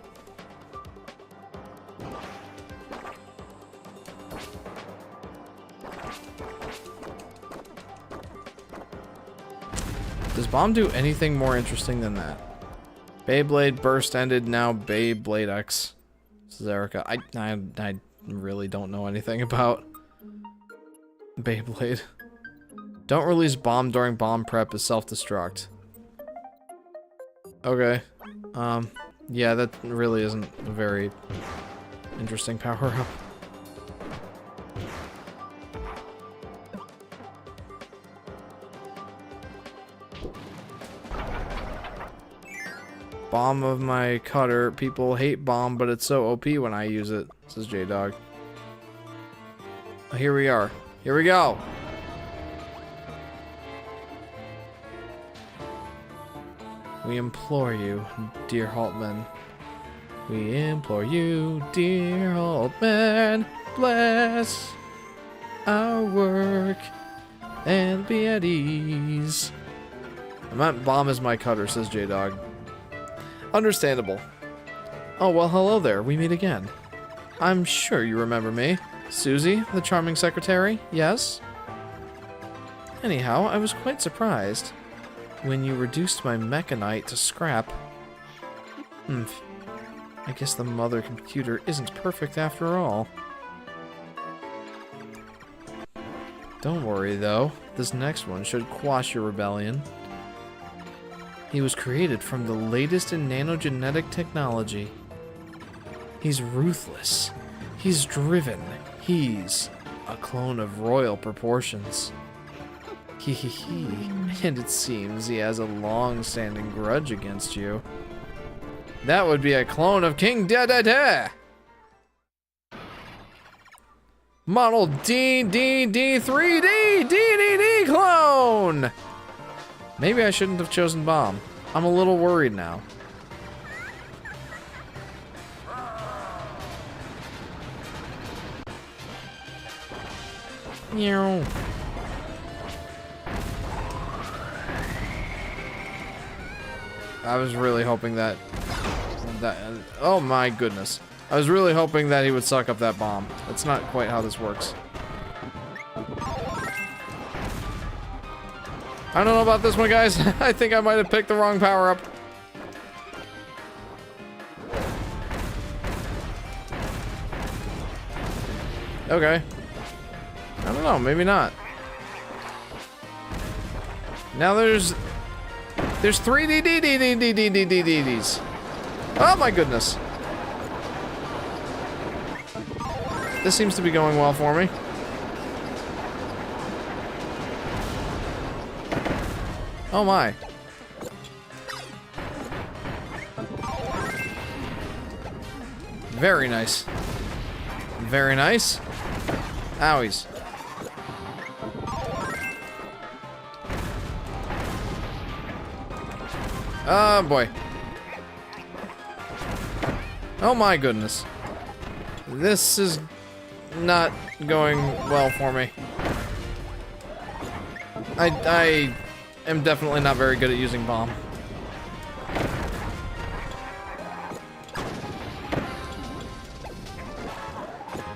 Does bomb do anything more interesting than that? Beyblade burst ended, now Beyblade X. This is Erica. I really don't know anything about Beyblade. Don't release bomb during bomb prep is self-destruct. Okay. Yeah, that really isn't a very interesting power-up. Bomb of my cutter. People hate bomb, but it's so OP when I use it, says J-Dog. Oh, here we are. Here we go. We implore you, dear Haltman. We implore you, dear Haltman. Bless our work and be at ease. I meant bomb is my cutter, says J-Dog. Understandable. Oh, well, hello there. We meet again. I'm sure you remember me. Susie, the charming secretary? Yes? Anyhow, I was quite surprised when you reduced my mechanite to scrap. I guess the mother computer isn't perfect after all. Don't worry, though. This next one should quash your rebellion. He was created from the latest in nanogenetic technology. He's ruthless. He's driven. He's a clone of royal proportions. And it seems he has a long-standing grudge against you. That would be a clone of King Da-Da-Da! Model DDD3D DDD clone! Maybe I shouldn't have chosen bomb. I'm a little worried now. Meow. I was really hoping that oh my goodness. I was really hoping that he would suck up that bomb. That's not quite how this works. I don't know about this one, guys. I think I might have picked the wrong power-up. Okay. I don't know, maybe not. Now there's 3 DDDDDDDDs. Oh my goodness. This seems to be going well for me. Oh my. Very nice. Very nice. Owies. Oh boy. Oh my goodness. This is not going well for me. I am definitely not very good at using bomb.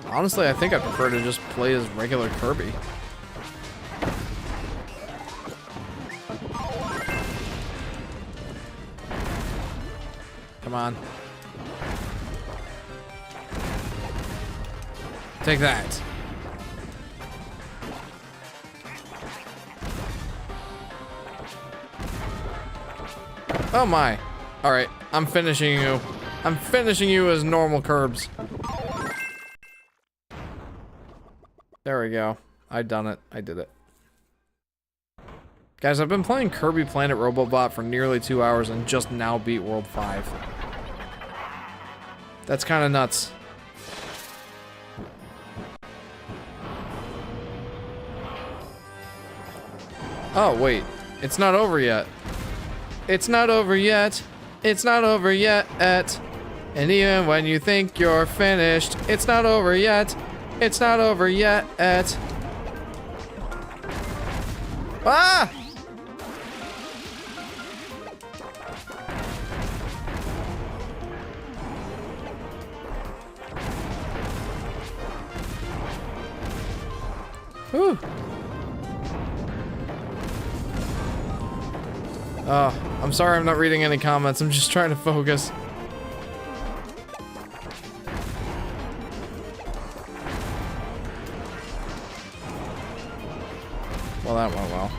Honestly, I think I prefer to just play as regular Kirby. Come on. Take that. Oh my. Alright, I'm finishing you. I'm finishing you as normal Curbs. There we go. I done it. I did it. Guys, I've been playing Kirby Planet Robobot for nearly 2 hours and just now beat World 5. That's kind of nuts. Oh, wait. It's not over yet. It's not over yet. It's not over yet. And even when you think you're finished, it's not over yet. It's not over yet. Ah! Whew. Oh, I'm sorry I'm not reading any comments. I'm just trying to focus. Well, that went well.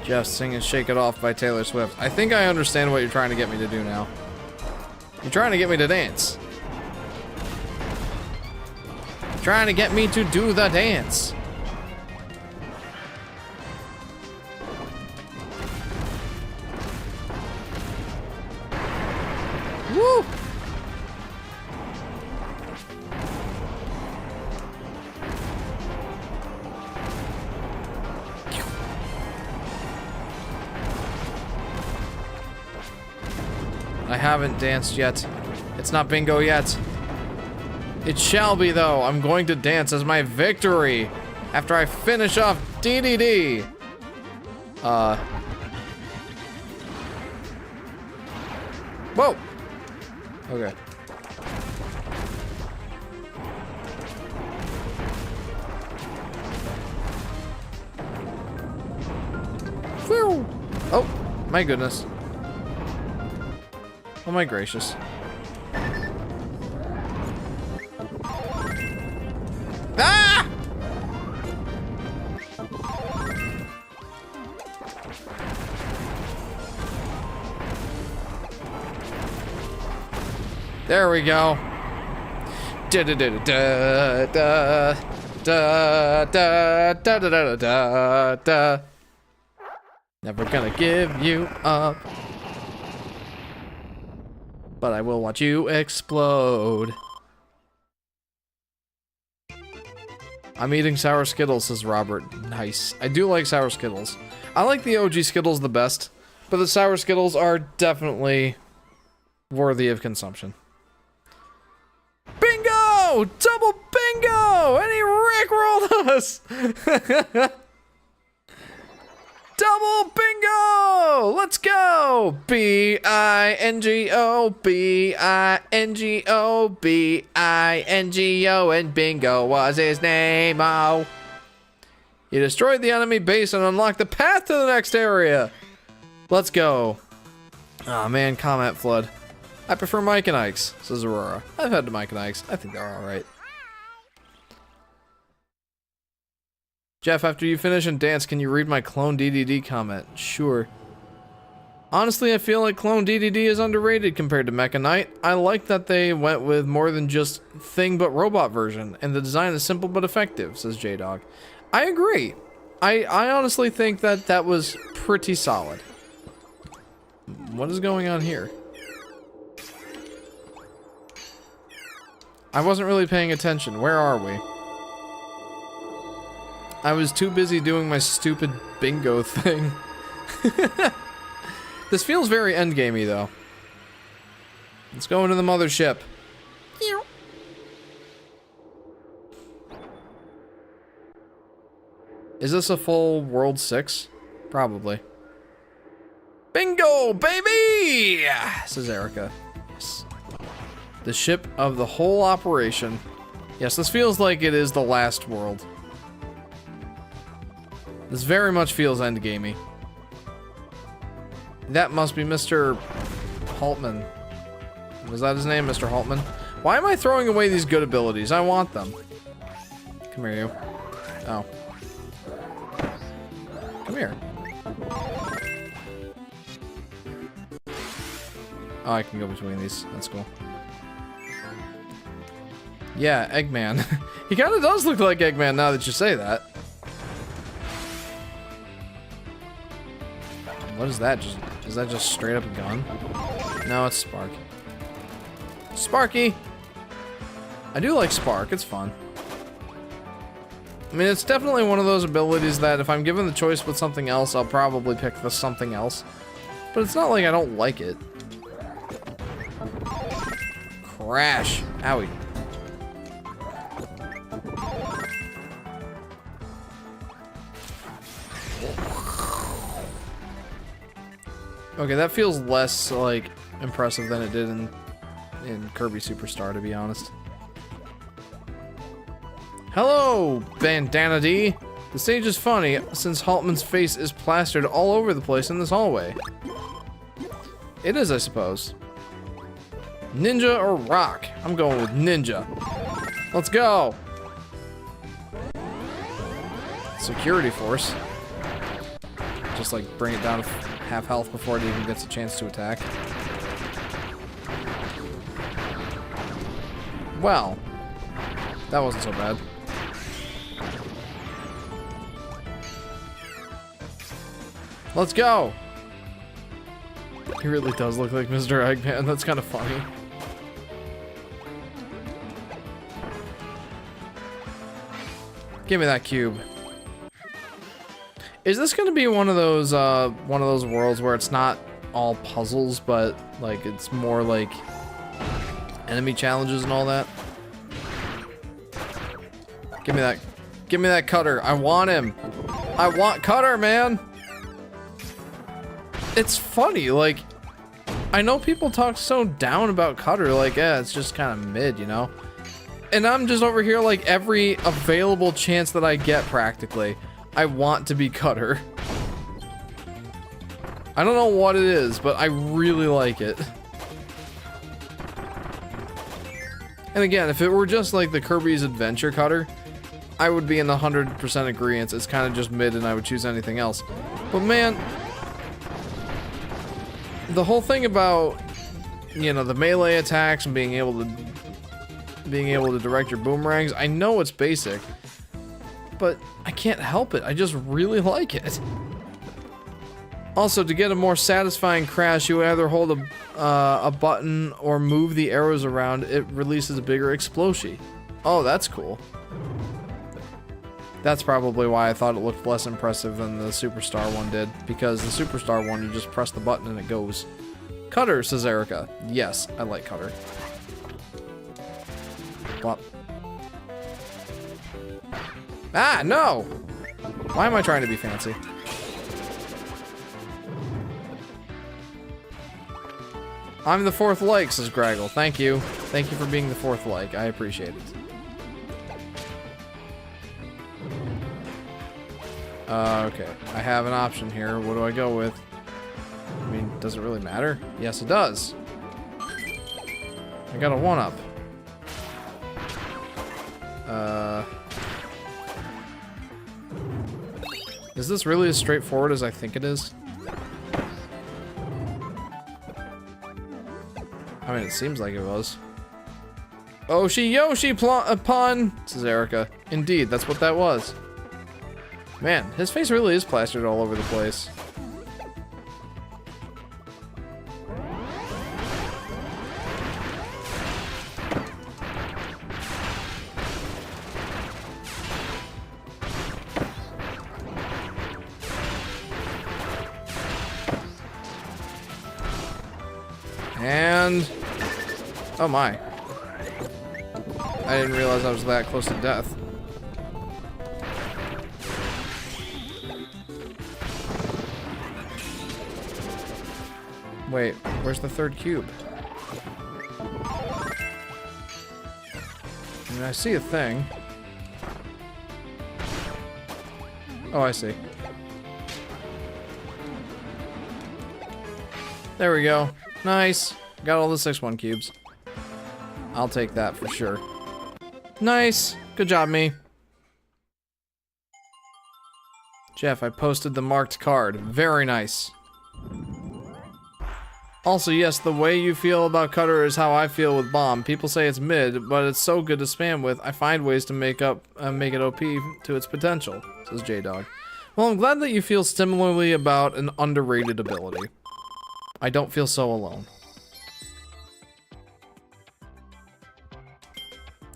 Just sing and Shake It Off by Taylor Swift. I think I understand what you're trying to get me to do now. You're trying to get me to dance. Trying to get me to do the dance. Woo! I haven't danced yet. It's not bingo yet. It shall be, though. I'm going to dance as my victory after I finish off DDD. Whoa. Okay. Whew. Oh, my goodness. Oh my gracious. Ah! There we go. Da da da da da da da da da da da da. Never gonna give you up, but I will watch you explode. I'm eating sour Skittles, says Robert. Nice. I do like sour Skittles. I like the OG Skittles the best, but the sour Skittles are definitely worthy of consumption. Bingo! Double bingo! And he rickrolled us! Double bingo! Let's go! B-I-N-G-O, B-I-N-G-O, B-I-N-G-O, and bingo was his name. Oh. He destroyed the enemy base and unlocked the path to the next area. Let's go. Oh man, comment flood. I prefer Mike and Ike's, says Aurora. I've had the Mike and Ike's. I think they're alright. Jeff, after you finish and dance, can you read my Clone DDD comment? Sure. Honestly, I feel like Clone DDD is underrated compared to Mecha Knight. I like that they went with more than just thing but robot version, and the design is simple but effective, says J-Dog. I agree. I honestly think that that was pretty solid. What is going on here? I wasn't really paying attention. Where are we? I was too busy doing my stupid bingo thing. This feels very endgamey, though. Let's go into the mothership. Is this a full World 6? Probably. Bingo, baby! Says Erica. Yes. The ship of the whole operation. Yes, this feels like it is the last world. This very much feels endgamey. That must be Mr. Haltman. Was that his name, Mr. Haltman? Why am I throwing away these good abilities? I want them. Come here, you. Oh. Come here. Oh, I can go between these. That's cool. Yeah, Eggman. He kind of does look like Eggman now that you say that. What is that? Is that just straight up a gun? No, it's Spark. Sparky! I do like Spark, it's fun. I mean, it's definitely one of those abilities that if I'm given the choice with something else, I'll probably pick the something else. But it's not like I don't like it. Crash! Owie. Okay, that feels less, like, impressive than it did in Kirby Superstar, to be honest. Hello, Bandana D! The stage is funny, since Haltman's face is plastered all over the place in this hallway. It is, I suppose. Ninja or rock? I'm going with ninja. Let's go! Security force. Just, like, bring it down to half health before it even gets a chance to attack. Well, that wasn't so bad. Let's go! He really does look like Mr. Eggman. That's kind of funny. Give me that cube. Is this gonna be one of those worlds where it's not all puzzles, but like it's more like enemy challenges and all that? Give me that Cutter. I want him. I want Cutter, man. It's funny, like, I know people talk so down about Cutter, like, yeah, it's just kind of mid, you know? And I'm just over here, like, every available chance that I get, practically, I want to be Cutter. I don't know what it is, but I really like it. And again, if it were just, like, the Kirby's Adventure Cutter, I would be in 100% agreement. It's kind of just mid and I would choose anything else. But man, the whole thing about, you know, the melee attacks and being able to direct your boomerangs, I know it's basic, but I can't help it. I just really like it. Also, to get a more satisfying crash, you either hold a button or move the arrows around. It releases a bigger explosion. Oh, that's cool. That's probably why I thought it looked less impressive than the Superstar one did, because the Superstar one, you just press the button and it goes. Cutter, says Erica. Yes, I like Cutter. Plop. Ah, no! Why am I trying to be fancy? I'm the fourth like, says Graggle. Thank you. Thank you for being the fourth like. I appreciate it. Okay, I have an option here. What do I go with? I mean, does it really matter? Yes, it does. I got a 1-up. Is this really as straightforward as I think it is? I mean, it seems like it was. Yoshi pun, says Erica. Indeed, that's what that was. Man, his face really is plastered all over the place. And... oh my. I didn't realize I was that close to death. Wait, where's the third cube? I mean, I see a thing. Oh, I see. There we go. Nice. Got all the 6-1 cubes. I'll take that for sure. Nice. Good job, me. Jeff, I posted the marked card. Very nice. Also, yes, the way you feel about Cutter is how I feel with Bomb. People say it's mid, but it's so good to spam with. I find ways to make it OP to its potential, says J-Dog. Well, I'm glad that you feel similarly about an underrated ability. I don't feel so alone.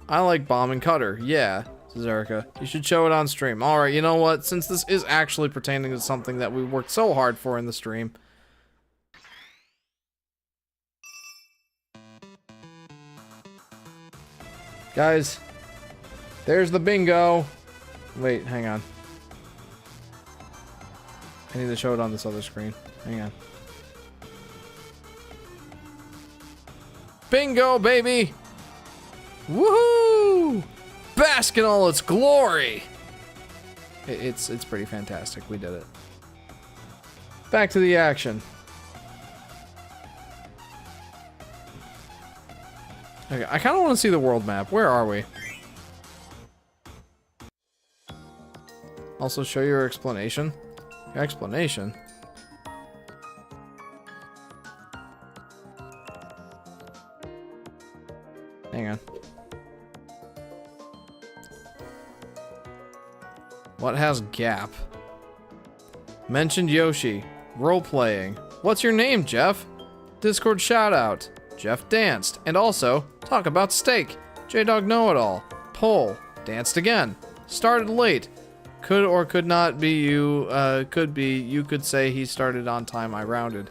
I like Bomb and Cutter. Yeah, says Erica. You should show it on stream. Alright, you know what? Since this is actually pertaining to something that we worked so hard for in the stream. Guys, there's the bingo. Wait, hang on. I need to show it on this other screen. Hang on. Bingo, baby! Woohoo! Bask in all its glory! It's pretty fantastic. We did it. Back to the action. Okay, I kind of want to see the world map. Where are we? Also, show your explanation. Your explanation? Hang on. What has gap? Mentioned Yoshi. Role-playing. What's your name, Jeff? Discord shoutout. Jeff danced. And also, talk about steak. J-Dog know-it-all. Poll. Danced again. Started late. Could or could not be you. Could be. You could say he started on time. I rounded.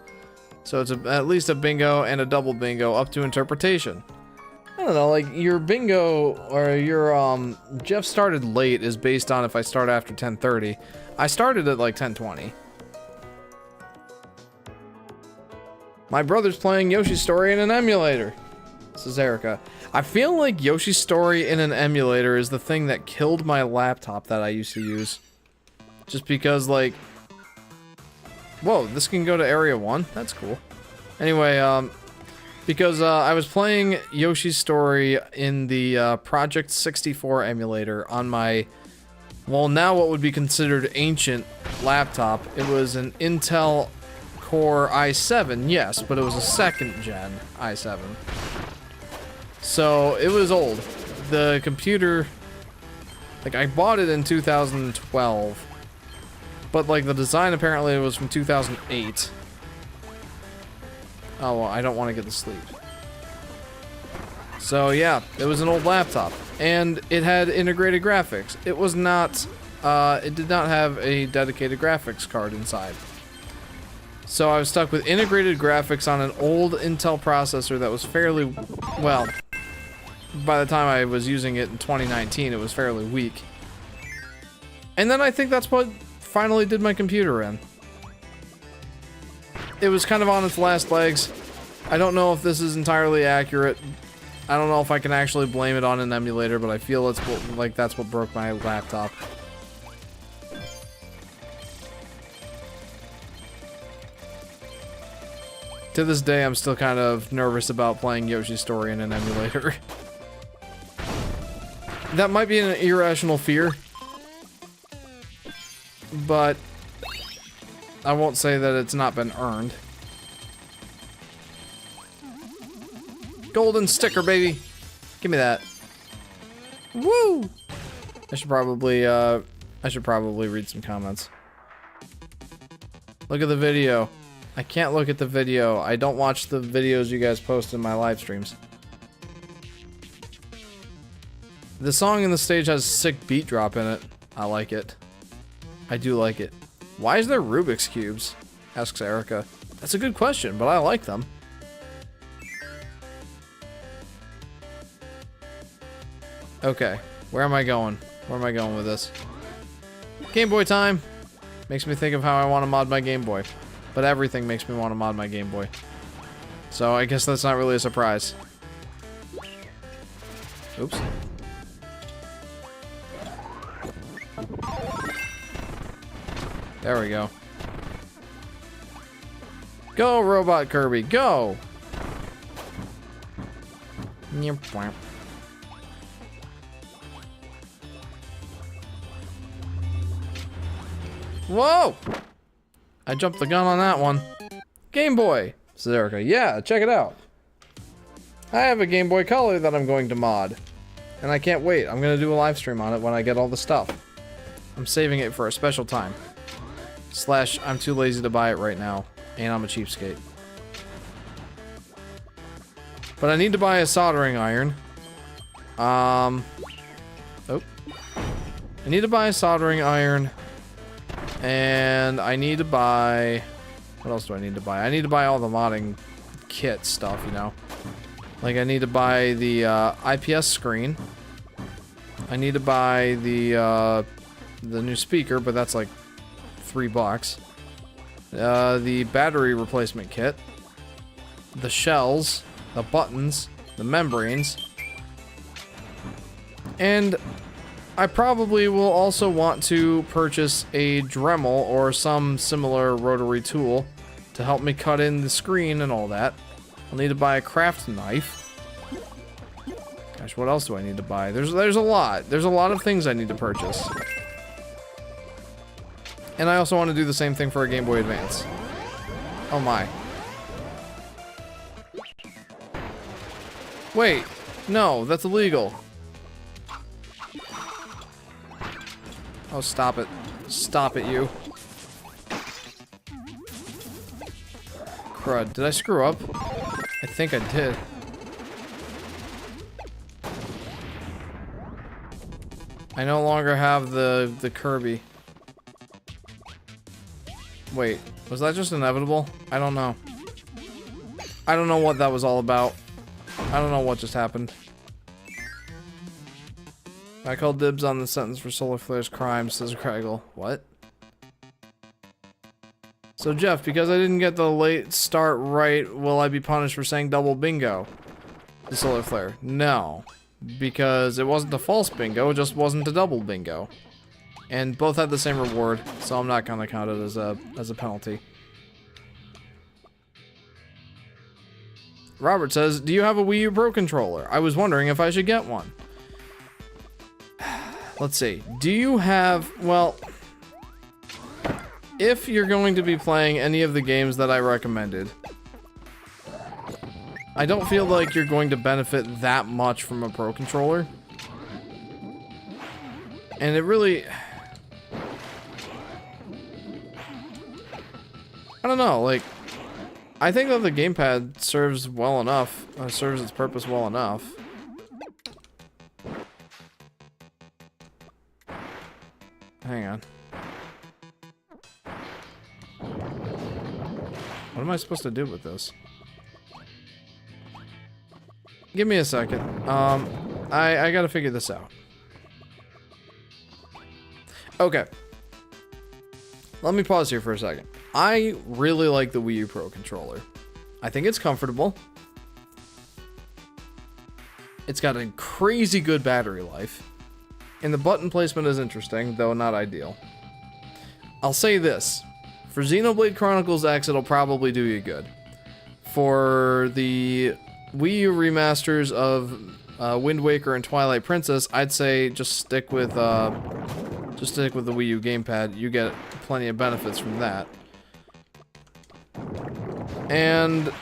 So it's at least a bingo and a double bingo up to interpretation. I don't know, like, your bingo, or your, Jeff started late is based on if I start after 10:30. I started at, like, 10:20. My brother's playing Yoshi's Story in an emulator, says Erica. I feel like Yoshi's Story in an emulator is the thing that killed my laptop that I used to use. Just because, like... Whoa, this can go to Area 1? That's cool. Anyway, because I was playing Yoshi's Story in the Project 64 emulator on my, well, now what would be considered ancient laptop. It was an Intel Core i7, yes, but it was a second gen i7. So it was old. The computer, like, I bought it in 2012, but like the design apparently was from 2008. Oh, well, I don't want to get to sleep. So yeah, it was an old laptop, and it had integrated graphics. It was not, it did not have a dedicated graphics card inside. So I was stuck with integrated graphics on an old Intel processor that was fairly, well, by the time I was using it in 2019, it was fairly weak. And then I think that's what finally did my computer in. It was kind of on its last legs. I don't know if this is entirely accurate. I don't know if I can actually blame it on an emulator, but I feel it's like that's what broke my laptop. To this day, I'm still kind of nervous about playing Yoshi's Story in an emulator. That might be an irrational fear, but I won't say that it's not been earned. Golden sticker, baby. Give me that. Woo! I should probably read some comments. Look at the video. I can't look at the video. I don't watch the videos you guys post in my live streams. The song in the stage has a sick beat drop in it. I like it. I do like it. Why is there Rubik's Cubes? Asks Erica. That's a good question, but I like them. Okay, where am I going? Where am I going with this? Game Boy time! Makes me think of how I want to mod my Game Boy. But everything makes me want to mod my Game Boy. So I guess that's not really a surprise. Oops. There we go. Go, Robot Kirby, go! Whoa! I jumped the gun on that one. Game Boy, says Erica. Yeah, check it out. I have a Game Boy Color that I'm going to mod. And I can't wait. I'm going to do a live stream on it when I get all the stuff. I'm saving it for a special time. Slash, I'm too lazy to buy it right now. And I'm a cheapskate. But I need to buy a soldering iron. Oh. I need to buy a soldering iron. And I need to buy... What else do I need to buy? I need to buy all the modding kit stuff, you know. Like, I need to buy the IPS screen. I need to buy the new speaker, but that's like $3. The battery replacement kit. The shells. The buttons. The membranes. And I probably will also want to purchase a Dremel or some similar rotary tool to help me cut in the screen and all that. I'll need to buy a craft knife. Gosh, what else do I need to buy? There's a lot. There's a lot of things I need to purchase. And I also want to do the same thing for a Game Boy Advance. Oh my. Wait. No, that's illegal. Oh, stop it. Stop it, you. Crud. Did I screw up? I think I did. I no longer have the Kirby. Wait, was that just inevitable? I don't know. I don't know what that was all about. I don't know what just happened. I called dibs on the sentence for Solar Flare's crime, says Craggle. What? So Jeff, because I didn't get the late start right, will I be punished for saying double bingo? The Solar Flare. No. Because it wasn't a false bingo, it just wasn't a double bingo. And both had the same reward, so I'm not gonna count it as a penalty. Robert says, do you have a Wii U Pro controller? I was wondering if I should get one. Let's see. Do you have... Well... If you're going to be playing any of the games that I recommended... I don't feel like you're going to benefit that much from a Pro controller. And it really... I don't know, like... I think that the gamepad serves well enough. Serves its purpose well enough. Hang on. What am I supposed to do with this? Give me a second. I gotta figure this out. Okay. Let me pause here for a second. I really like the Wii U Pro controller. I think it's comfortable. It's got a crazy good battery life. And the button placement is interesting, though not ideal. I'll say this. For Xenoblade Chronicles X, it'll probably do you good. For the Wii U remasters of Wind Waker and Twilight Princess, I'd say just stick with the Wii U gamepad. You get plenty of benefits from that. And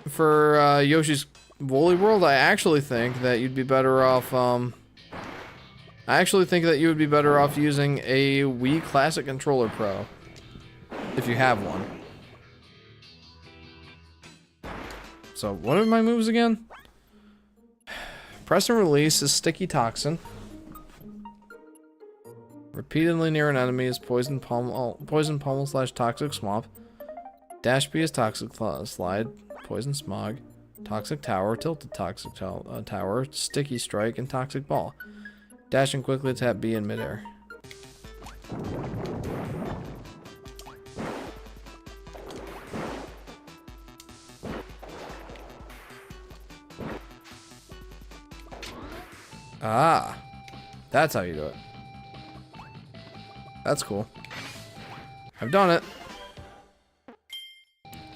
for Yoshi's Woolly World, I actually think that you'd be better off. I actually think that you would be better off using a Wii Classic Controller Pro, if you have one. So, what are my moves again? Press and release is Sticky Toxin. Repeatedly near an enemy is Poison Pummel / Toxic Swamp. Dash B is Toxic Slide. Poison Smog. Toxic Tower. Tilted Toxic Tower. Sticky Strike and Toxic Ball. Dash and quickly tap B in midair. Ah, that's how you do it. That's cool. I've done it.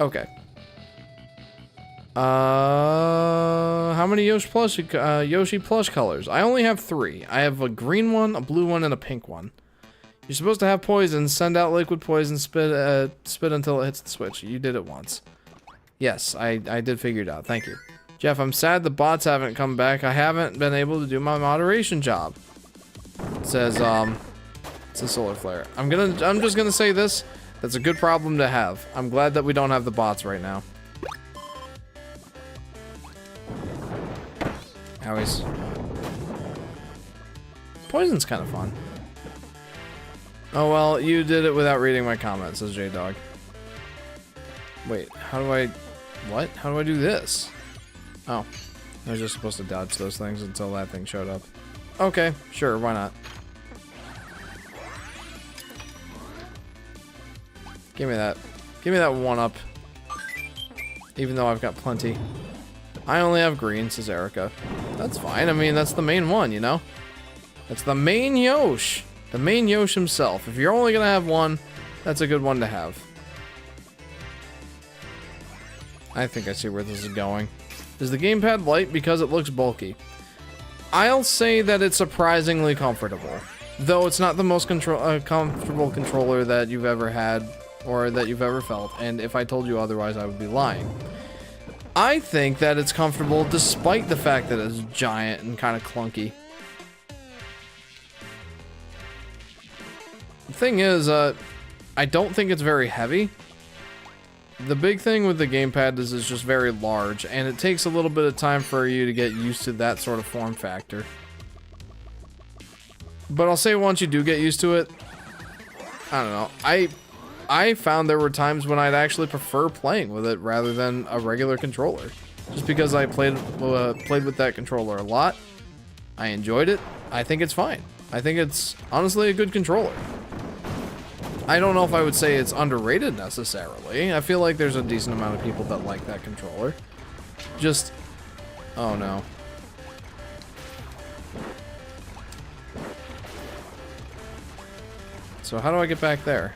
Okay. How many Yoshi plush colors? I only have 3. I have a green one, a blue one, and a pink one. You're supposed to have poison. Send out liquid poison. Spit until it hits the switch. You did it once. Yes, I did figure it out. Thank you. Jeff, I'm sad the bots haven't come back. I haven't been able to do my moderation job. It says, it's a solar flare. I'm just gonna say this. That's a good problem to have. I'm glad that we don't have the bots right now. Owies. Poison's kind of fun. Oh well, you did it without reading my comments, says J-Dog. Wait, how do I... What? How do I do this? Oh. I was just supposed to dodge those things until that thing showed up. Okay, sure, why not? Give me that. Give me that one up. Even though I've got plenty. I only have green, says Erica. That's fine. I mean, that's the main one, you know? That's the main Yosh. The main Yosh himself. If you're only gonna have one, that's a good one to have. I think I see where this is going. Is the gamepad light because it looks bulky? I'll say that it's surprisingly comfortable. Though it's not the most comfortable controller that you've ever had or that you've ever felt. And if I told you otherwise, I would be lying. I think that it's comfortable despite the fact that it's giant and kind of clunky. The thing is, I don't think it's very heavy. The big thing with the gamepad is it's just very large, and it takes a little bit of time for you to get used to that sort of form factor. But I'll say once you do get used to it, I don't know. I found there were times when I'd actually prefer playing with it rather than a regular controller. Just because I played with that controller a lot. I enjoyed it. I think it's fine. I think it's honestly a good controller. I don't know if I would say it's underrated necessarily. I feel like there's a decent amount of people that like that controller. Just... Oh no. So how do I get back there?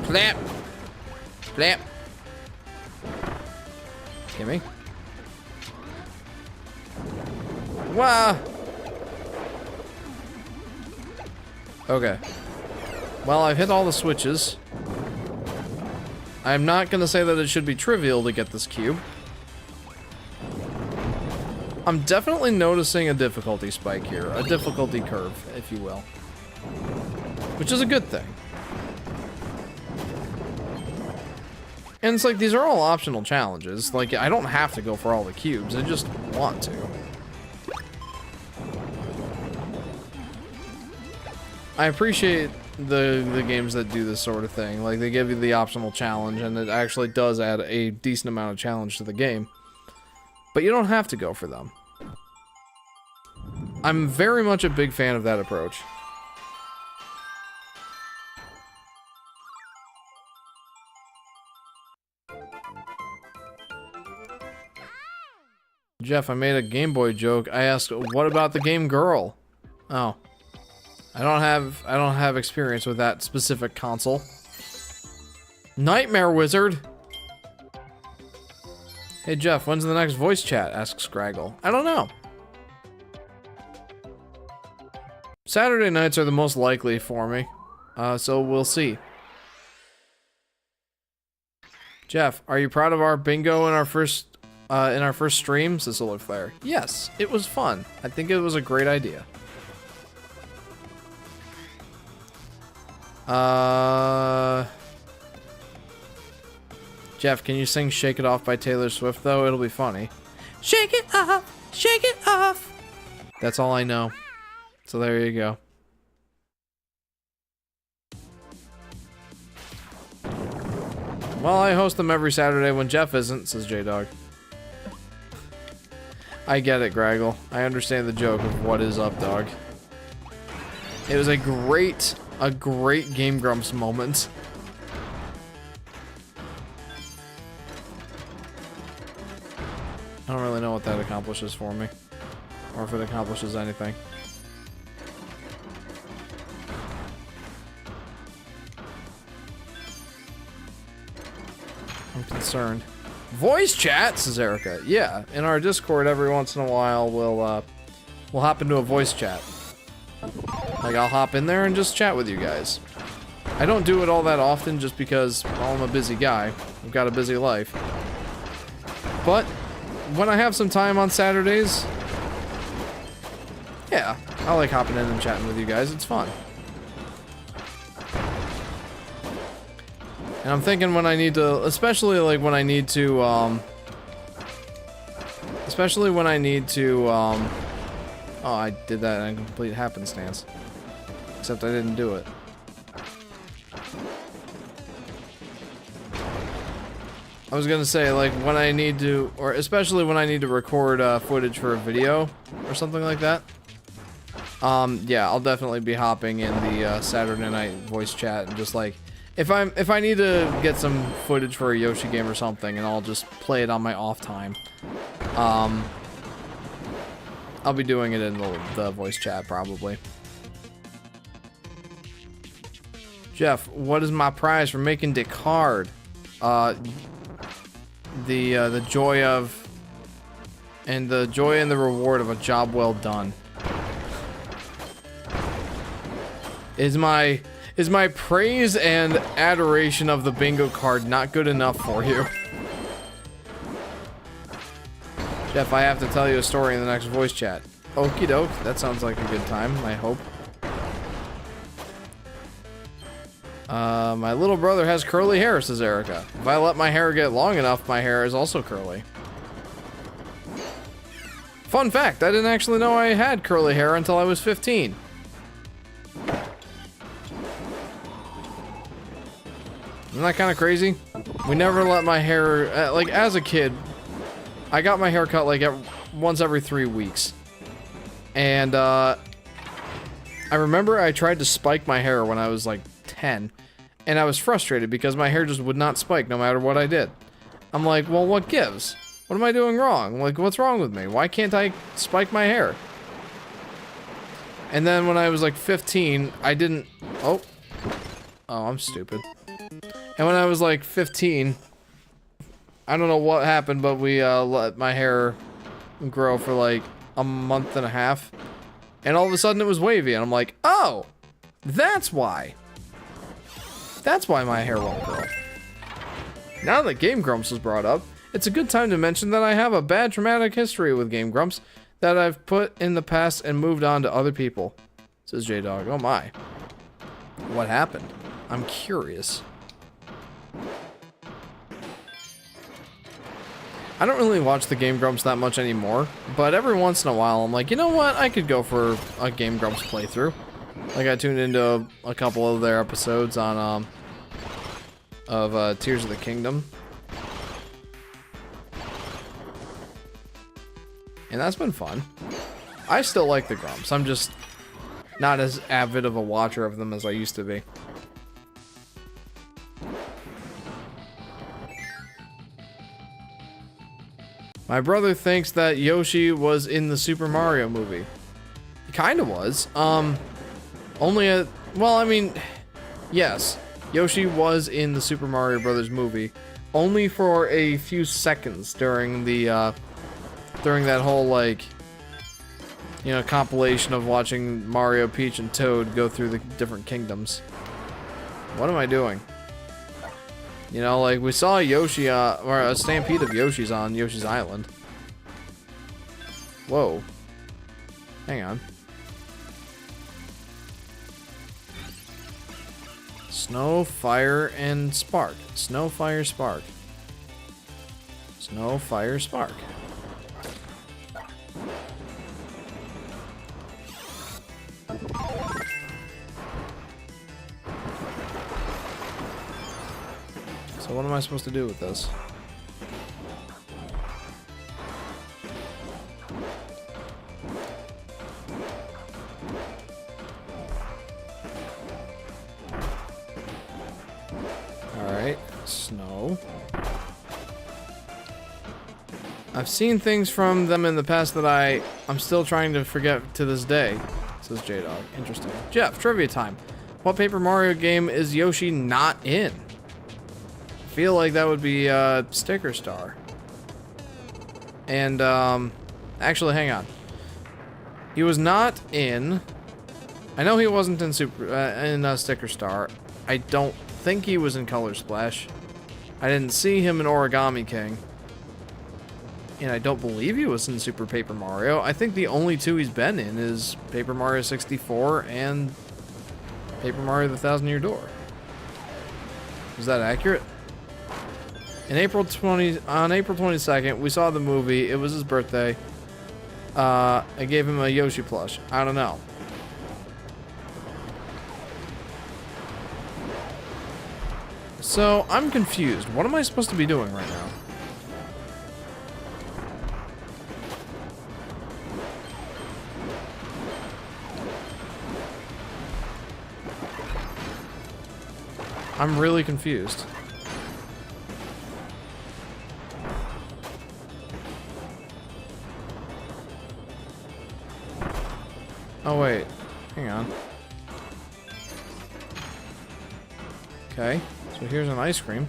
Flap! Flap! Gimme. Wow. Okay. Well, I've hit all the switches. I'm not gonna say that it should be trivial to get this cube. I'm definitely noticing a difficulty spike here. A difficulty curve, if you will. Which is a good thing. And it's like, these are all optional challenges. Like, I don't have to go for all the cubes. I just want to. I appreciate the games that do this sort of thing. Like, they give you the optional challenge, and it actually does add a decent amount of challenge to the game. But you don't have to go for them. I'm very much a big fan of that approach. Jeff, I made a Game Boy joke. I asked, what about the game Girl? Oh. I don't have experience with that specific console. Nightmare Wizard! Hey Jeff, when's the next voice chat? Asks Scraggle. I don't know. Saturday nights are the most likely for me. So we'll see. Jeff, are you proud of our bingo in our first stream? Says Solar Flare. Yes, it was fun. I think it was a great idea. Jeff, can you sing Shake It Off by Taylor Swift, though? It'll be funny. Shake it off! Shake it off! That's all I know. So there you go. Well, I host them every Saturday when Jeff isn't, says J-Dog. I get it, Graggle. I understand the joke of what is up, dog. It was a great Game Grumps moment. I don't really know what that accomplishes for me. Or if it accomplishes anything. I'm concerned. Voice chat, says Erica. Yeah, in our Discord every once in a while we'll hop into a voice chat. Like I'll hop in there and just chat with you guys. I don't do it all that often just because, well, I'm a busy guy. I've got a busy life. But when I have some time on Saturdays, yeah, I like hopping in and chatting with you guys. It's fun. And I'm thinking when I need to, especially like when I need to, oh, I did that in complete happenstance. Except I didn't do it. I was gonna say, like, when I need to, or especially when I need to record footage for a video or something like that. Yeah, I'll definitely be hopping in the Saturday night voice chat and just like, if I need to get some footage for a Yoshi game or something, and I'll just play it on my off time. I'll be doing it in the voice chat probably. Jeff, what is my prize for making the card? The joy of, and the joy and the reward of a job well done. Is my praise and adoration of the bingo card not good enough for you? Jeff, I have to tell you a story in the next voice chat. Okie doke, that sounds like a good time, I hope. My little brother has curly hair, says Erica. If I let my hair get long enough, my hair is also curly. Fun fact, I didn't actually know I had curly hair until I was 15. Isn't that kind of crazy? We never let my hair, like as a kid, I got my hair cut like once every 3 weeks. And I remember I tried to spike my hair when I was like 10. And I was frustrated because my hair just would not spike no matter what I did. I'm like, well, what gives? What am I doing wrong? Like, what's wrong with me? Why can't I spike my hair? And then when I was like 15, I didn't... Oh, I'm stupid. And when I was like 15, I don't know what happened, but we let my hair grow for like a month and a half. And all of a sudden it was wavy, and I'm like, oh, that's why. That's why my hair won't grow. Now that Game Grumps was brought up, it's a good time to mention that I have a bad traumatic history with Game Grumps that I've put in the past and moved on to other people. Says J-Dog. Oh my. What happened? I'm curious. I don't really watch the Game Grumps that much anymore, but every once in a while I'm like, you know what? I could go for a Game Grumps playthrough. Like I tuned into a couple of their episodes on Tears of the Kingdom. And that's been fun. I still like the Grumps. I'm just not as avid of a watcher of them as I used to be. My brother thinks that Yoshi was in the Super Mario movie. He kinda was. Well, I mean, yes. Yoshi was in the Super Mario Brothers movie. Only for a few seconds during the, during that whole, like, you know, compilation of watching Mario, Peach, and Toad go through the different kingdoms. What am I doing? You know, like, we saw Yoshi, or a stampede of Yoshis on Yoshi's Island. Whoa. Hang on. Snow, fire, and spark. Snow, fire, spark. Snow, fire, spark. So what am I supposed to do with this? Alright, snow. I've seen things from them in the past that I'm still trying to forget to this day, says J-Dog. Interesting. Jeff, trivia time. What Paper Mario game is Yoshi not in? I feel like that would be Sticker Star. And, actually, hang on. He was not in... I know he wasn't in Sticker Star. I don't think he was in Color Splash. I didn't see him in Origami King. And I don't believe he was in Super Paper Mario. I think the only two he's been in is Paper Mario 64 and Paper Mario the Thousand Year Door. Is that accurate? On April 22nd, we saw the movie. It was his birthday. I gave him a Yoshi plush. I don't know. So, I'm confused. What am I supposed to be doing right now? I'm really confused. Oh, wait. Hang on. Okay. So here's an ice cream.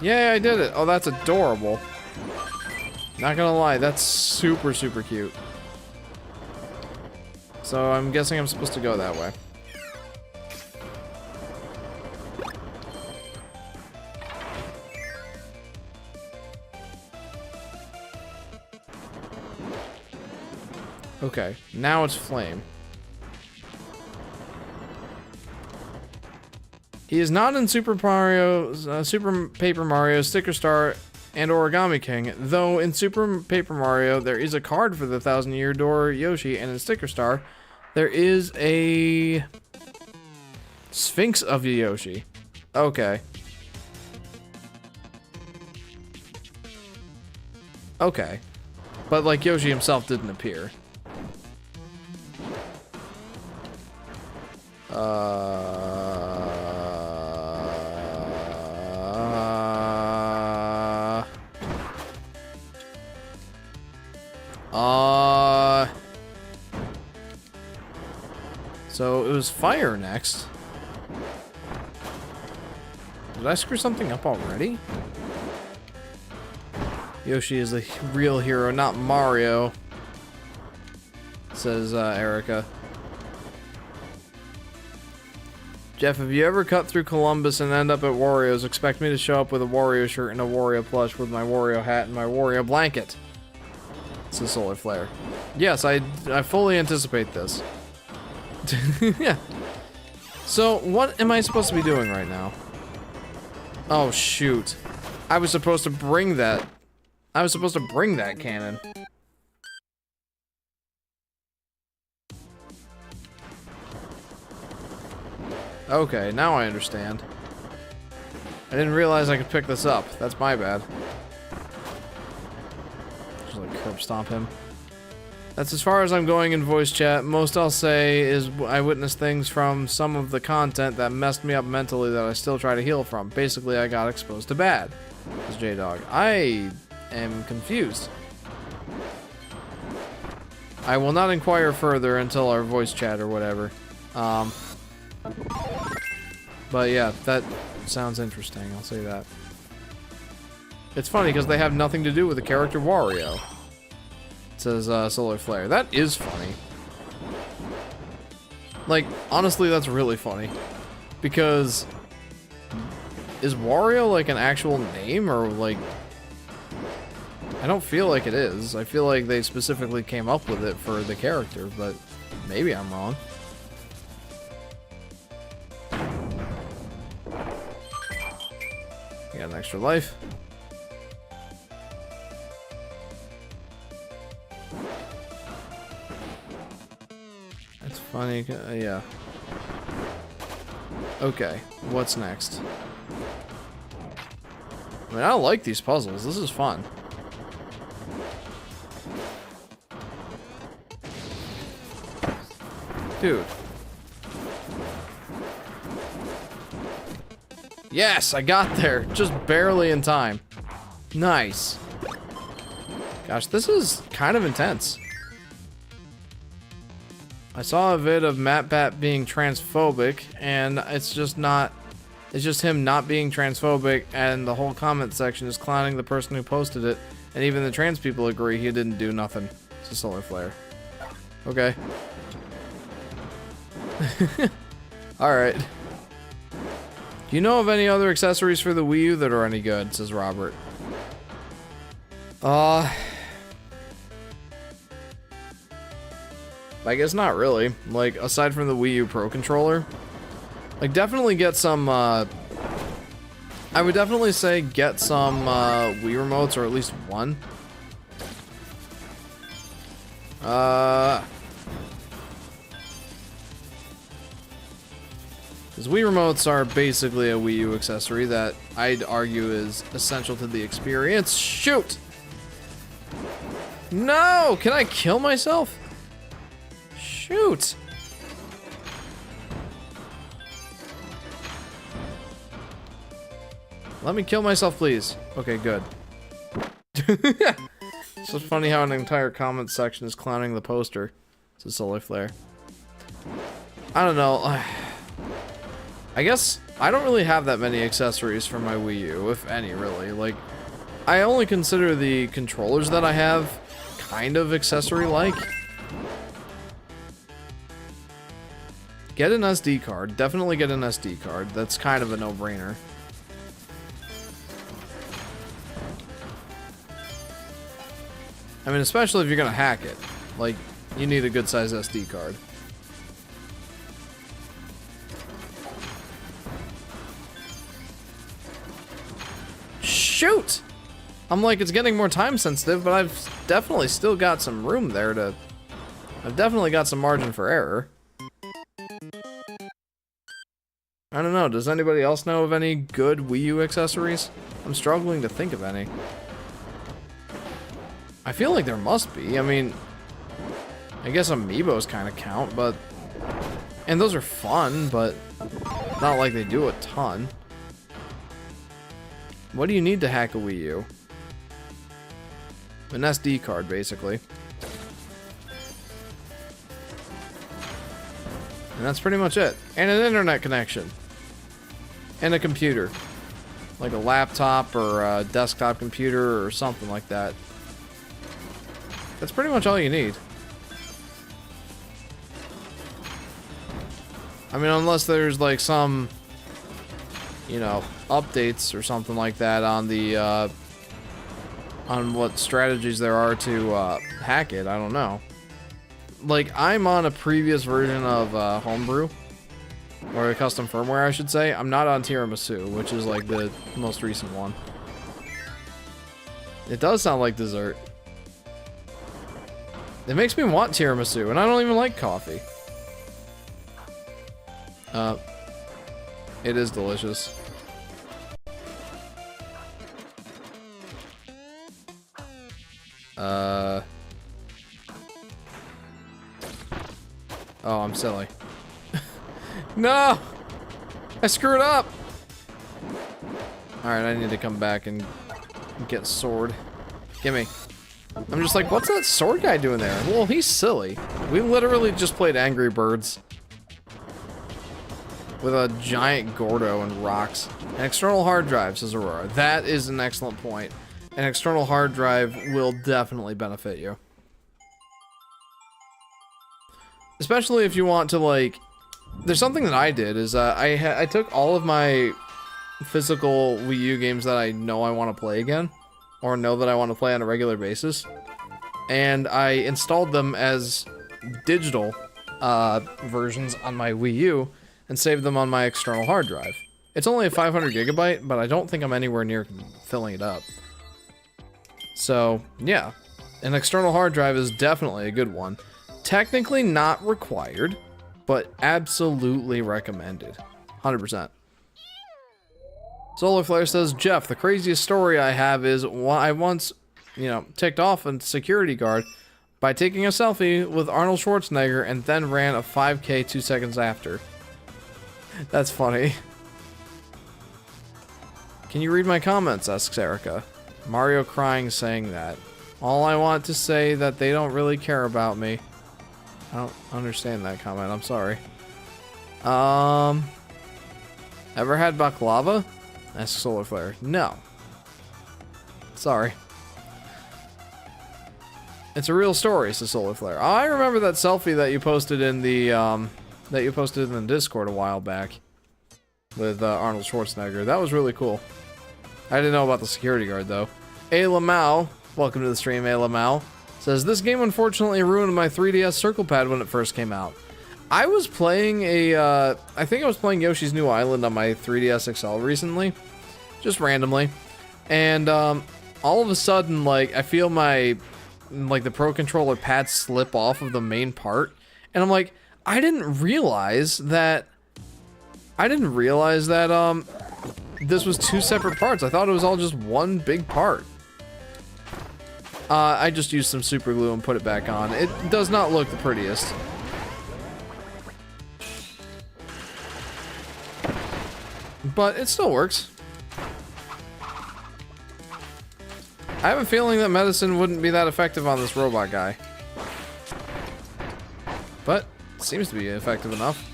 Yay, I did it. Oh, that's adorable. Not gonna lie, that's super, super cute. So I'm guessing I'm supposed to go that way. Okay, now it's Flame. He is not in Super Paper Mario, Sticker Star, and Origami King, though in Super Paper Mario there is a card for the Thousand Year Door Yoshi, and in Sticker Star there is a Sphinx of Yoshi. Okay. Okay. But like Yoshi himself didn't appear. So it was fire next. Did I screw something up already? Yoshi is the real hero, not Mario, says Erica. Jeff, have you ever cut through Columbus and end up at Wario's? Expect me to show up with a Wario shirt and a Wario plush with my Wario hat and my Wario blanket. It's a solar flare. Yes, I fully anticipate this. Yeah. So, what am I supposed to be doing right now? Oh, shoot. I was supposed to bring that. I was supposed to bring that cannon. Okay, now I understand. I didn't realize I could pick this up. That's my bad. Just like curb stomp him. That's as far as I'm going in voice chat. Most I'll say is I witnessed things from some of the content that messed me up mentally that I still try to heal from. Basically, I got exposed to bad. Says J-Dog. I am confused. I will not inquire further until our voice chat or whatever. But yeah, that sounds interesting, I'll say that. It's funny because they have nothing to do with the character Wario. It says Solar Flare. That is funny. Like, honestly, that's really funny. Because is Wario like an actual name or like... I don't feel like it is. I feel like they specifically came up with it for the character, but maybe I'm wrong. You got an extra life. That's funny. Yeah. Okay, what's next? I mean, I like these puzzles. This is fun. Dude. Yes, I got there. Just barely in time. Nice. Gosh, this is kind of intense. I saw a vid of MatBat being transphobic, and it's just not It's just him not being transphobic, and the whole comment section is clowning the person who posted it, and even the trans people agree he didn't do nothing. It's a solar flare. Okay. Alright. Do you know of any other accessories for the Wii U that are any good? Says Robert. I guess not really. Like, aside from the Wii U Pro Controller. Like, definitely get some, I would definitely say get some, Wii remotes, or at least one. Because Wii remotes are basically a Wii U accessory that I'd argue is essential to the experience. Shoot! No! Can I kill myself? Shoot! Let me kill myself, please. Okay, good. It's just funny how an entire comment section is clowning the poster. It's a solar flare. I don't know. I guess I don't really have that many accessories for my Wii U, if any, really. Like, I only consider the controllers that I have kind of accessory-like. Get an SD card. Definitely get an SD card. That's kind of a no-brainer. I mean, especially if you're gonna hack it. Like, you need a good-sized SD card. Shoot! I'm like, it's getting more time sensitive, but I've definitely still got some room there to... I've definitely got some margin for error. I don't know, does anybody else know of any good Wii U accessories? I'm struggling to think of any. I feel like there must be. I mean, I guess amiibos kind of count, but... And those are fun, but not like they do a ton. What do you need to hack a Wii U? An SD card, basically. And that's pretty much it. And an internet connection. And a computer. Like a laptop or a desktop computer or something like that. That's pretty much all you need. I mean, unless there's like some, you know, updates or something like that on the, on what strategies there are to, hack it. I don't know. Like, I'm on a previous version of, Homebrew. Or a custom firmware, I should say. I'm not on Tiramisu, which is like the most recent one. It does sound like dessert. It makes me want tiramisu, and I don't even like coffee. It is delicious. Oh, I'm silly. No! I screwed up! Alright, I need to come back and get sword. Gimme. I'm just like, what's that sword guy doing there? Well, he's silly. We literally just played Angry Birds. With a giant Gordo and rocks. An external hard drive, says Aurora. That is an excellent point. An external hard drive will definitely benefit you. Especially if you want to, like... There's something that I did, is I took all of my physical Wii U games that I know I want to play again. Or know that I want to play on a regular basis. And I installed them as digital versions on my Wii U and saved them on my external hard drive. It's only a 500 gigabyte, but I don't think I'm anywhere near filling it up. So, yeah. An external hard drive is definitely a good one. Technically not required, but absolutely recommended. 100%. Solar Flare says, Jeff, the craziest story I have is I once, you know, ticked off a security guard by taking a selfie with Arnold Schwarzenegger and then ran a 5K 2 seconds after. That's funny. Can you read my comments? Asks Erica. Mario crying saying that. All I want to say that they don't really care about me. I don't understand that comment. I'm sorry. Ever had baklava? Asks Solar Flare. No. Sorry. It's a real story, says Solar Flare. Oh, I remember that selfie that you posted in the Discord a while back with Arnold Schwarzenegger. That was really cool. I didn't know about the security guard though. Ayla Mao, welcome to the stream. Ayla Mao says this game unfortunately ruined my 3DS Circle Pad when it first came out. I was playing I think I was playing Yoshi's New Island on my 3DS XL recently, just randomly, and all of a sudden, like, I feel my the Pro Controller pad slip off of the main part, and I'm like, I didn't realize that this was two separate parts. I thought it was all just one big part. I just used some super glue and put it back on. It does not look the prettiest. But it still works. I have a feeling that medicine wouldn't be that effective on this robot guy. But it seems to be effective enough.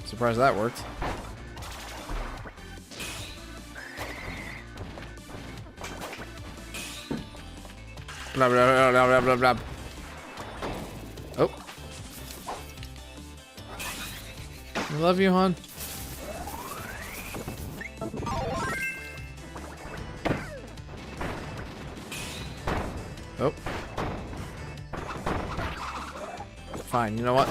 Surprised that worked. Blah, blah, blah, blah, blah, blah. Oh. I love you, hon. Oh. Fine, you know what?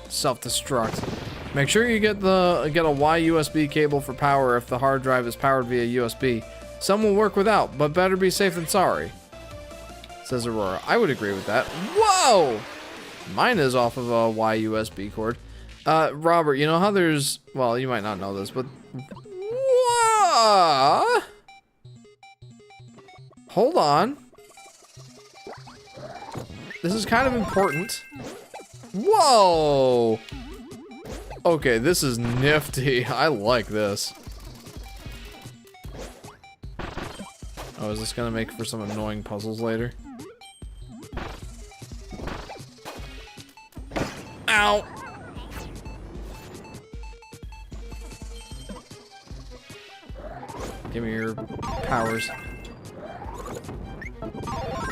Self-destruct. Make sure you get a Y USB cable for power if the hard drive is powered via USB. Some will work without, but better be safe than sorry, says Aurora. I would agree with that. Whoa! Mine is off of a Y USB cord. Robert, you know how there's... Well, you might not know this, but... What? Hold on. This is kind of important. Whoa! Okay, this is nifty. I like this. Oh, is this gonna make for some annoying puzzles later? Ow! Give me your powers.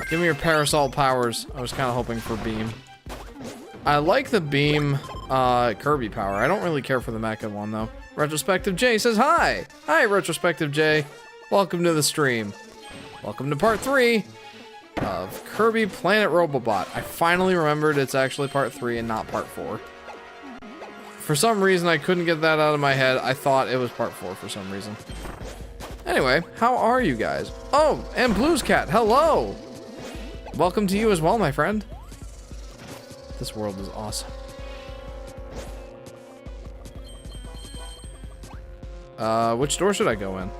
Give me your parasol powers. I was kind of hoping for beam. I like the beam Kirby power. I don't really care for the mecha one though. Retrospective J says hi. Hi, Retrospective J. Welcome to the stream. Welcome to part 3 of Kirby Planet Robobot. I finally remembered it's actually part 3 and not part 4. For some reason, I couldn't get that out of my head. I thought it was part 4 for some reason. Anyway, how are you guys? Oh, and Blues Cat, hello! Welcome to you as well, my friend. This world is awesome. Which door should I go in?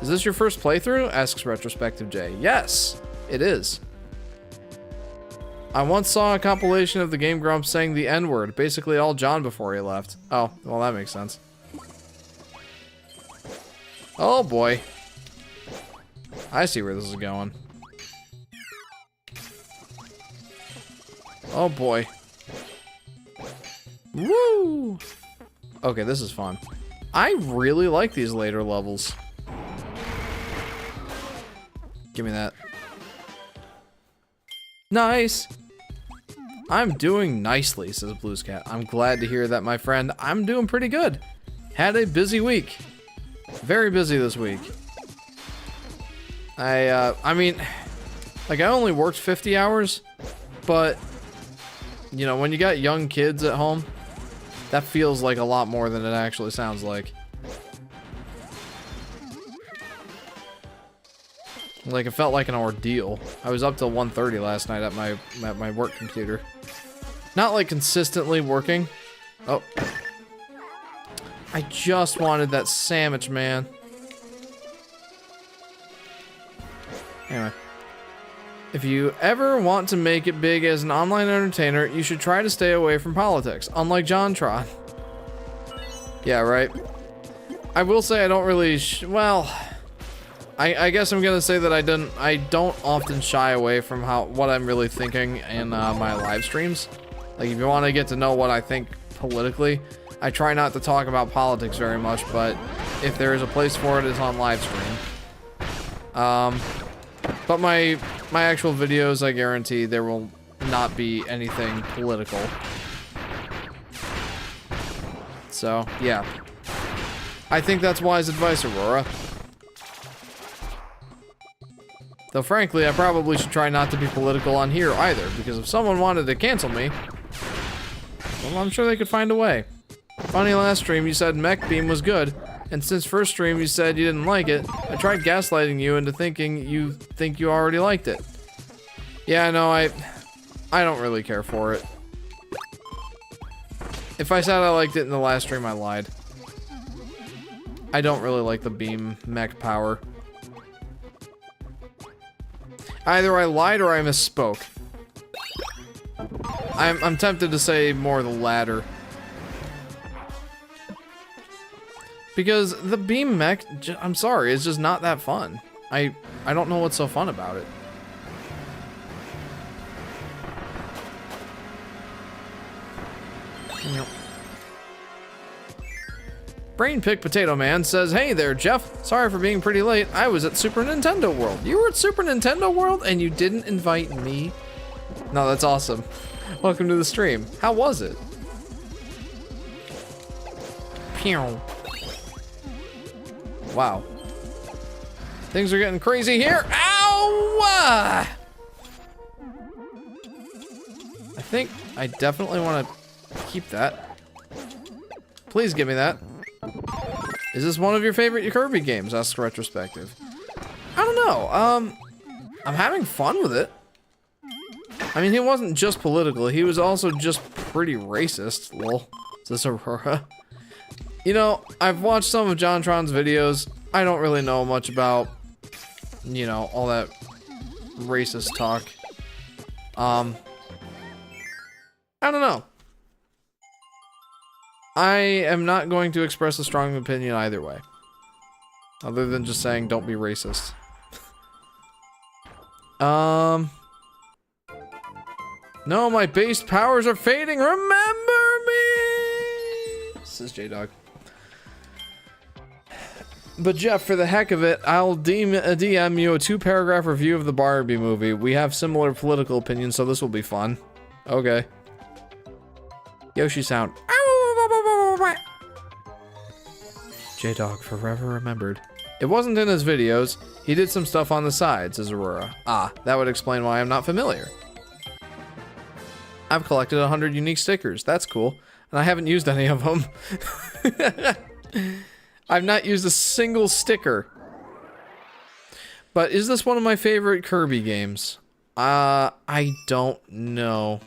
Is this your first playthrough? Asks Retrospective J. Yes, it is. I once saw a compilation of the Game Grumps saying the N-word, basically all John before he left. Oh, well that makes sense. Oh boy. I see where this is going. Oh boy. Woo! Okay, this is fun. I really like these later levels. Give me that. Nice! I'm doing nicely, says Blues Cat. I'm glad to hear that, my friend. I'm doing pretty good. Had a busy week. Very busy this week. I mean, like, I only worked 50 hours, but, you know, when you got young kids at home, that feels like a lot more than it actually sounds like. Like, it felt like an ordeal. I was up till 1:30 last night at my work computer. Not like consistently working. Oh. I just wanted that sandwich, man. Anyway. If you ever want to make it big as an online entertainer, you should try to stay away from politics, unlike John Tron. Yeah, right. I will say I don't really well, I guess I'm gonna say that I don't often shy away from what I'm really thinking in my live streams. Like, if you want to get to know what I think politically, I try not to talk about politics very much, but if there is a place for it, it's on Livestream. But my actual videos, I guarantee there will not be anything political. So, yeah. I think that's wise advice, Aurora. Though, frankly, I probably should try not to be political on here either, because if someone wanted to cancel me, well, I'm sure they could find a way. Funny, last stream you said Mech Beam was good, and since first stream you said you didn't like it, I tried gaslighting you into thinking you think you already liked it. Yeah, no, I don't really care for it. If I said I liked it in the last stream, I lied. I don't really like the beam mech power. Either I lied or I misspoke. I'm tempted to say more the latter. Because the beam mech, I'm sorry, it's just not that fun. I don't know what's so fun about it. Brain Pick Potato Man says, hey there, Jeff. Sorry for being pretty late. I was at Super Nintendo World. You were at Super Nintendo World and you didn't invite me? No, that's awesome. Welcome to the stream. How was it? Pew. Wow. Things are getting crazy here. Ow! I think I definitely want to keep that. Please give me that. Is this one of your favorite Kirby games? Asks Retrospective. I don't know. I'm having fun with it. I mean, he wasn't just political. He was also just pretty racist. Lol. Is this Aurora? You know, I've watched some of JonTron's videos. I don't really know much about, you know, all that racist talk. I don't know. I am not going to express a strong opinion either way. Other than just saying, don't be racist. No, my base powers are fading. Remember me! Says J-Dog. But Jeff, for the heck of it, I'll DM you a 2-paragraph review of the Barbie movie. We have similar political opinions, so this will be fun. Okay. Yoshi sound. J-Dog forever remembered. It wasn't in his videos. He did some stuff on the side, says Aurora. Ah, that would explain why I'm not familiar. I've collected 100 unique stickers. That's cool. And I haven't used any of them. I've not used a single sticker. But is this one of my favorite Kirby games? I don't know.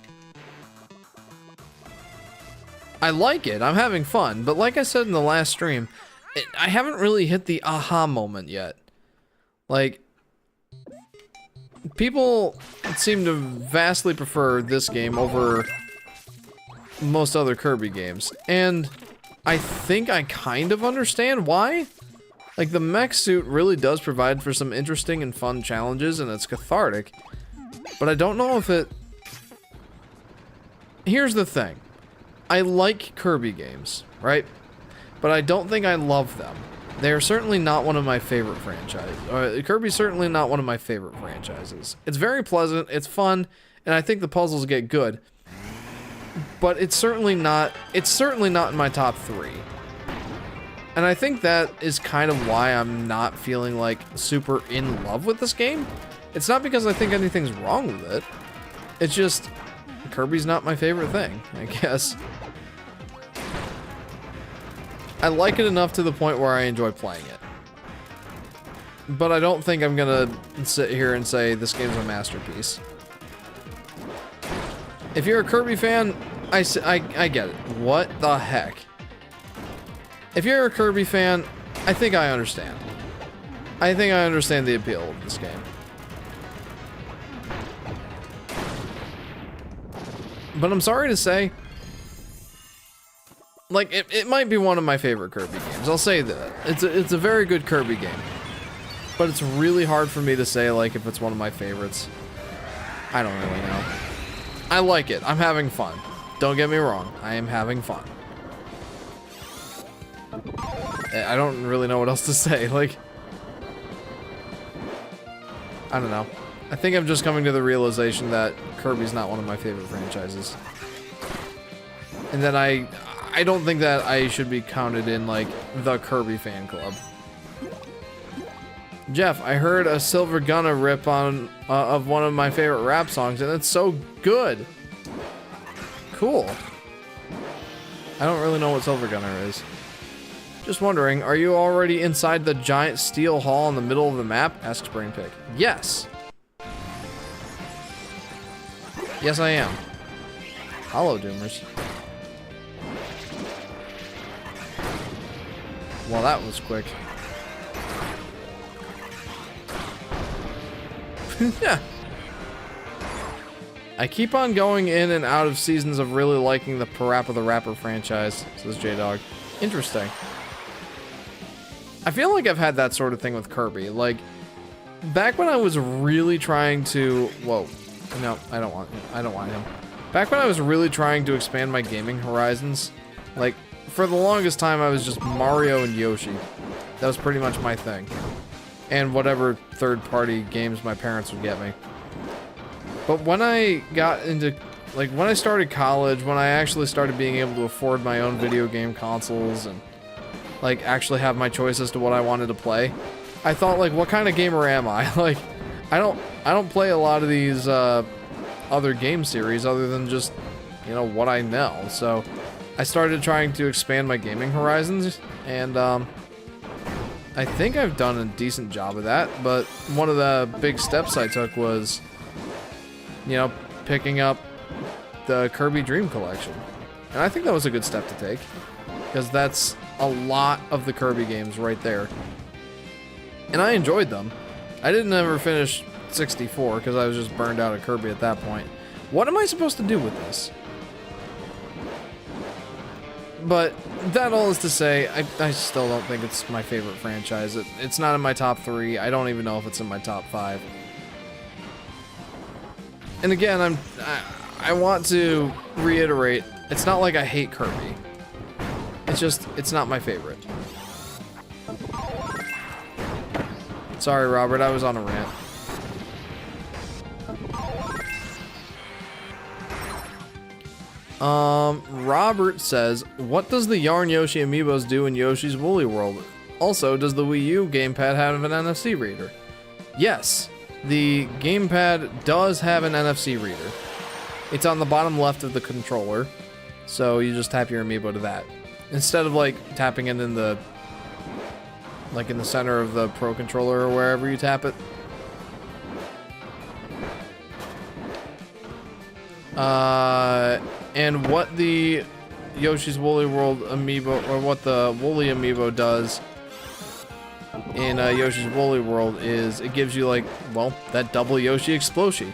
I like it. I'm having fun. But like I said in the last stream, I haven't really hit the aha moment yet. Like, people seem to vastly prefer this game over most other Kirby games. And I think I kind of understand why. Like, the mech suit really does provide for some interesting and fun challenges, and it's cathartic. But I don't know if it... Here's the thing. I like Kirby games, right? But I don't think I love them. They are certainly not one of my favorite franchises. Kirby's certainly not one of my favorite franchises. It's very pleasant, it's fun, and I think the puzzles get good. But it's certainly not in my top 3. And I think that is kind of why I'm not feeling like super in love with this game. It's not because I think anything's wrong with it. It's just Kirby's not my favorite thing, I guess. I like it enough to the point where I enjoy playing it. But I don't think I'm gonna sit here and say this game's a masterpiece. If you're a Kirby fan, I get it. What the heck? If you're a Kirby fan, I think I understand. I think I understand the appeal of this game. But I'm sorry to say, like, it might be one of my favorite Kirby games. I'll say that. It's a very good Kirby game. But it's really hard for me to say, like, if it's one of my favorites. I don't really know. I like it. I'm having fun. Don't get me wrong, I am having fun. I don't really know what else to say, like... I don't know. I think I'm just coming to the realization that Kirby's not one of my favorite franchises. And that I don't think that I should be counted in, like, the Kirby fan club. Jeff, I heard a Silver Gunna rip on of one of my favorite rap songs, and it's so good. Cool. I don't really know what Silver Gunner is. Just wondering, are you already inside the giant steel hall in the middle of the map? Asks Brainpick. Yes. Yes, I am. Hello, Doomers. Well, that was quick. Yeah. I keep on going in and out of seasons of really liking the Parappa the Rapper franchise, says J-Dog. Interesting. I feel like I've had that sort of thing with Kirby. Like, back when I was really trying to... Whoa. No, I don't want him. Back when I was really trying to expand my gaming horizons, like, for the longest time I was just Mario and Yoshi. That was pretty much my thing. And whatever third-party games my parents would get me. But when I got into... Like, when I started college, when I actually started being able to afford my own video game consoles and... like, actually have my choice as to what I wanted to play, I thought, like, what kind of gamer am I? Like, I don't play a lot of these other game series other than just, you know, what I know. So I started trying to expand my gaming horizons, and I think I've done a decent job of that. But one of the big steps I took was, you know, picking up the Kirby Dream Collection. And I think that was a good step to take, because that's a lot of the Kirby games right there. And I enjoyed them. I didn't ever finish 64 because I was just burned out of Kirby at that point. What am I supposed to do with this? But that all is to say, I still don't think it's my favorite franchise. It's not in my top 3. I don't even know if it's in my top 5. And again, I want to reiterate, it's not like I hate Kirby. It's just, it's not my favorite. Sorry, Robert, I was on a rant. Robert says, what does the Yarn Yoshi amiibos do in Yoshi's Woolly World? Also, does the Wii U gamepad have an NFC reader? Yes, the gamepad does have an NFC reader. It's on the bottom left of the controller, so you just tap your amiibo to that. Instead of, like, tapping it in the... like, in the center of the Pro Controller or wherever you tap it. And what the Yoshi's Woolly World amiibo, or what the Woolly amiibo does in Yoshi's Woolly World is it gives you, like, well, that double Yoshi Explosion.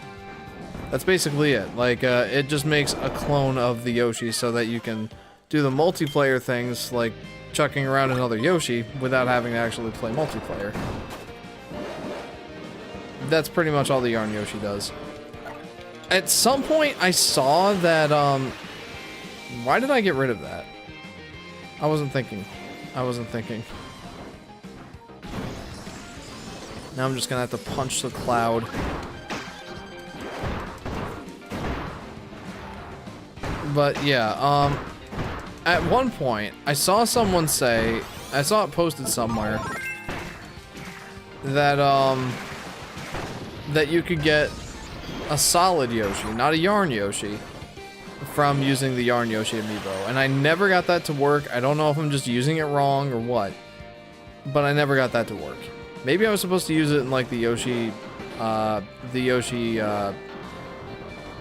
That's basically it. Like, it just makes a clone of the Yoshi so that you can do the multiplayer things, like chucking around another Yoshi, without having to actually play multiplayer. That's pretty much all the Yarn Yoshi does. At some point, I saw that, why did I get rid of that? I wasn't thinking. Now I'm just gonna have to punch the cloud. But yeah, at one point, I saw someone say, I saw it posted somewhere, that, that you could get a solid Yoshi, not a Yarn Yoshi, from using the Yarn Yoshi amiibo. And I never got that to work. I don't know if I'm just using it wrong or what, but I never got that to work. Maybe I was supposed to use it in, like, the Yoshi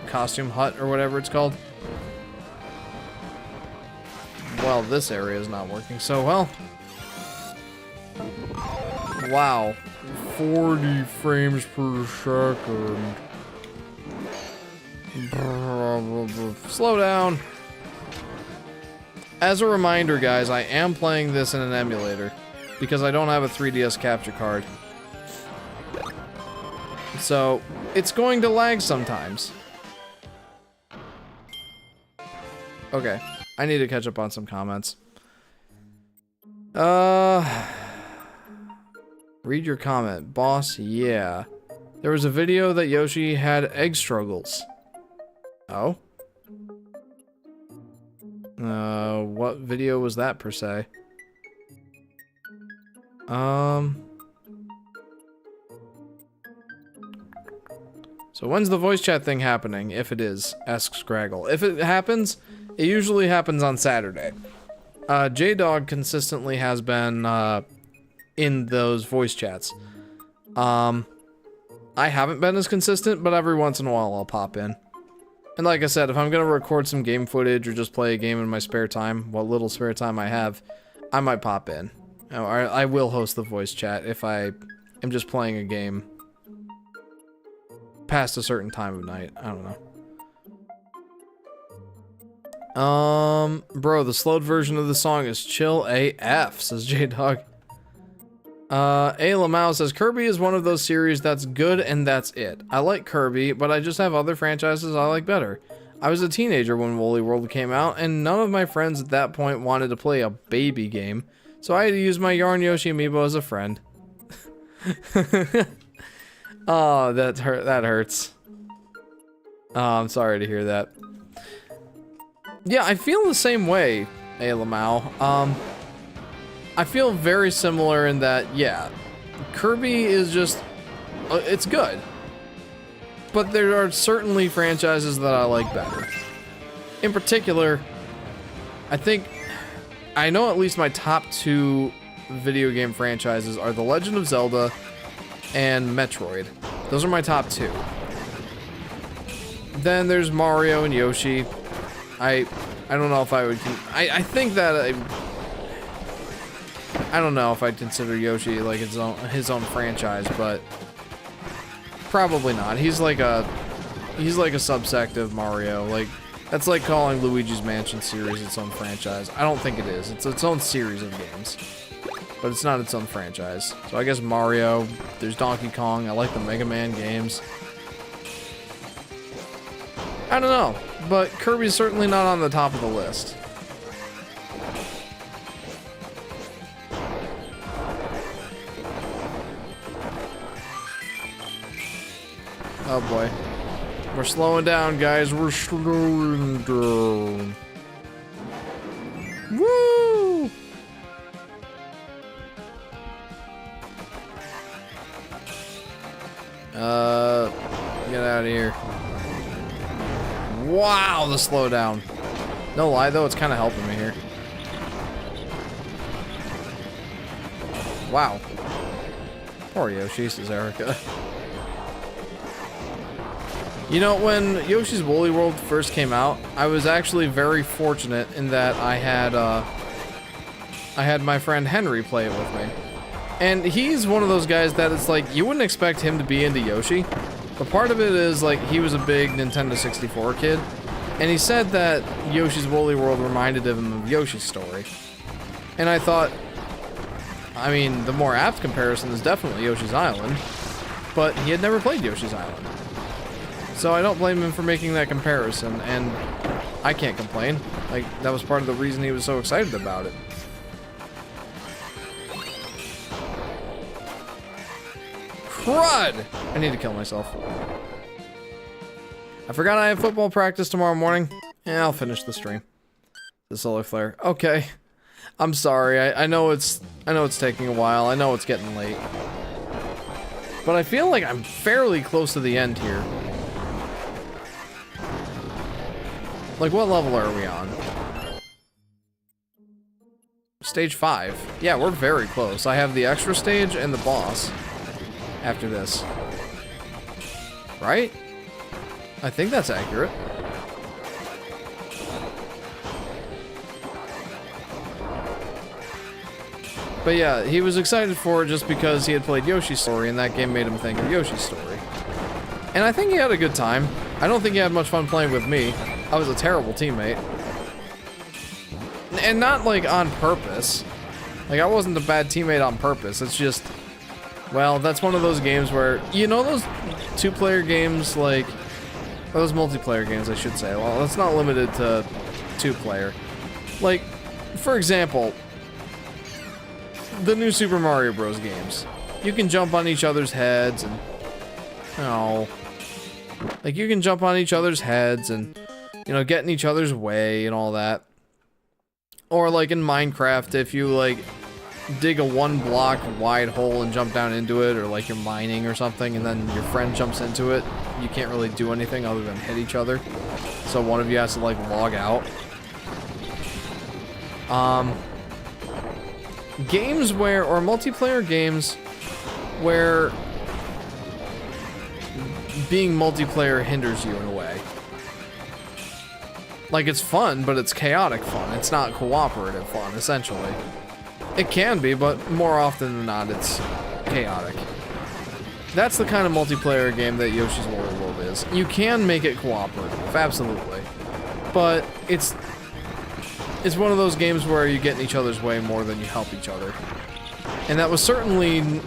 costume hut or whatever it's called. Well, this area is not working, so, well. Wow. 40 frames per second. Slow down. As a reminder, guys, I am playing this in an emulator because I don't have a 3DS capture card. So, it's going to lag sometimes. Okay. I need to catch up on some comments. Read your comment. Boss, yeah. There was a video that Yoshi had egg struggles. Oh? What video was that per se? So when's the voice chat thing happening? If it is, asks Scraggle. If it happens, it usually happens on Saturday. J-Dog consistently has been, in those voice chats. I haven't been as consistent, but every once in a while I'll pop in. And like I said, if I'm gonna record some game footage or just play a game in my spare time, what little spare time I have, I might pop in. Or I will host the voice chat if I am just playing a game past a certain time of night. I don't know. Bro, the slowed version of the song is chill AF, says J-Dog. A. Lamau says, Kirby is one of those series that's good and that's it. I like Kirby, but I just have other franchises I like better. I was a teenager when Woolly World came out, and none of my friends at that point wanted to play a baby game, so I had to use my Yarn Yoshi amiibo as a friend. Oh, that hurts. Oh, I'm sorry to hear that. Yeah, I feel the same way, A. Lamau. I feel very similar in that, yeah, Kirby is just, it's good. But there are certainly franchises that I like better. In particular, I know at least my top 2 video game franchises are The Legend of Zelda and Metroid. Those are my top 2. Then there's Mario and Yoshi. I don't know if I would, I think that I don't know if I'd consider Yoshi like his own franchise, but probably not. He's like a subsect of Mario. Like, that's like calling Luigi's Mansion series its own franchise. I don't think it is. It's its own series of games, but it's not its own franchise. So I guess Mario, there's Donkey Kong. I like the Mega Man games. I don't know, but Kirby's certainly not on the top of the list. Oh boy. We're slowing down, guys. We're slowing down. Woo! Get out of here. Wow, the slowdown. No lie though, it's kind of helping me here. Wow. Poor Yoshi, says Erica. You know, when Yoshi's Woolly World first came out, I was actually very fortunate in that I had my friend Henry play it with me. And he's one of those guys that it's like, you wouldn't expect him to be into Yoshi. But part of it is, like, he was a big Nintendo 64 kid. And he said that Yoshi's Woolly World reminded him of Yoshi's Story. And I thought, I mean, the more apt comparison is definitely Yoshi's Island. But he had never played Yoshi's Island. So I don't blame him for making that comparison, and I can't complain. Like, that was part of the reason he was so excited about it. Crud! I need to kill myself. I forgot I have football practice tomorrow morning. Yeah, I'll finish the stream. The solar flare. Okay. I'm sorry. I know it's taking a while. I know it's getting late. But I feel like I'm fairly close to the end here. Like, what level are we on? Stage 5. Yeah, we're very close. I have the extra stage and the boss after this. Right? I think that's accurate. But yeah, he was excited for it just because he had played Yoshi's Story, and that game made him think of Yoshi's Story. And I think he had a good time. I don't think he had much fun playing with me. I was a terrible teammate. And not, like, on purpose. Like, I wasn't a bad teammate on purpose. It's just, well, that's one of those games where, you know those two-player games, like, or those multiplayer games, I should say. Well, that's not limited to 2-player. Like, for example, the new Super Mario Bros. Games. You can jump on each other's heads and... Oh. Like, you can jump on each other's heads and, you know, get in each other's way and all that. Or, like, in Minecraft, if you, like, dig a 1-block wide hole and jump down into it, or, like, you're mining or something, and then your friend jumps into it, you can't really do anything other than hit each other. So one of you has to, like, log out. Games where, or multiplayer games where being multiplayer hinders you in a way. Like, it's fun, but it's chaotic fun. It's not cooperative fun, essentially. It can be, but more often than not, it's chaotic. That's the kind of multiplayer game that Yoshi's Woolly World is. You can make it cooperative, absolutely. But it's one of those games where you get in each other's way more than you help each other. And that was certainly...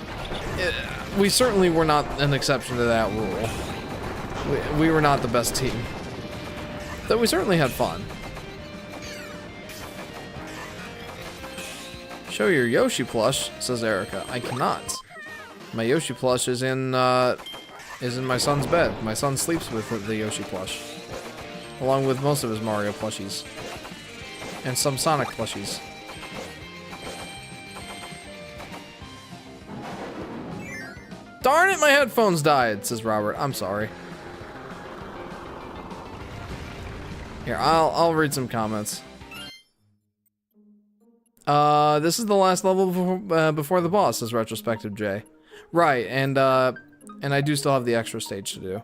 we certainly were not an exception to that rule. We were not the best team. Though we certainly had fun. Show your Yoshi plush, says Erica. I cannot. My Yoshi plush is in my son's bed. My son sleeps with the Yoshi plush. Along with most of his Mario plushies. And some Sonic plushies. Darn it, my headphones died, says Robert. I'm sorry. Here, I'll read some comments. This is the last level before the boss, says Retrospective J. Right, and I do still have the extra stage to do.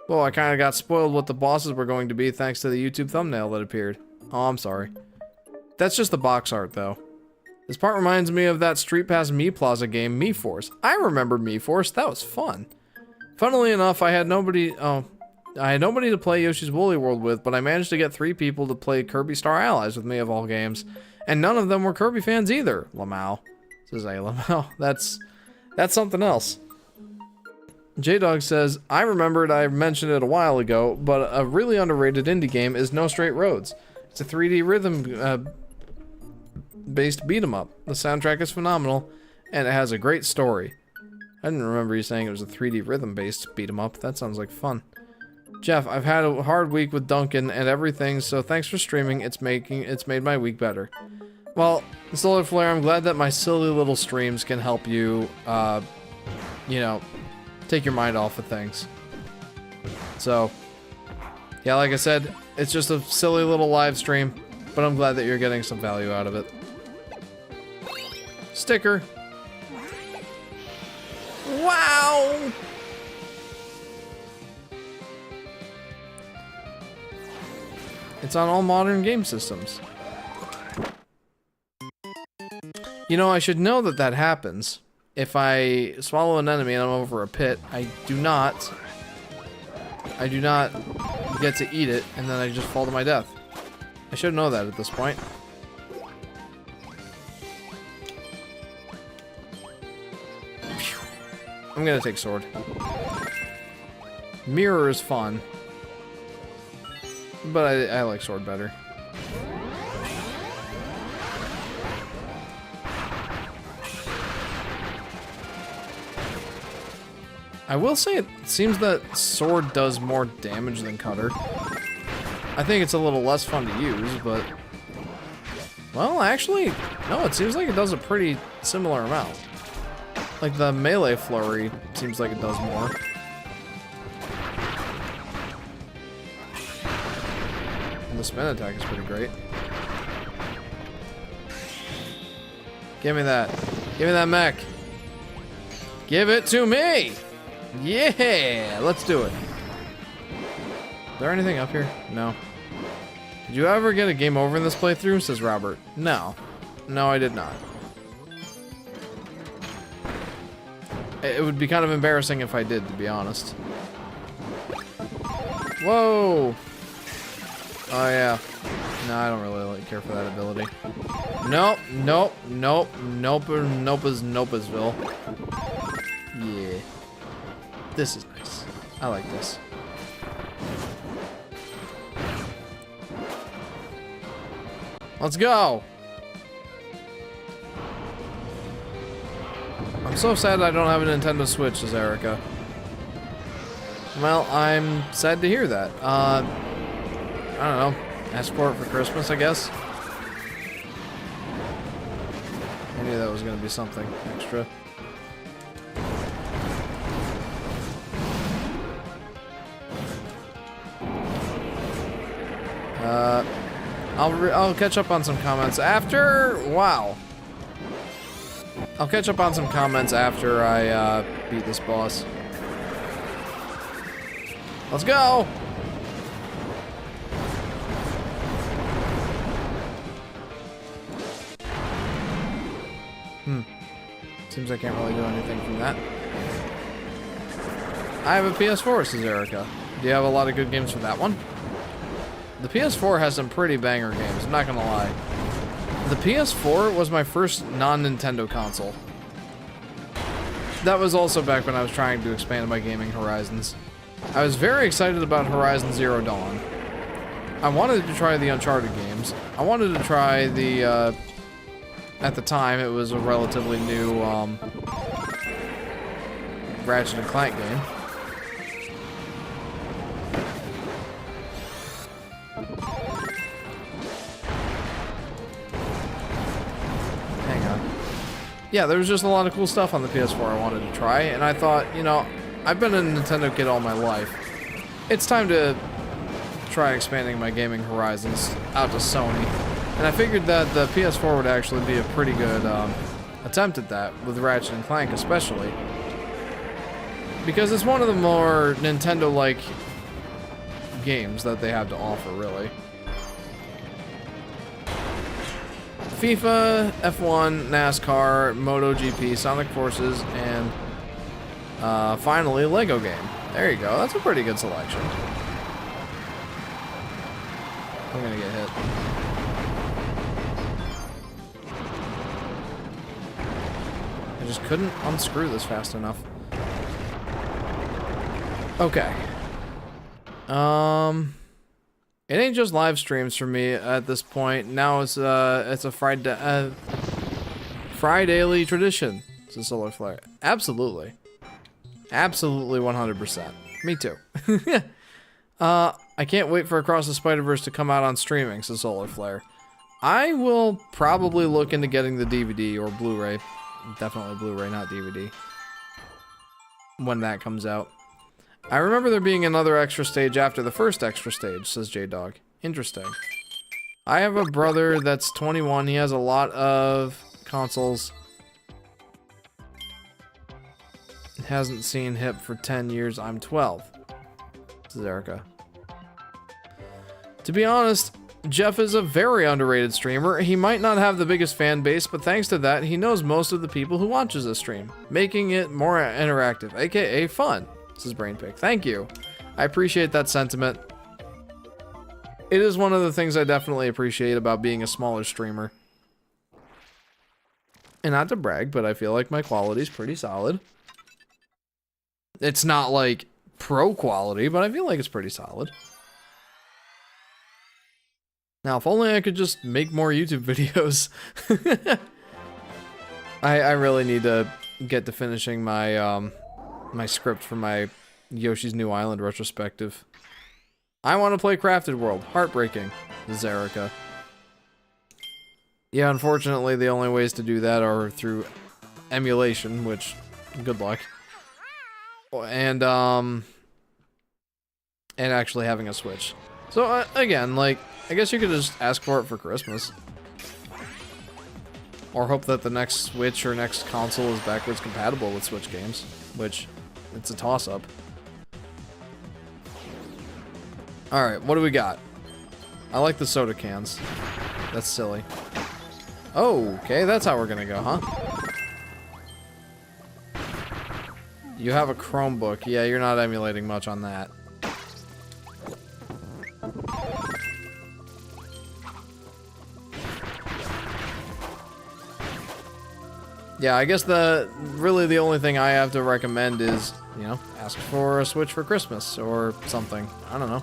Well, I kind of got spoiled what the bosses were going to be thanks to the YouTube thumbnail that appeared. Oh, I'm sorry. That's just the box art, though. This part reminds me of that Street Pass Me Plaza game, Me Force. I remember Me Force. That was fun. Funnily enough, I had nobody to play Yoshi's Woolly World with, but I managed to get 3 people to play Kirby Star Allies with me of all games, and none of them were Kirby fans either. Lamau, says A. Lamau. That's something else. J-Dog says, I remembered I mentioned it a while ago, but a really underrated indie game is No Straight Roads. It's a 3D rhythm based beat 'em up. The soundtrack is phenomenal, and it has a great story. I didn't remember you saying it was a 3D rhythm based beat 'em up. That sounds like fun. Jeff, I've had a hard week with Duncan and everything, so thanks for streaming. It's made my week better. Well, Solar Flare, I'm glad that my silly little streams can help you, you know, take your mind off of things. So, yeah, like I said, it's just a silly little live stream, but I'm glad that you're getting some value out of it. Sticker. Wow! It's on all modern game systems. You know, I should know that that happens. If I swallow an enemy and I'm over a pit, I do not get to eat it, and then I just fall to my death. I should know that at this point. I'm gonna take sword. Mirror is fun, but I like sword better. I will say it seems that sword does more damage than cutter. I think it's a little less fun to use, but... Well, actually, no, it seems like it does a pretty similar amount. Like, the melee flurry seems like it does more. And the spin attack is pretty great. Give me that. Give me that mech. Give it to me! Yeah! Let's do it. Is there anything up here? No. Did you ever get a game over in this playthrough? Says Robert. No. No, I did not. It would be kind of embarrassing if I did, to be honest. Whoa! Oh, yeah. No, I don't really care for that ability. Nope, nope, nope, Nopasville. Yeah. This is nice. I like this. Let's go. I'm so sad I don't have a Nintendo Switch, says Erica. Well, I'm sad to hear that. I don't know. Ask for it for Christmas, I guess. I knew that was going to be something extra. I'll catch up on some comments after. Wow. I'll catch up on some comments after I beat this boss. Let's go. Seems I can't really do anything from that. I have a PS4, says Erica. Do you have a lot of good games for that one? The PS4 has some pretty banger games, I'm not gonna lie. The PS4 was my first non-Nintendo console. That was also back when I was trying to expand my gaming horizons. I was very excited about Horizon Zero Dawn. I wanted to try the Uncharted games. I wanted to try the, at the time, it was a relatively new, Ratchet and Clank game. Yeah, there was just a lot of cool stuff on the PS4 I wanted to try, and I thought, you know, I've been a Nintendo kid all my life. It's time to try expanding my gaming horizons out to Sony. And I figured that the PS4 would actually be a pretty good attempt at that, with Ratchet and Clank especially. Because it's one of the more Nintendo-like games that they have to offer, really. FIFA, F1, NASCAR, MotoGP, Sonic Forces, and finally, Lego game. There you go. That's a pretty good selection. I'm gonna get hit. I just couldn't unscrew this fast enough. Okay. It ain't just live streams for me at this point. Now it's a Friday tradition. It's a solar flare. Absolutely. Absolutely 100%. Me too. I can't wait for Across the Spider-Verse to come out on streaming, says Solar Flare. I will probably look into getting the DVD or Blu-ray. Definitely Blu-ray, not DVD. When that comes out. I remember there being another extra stage after the first extra stage, says J-Dog. Interesting. I have a brother that's 21. He has a lot of consoles. Hasn't seen Hip for 10 years. I'm 12. This is Erica. To be honest, Jeff is a very underrated streamer. He might not have the biggest fan base, but thanks to that, he knows most of the people who watches this stream, making it more interactive, aka fun. This is Brainpick. Thank you. I appreciate that sentiment. It is one of the things I definitely appreciate about being a smaller streamer. And not to brag, but I feel like my quality's pretty solid. It's not like pro quality, but I feel like it's pretty solid. Now, if only I could just make more YouTube videos. I really need to get to finishing my my script for my Yoshi's New Island retrospective. I want to play Crafted World. Heartbreaking. This is Erica. Yeah, unfortunately, the only ways to do that are through emulation, which, good luck. And actually having a Switch. So, again, like, I guess you could just ask for it for Christmas. Or hope that the next Switch or next console is backwards compatible with Switch games, which, it's a toss-up. Alright, what do we got? I like the soda cans. That's silly. Oh, okay, that's how we're gonna go, huh? You have a Chromebook. Yeah, you're not emulating much on that. Yeah, I guess really the only thing I have to recommend is, you know, ask for a Switch for Christmas or something. I don't know.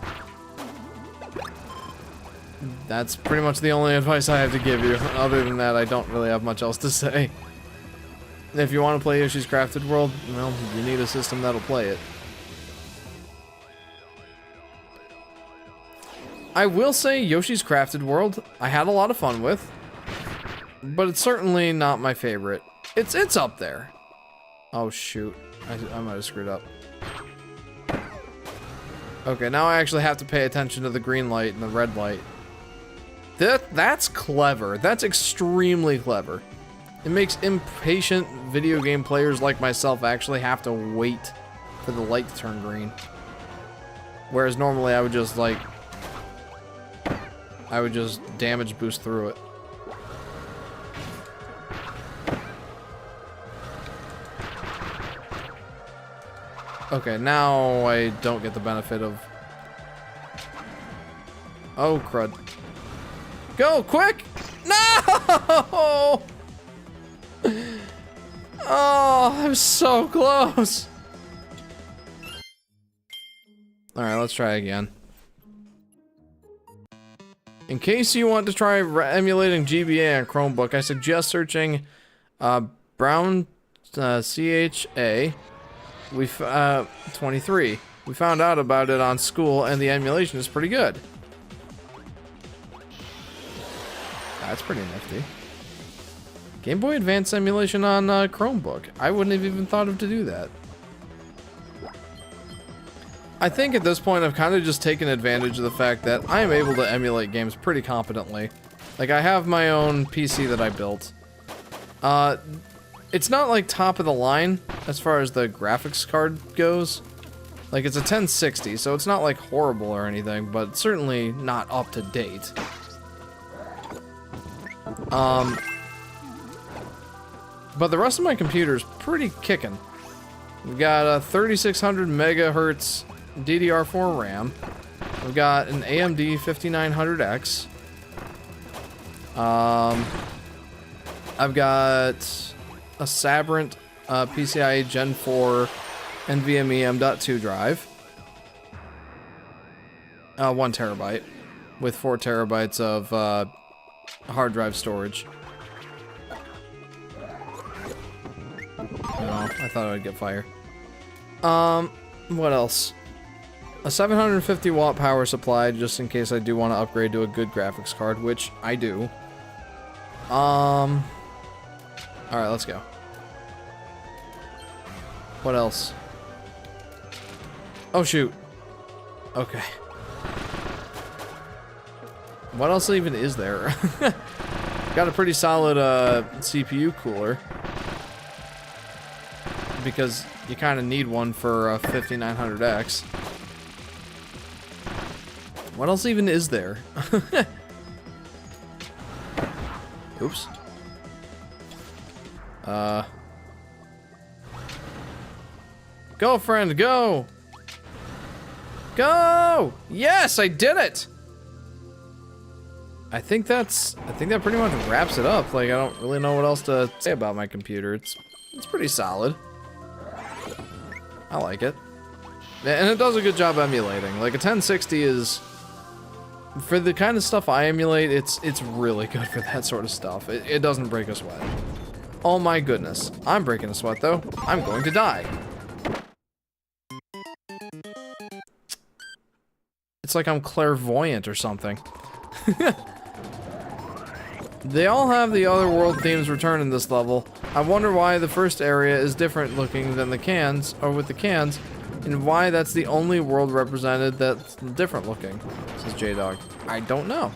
That's pretty much the only advice I have to give you. Other than that, I don't really have much else to say. If you want to play Yoshi's Crafted World, well, you need a system that'll play it. I will say Yoshi's Crafted World, I had a lot of fun with, but it's certainly not my favorite. It's up there. Oh shoot, I might have screwed up. Okay, now I actually have to pay attention to the green light and the red light. That's clever. That's extremely clever. It makes impatient video game players like myself actually have to wait for the light to turn green. Whereas normally I would just like... I would just damage boost through it. Okay, now I don't get the benefit of... Oh, crud. Go, quick! No! Oh, I'm so close. Alright, let's try again. In case you want to try emulating GBA on Chromebook, I suggest searching Brown CHA 23. We found out about it on school, and the emulation is pretty good. That's pretty nifty. Game Boy Advance emulation on Chromebook. I wouldn't have even thought of to do that. I think at this point I've kind of just taken advantage of the fact that I am able to emulate games pretty competently. Like, I have my own PC that I built. It's not like top of the line as far as the graphics card goes. Like, it's a 1060, so it's not like horrible or anything, but certainly not up to date. But the rest of my computer is pretty kicking. We've got a 3600 megahertz DDR4 RAM. We've got an AMD 5900X. I've got a Sabrent PCIe Gen 4 NVMe M.2 drive. 1 terabyte with 4 terabytes of hard drive storage. No, I thought I'd get fire. What else? A 750 watt power supply, just in case I do want to upgrade to a good graphics card, which I do. Alright, let's go. What else? Oh, shoot. Okay. What else even is there? Got a pretty solid CPU cooler. Because you kind of need one for a 5900X. What else even is there? Oops. Go, friend, go! Go! Yes, I did it! I think that pretty much wraps it up. Like, I don't really know what else to say about my computer. It's pretty solid. I like it. And it does a good job emulating. Like, a 1060 is... For the kind of stuff I emulate, it's really good for that sort of stuff. It doesn't break a sweat. Oh my goodness. I'm breaking a sweat, though. I'm going to die. It's like I'm clairvoyant or something. They all have the other world themes return in this level. I wonder why the first area is different looking than the cans, or with the cans, and why that's the only world represented that's different looking, says J-Dog. I don't know.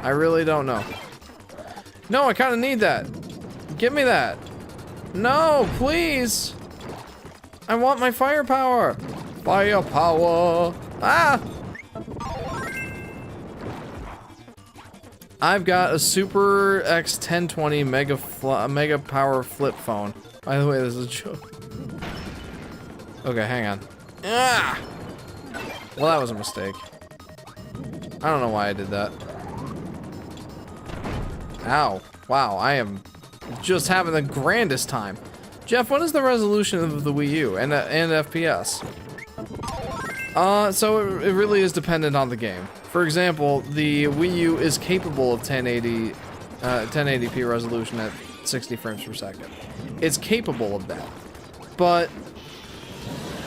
I really don't know. No, I kind of need that. Give me that. No, please. I want my firepower. Firepower. Ah! I've got a Super X 1020 mega power flip phone. By the way, this is a joke. Okay, hang on. Ah! Well, that was a mistake. I don't know why I did that. Ow. Wow, I am just having the grandest time. Jeff, what is the resolution of the Wii U and FPS? So it really is dependent on the game. For example, the Wii U is capable of 1080p resolution at 60 frames per second. It's capable of that, but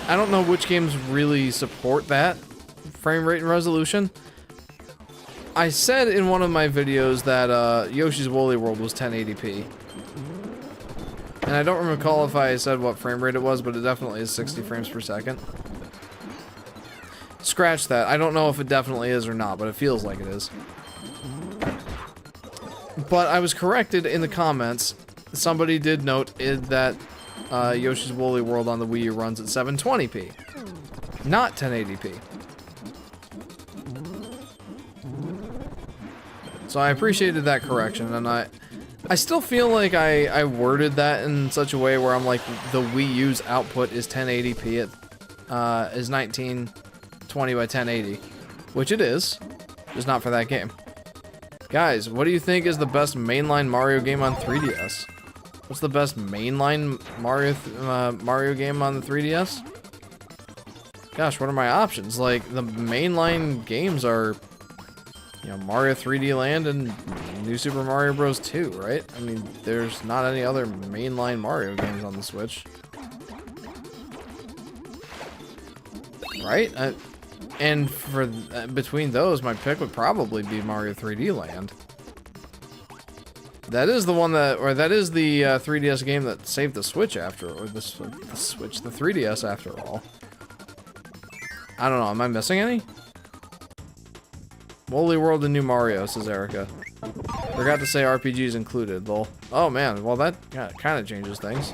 I don't know which games really support that frame rate and resolution. I said in one of my videos that Yoshi's Woolly World was 1080p. And I don't recall if I said what frame rate it was, but it definitely is 60 frames per second. Scratch that. I don't know if it definitely is or not, but it feels like it is. But I was corrected in the comments. Somebody did note that Yoshi's Woolly World on the Wii U runs at 720p, not 1080p. So I appreciated that correction, and I still feel like I worded that in such a way where I'm like, the Wii U's output is 1080p, is 1920 by 1080, which it is, just not for that game. Guys, what do you think is the best mainline Mario game on 3DS? What's the best mainline Mario game on the 3DS? Gosh, what are my options? Like, the mainline games are, you know, Mario 3D Land and New Super Mario Bros. 2, right? I mean, there's not any other mainline Mario games on the Switch. Right? And for between those, my pick would probably be Mario 3D Land. That is the one that, or that is the 3DS game that saved the Switch after, or the 3DS after all. I don't know, am I missing any? Woolly World and New Mario, says Erica. Forgot to say RPGs included, lol. Oh man, well that kind of changes things.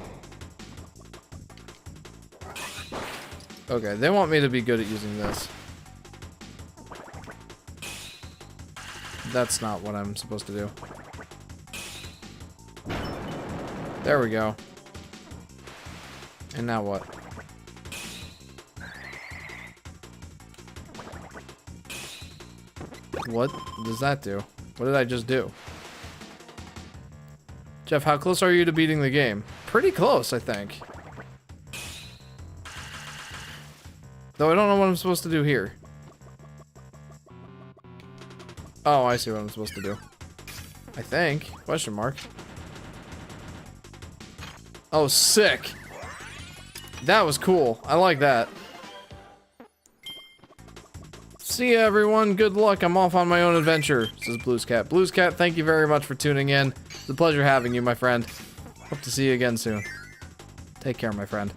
Okay, they want me to be good at using this. That's not what I'm supposed to do. There we go. And now what? What does that do? What did I just do? Jeff, how close are you to beating the game? Pretty close, I think. Though I don't know what I'm supposed to do here. Oh, I see what I'm supposed to do. I think. Question mark. Oh, sick. That was cool. I like that. See ya, everyone. Good luck. I'm off on my own adventure, says Blues Cat. Blues Cat, thank you very much for tuning in. It's a pleasure having you, my friend. Hope to see you again soon. Take care, my friend.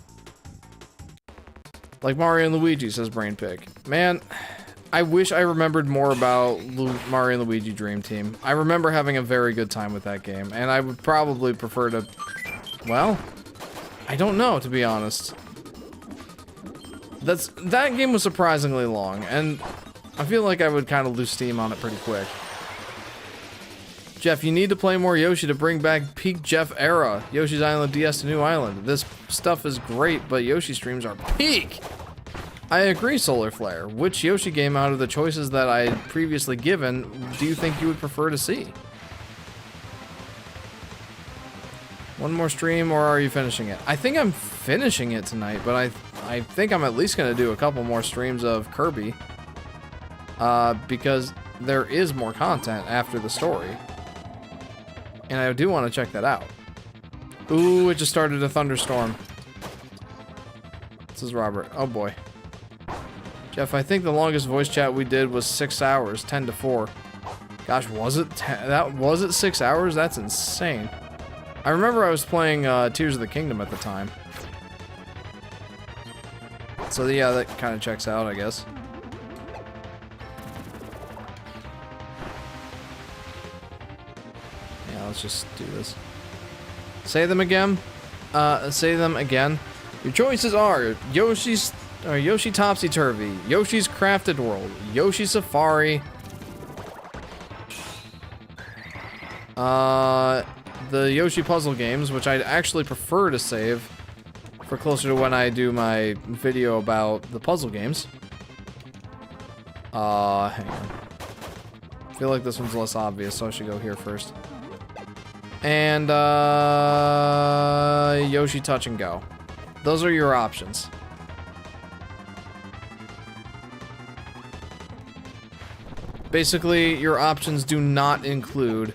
Like Mario and Luigi, says Brain Pig. Man, I wish I remembered more about Mario and Luigi Dream Team. I remember having a very good time with that game, and I would probably prefer to... Well, I don't know, to be honest. That game was surprisingly long, and I feel like I would kind of lose steam on it pretty quick. Jeff, you need to play more Yoshi to bring back peak Jeff era. Yoshi's Island DS to New Island. This stuff is great, but Yoshi streams are peak! I agree, Solar Flare. Which Yoshi game out of the choices that I had previously given do you think you would prefer to see? One more stream, or are you finishing it? I think I'm finishing it tonight, but I think I'm at least going to do a couple more streams of Kirby. Because there is more content after the story. And I do want to check that out. Ooh, it just started a thunderstorm. This is Robert. Oh boy. Jeff, I think the longest voice chat we did was 6 hours, 10 to 4. Gosh, was it? Was it 6 hours? That's insane. I remember I was playing Tears of the Kingdom at the time. So yeah, that kind of checks out, I guess. Yeah, let's just do this. Say them again. Say them again. Your choices are Yoshi Topsy Turvy, Yoshi's Crafted World, Yoshi Safari, the Yoshi puzzle games, which I'd actually prefer to save for closer to when I do my video about the puzzle games. Hang on. I feel like this one's less obvious, so I should go here first. And, Yoshi Touch and Go. Those are your options. Basically, your options do not include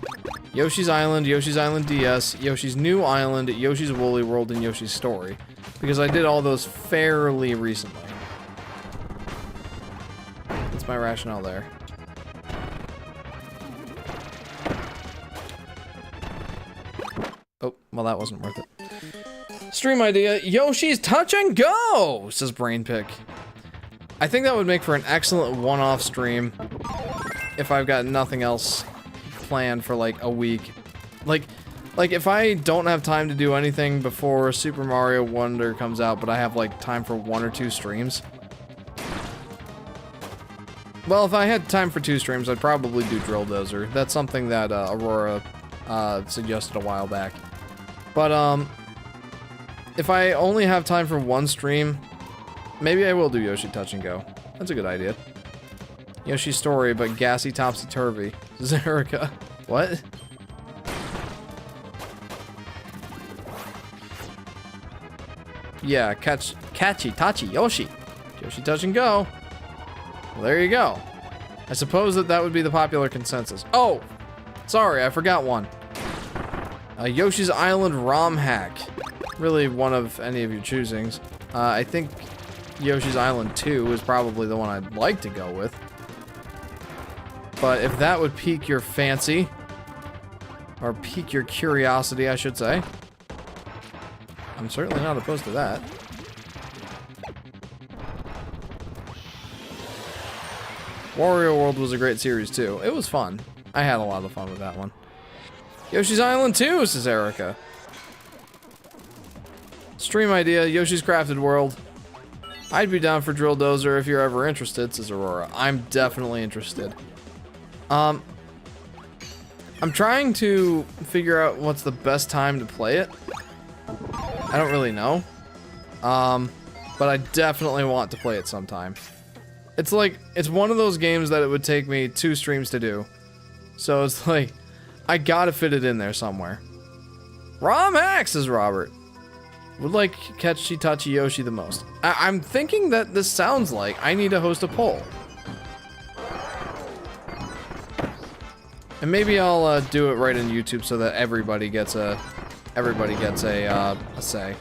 Yoshi's Island DS, Yoshi's New Island, Yoshi's Woolly World, and Yoshi's Story. Because I did all those fairly recently. That's my rationale there. Oh, well that wasn't worth it. Stream idea, Yoshi's Touch and Go, says BrainPick. I think that would make for an excellent one-off stream if I've got nothing else planned for like a week. Like if I don't have time to do anything before Super Mario Wonder comes out, but I have like time for 1 or 2 streams. Well, if I had time for 2 streams, I'd probably do Drill Dozer. That's something that Aurora suggested a while back. But if I only have time for 1 stream, maybe I will do Yoshi Touch and Go. That's a good idea. Yoshi's Story, but gassy topsy-turvy. Zerica. What? Yeah, catchy, Tachi, Yoshi. Yoshi Touch and Go. Well, there you go. I suppose that would be the popular consensus. Oh! Sorry, I forgot one. Yoshi's Island ROM hack. Really one of any of your choosings. I think Yoshi's Island 2 is probably the one I'd like to go with. But if that would pique your fancy, or pique your curiosity, I should say, I'm certainly not opposed to that. Wario World was a great series too. It was fun. I had a lot of fun with that one. Yoshi's Island 2, says Erica. Stream idea, Yoshi's Crafted World. I'd be down for Drill Dozer if you're ever interested, says Aurora. I'm definitely interested. I'm trying to figure out what's the best time to play it. I don't really know. But I definitely want to play it sometime. It's like, it's one of those games that it would take me 2 streams to do. So it's like, I gotta fit it in there somewhere. ROM hack, says Robert. Would like Catchy Tachi Yoshi the most. I'm thinking that this sounds like I need to host a poll. And maybe I'll do it right in YouTube so that everybody gets a say.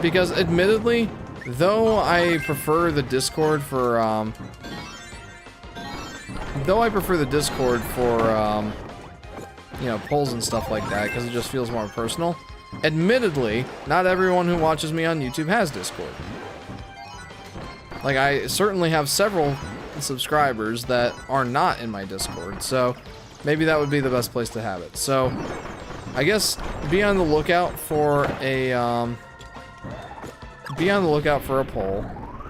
Because admittedly, though I prefer the Discord for you know, polls and stuff like that, because it just feels more personal. Admittedly, not everyone who watches me on YouTube has Discord. Like, I certainly have several subscribers that are not in my Discord, so maybe that would be the best place to have it. So, I guess be on the lookout for a poll.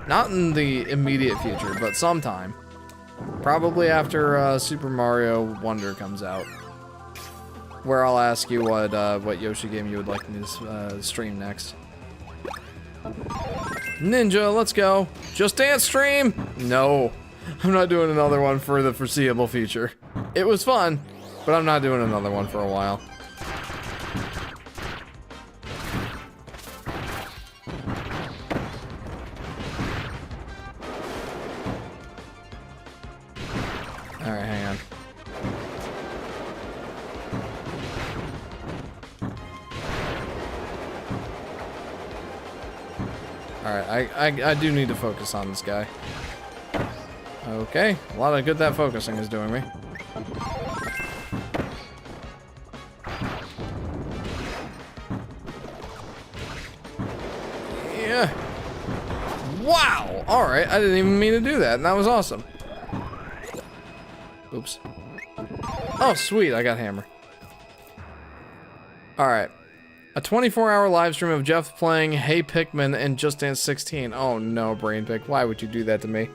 Not in the immediate future, but sometime. Probably after Super Mario Wonder comes out. Where I'll ask you what Yoshi game you would like me to stream next. Ninja, let's go. Just Dance stream? No. I'm not doing another one for the foreseeable future. It was fun, but I'm not doing another one for a while. Alright, hang on. Alright, I do need to focus on this guy. Okay, a lot of good that focusing is doing me. Yeah. Wow! Alright, I didn't even mean to do that, and that was awesome. Oops. Oh, sweet, I got hammer. Alright. A 24-hour live stream of Jeff playing Hey Pikmin and Just Dance 16. Oh no, BrainPick, why would you do that to me?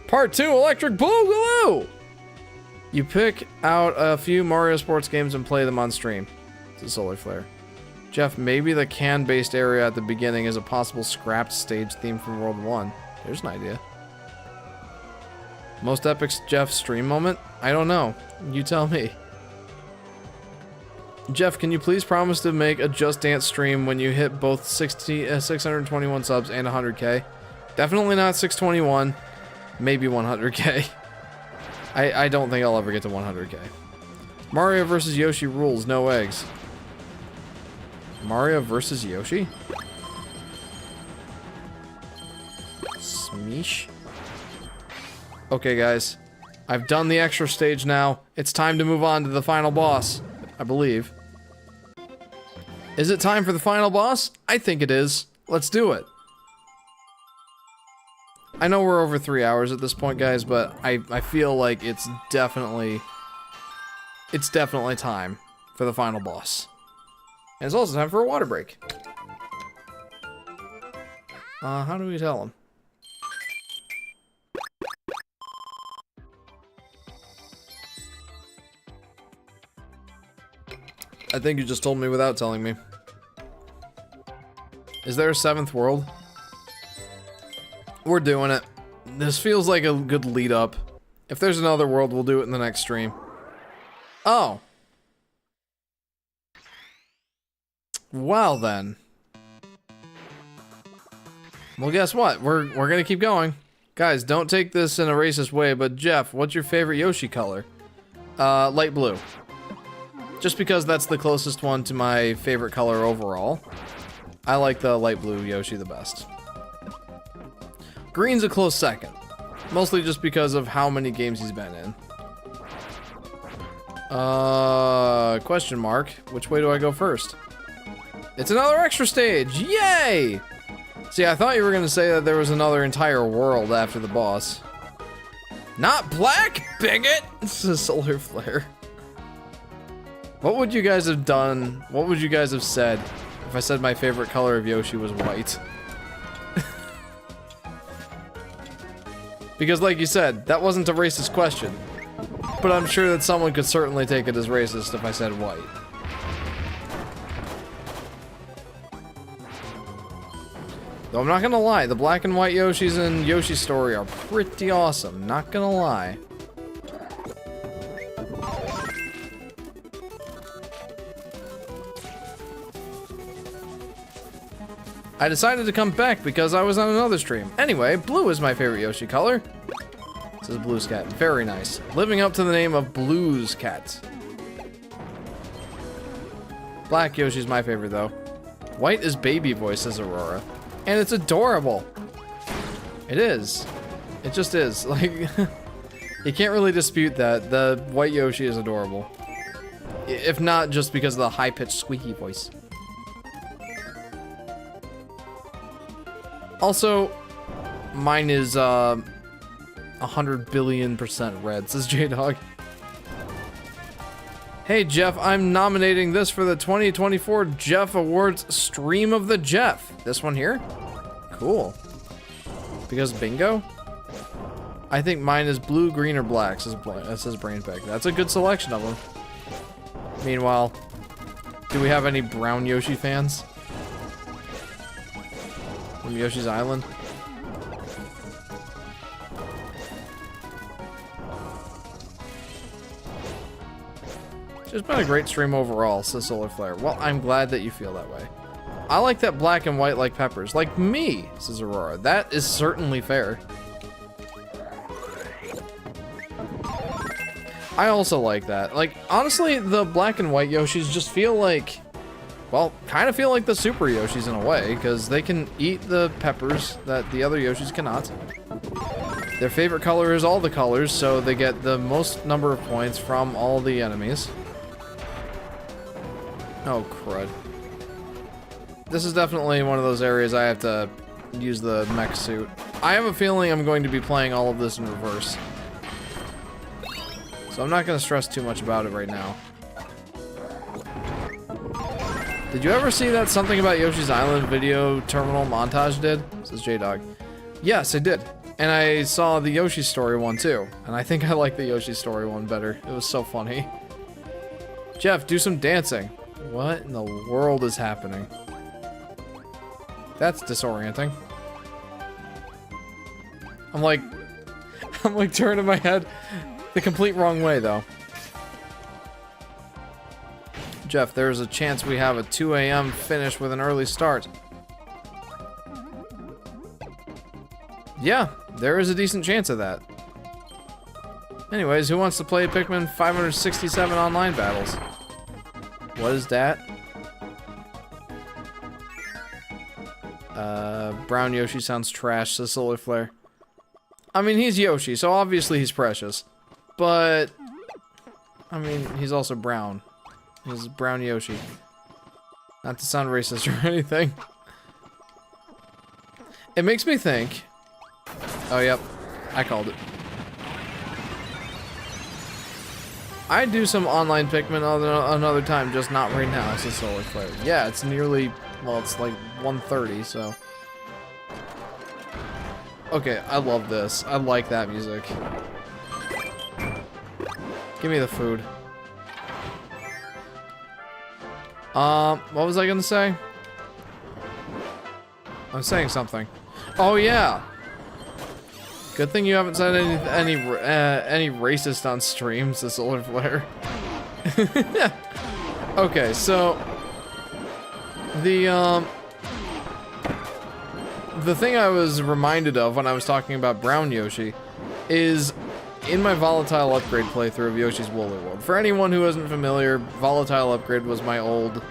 Part 2, Electric Boogaloo! You pick out a few Mario Sports games and play them on stream. It's a Solar Flare. Jeff, maybe the can-based area at the beginning is a possible scrapped stage theme from World 1. There's an idea. Most epic Jeff stream moment? I don't know. You tell me. Jeff, can you please promise to make a Just Dance stream when you hit both 621 subs and 100k? Definitely not 621. Maybe 100k. I don't think I'll ever get to 100k. Mario versus Yoshi rules, no eggs. Mario versus Yoshi? Smeesh. Okay, guys. I've done the extra stage now. It's time to move on to the final boss, I believe. Is it time for the final boss? I think it is. Let's do it. I know we're over 3 hours at this point, guys, but I feel like it's definitely time for the final boss. And it's also time for a water break. How do we tell him? I think you just told me without telling me. Is there a 7th world? We're doing it. This feels like a good lead up. If there's another world, we'll do it in the next stream. Oh. Well then. Well, guess what? We're gonna keep going. Guys, don't take this in a racist way, but Jeff, what's your favorite Yoshi color? Light blue. Just because that's the closest one to my favorite color overall. I like the light blue Yoshi the best. Green's a close second. Mostly just because of how many games he's been in. Question mark. Which way do I go first? It's another extra stage! Yay! See, I thought you were gonna say that there was another entire world after the boss. Not black, bigot! This is a solar flare. What would you guys have done? What would you guys have said if I said my favorite color of Yoshi was white? Because like you said, that wasn't a racist question. But I'm sure that someone could certainly take it as racist if I said white. Though I'm not gonna lie, the black and white Yoshis in Yoshi's Story are pretty awesome, not gonna lie. I decided to come back because I was on another stream. Anyway, blue is my favorite Yoshi color. This is Blue's Cat. Very nice. Living up to the name of Blue's Cat. Black Yoshi's my favorite, though. White is baby voice, says Aurora. And it's adorable. It is. It just is. Like, you can't really dispute that. The white Yoshi is adorable. If not just because of the high-pitched squeaky voice. Also, mine is 100 billion% red, says J-Dog. Hey Jeff, I'm nominating this for the 2024 Jeff Awards Stream of the Jeff. This one here? Cool. Because bingo? I think mine is blue, green, or black, says Brainpack. That's a good selection of them. Meanwhile, do we have any brown Yoshi fans? From Yoshi's Island? It's been a great stream overall, says Solar Flare. Well, I'm glad that you feel that way. I like that black and white like peppers. Like me, says Aurora. That is certainly fair. I also like that. Like, honestly, the black and white Yoshis just feel like... Well, kind of feel like the Super Yoshis in a way, because they can eat the peppers that the other Yoshis cannot. Their favorite color is all the colors, so they get the most number of points from all the enemies. Oh, crud. This is definitely one of those areas I have to use the mech suit. I have a feeling I'm going to be playing all of this in reverse. So I'm not going to stress too much about it right now. Did you ever see that Something About Yoshi's Island video terminal montage did? Says J-Dog. Yes, I did. And I saw the Yoshi Story one too. And I think I like the Yoshi Story one better. It was so funny. Jeff, do some dancing. What in the world is happening? That's disorienting. I'm like turning my head the complete wrong way though. Jeff, there's a chance we have a 2 a.m. finish with an early start. Yeah, there is a decent chance of that. Anyways, who wants to play Pikmin 567 online battles? What is that? Brown Yoshi sounds trash, says Solar Flare. I mean, he's Yoshi, so obviously he's precious. But, I mean, he's also brown. He's brown Yoshi. Not to sound racist or anything. It makes me think... Oh, yep. I called it. I'd do some online Pikmin another time, just not right now, says Solar Flare. Yeah, it's nearly... Well, it's like 1:30, so... Okay, I love this. I like that music. Give me the food. What was I gonna say? I'm saying something. Oh yeah. Good thing you haven't said any racist on streams, the Solar Flare. Okay, so the thing I was reminded of when I was talking about Brown Yoshi is in my Volatile Upgrade playthrough of Yoshi's Woolly World. For anyone who isn't familiar, Volatile Upgrade was my old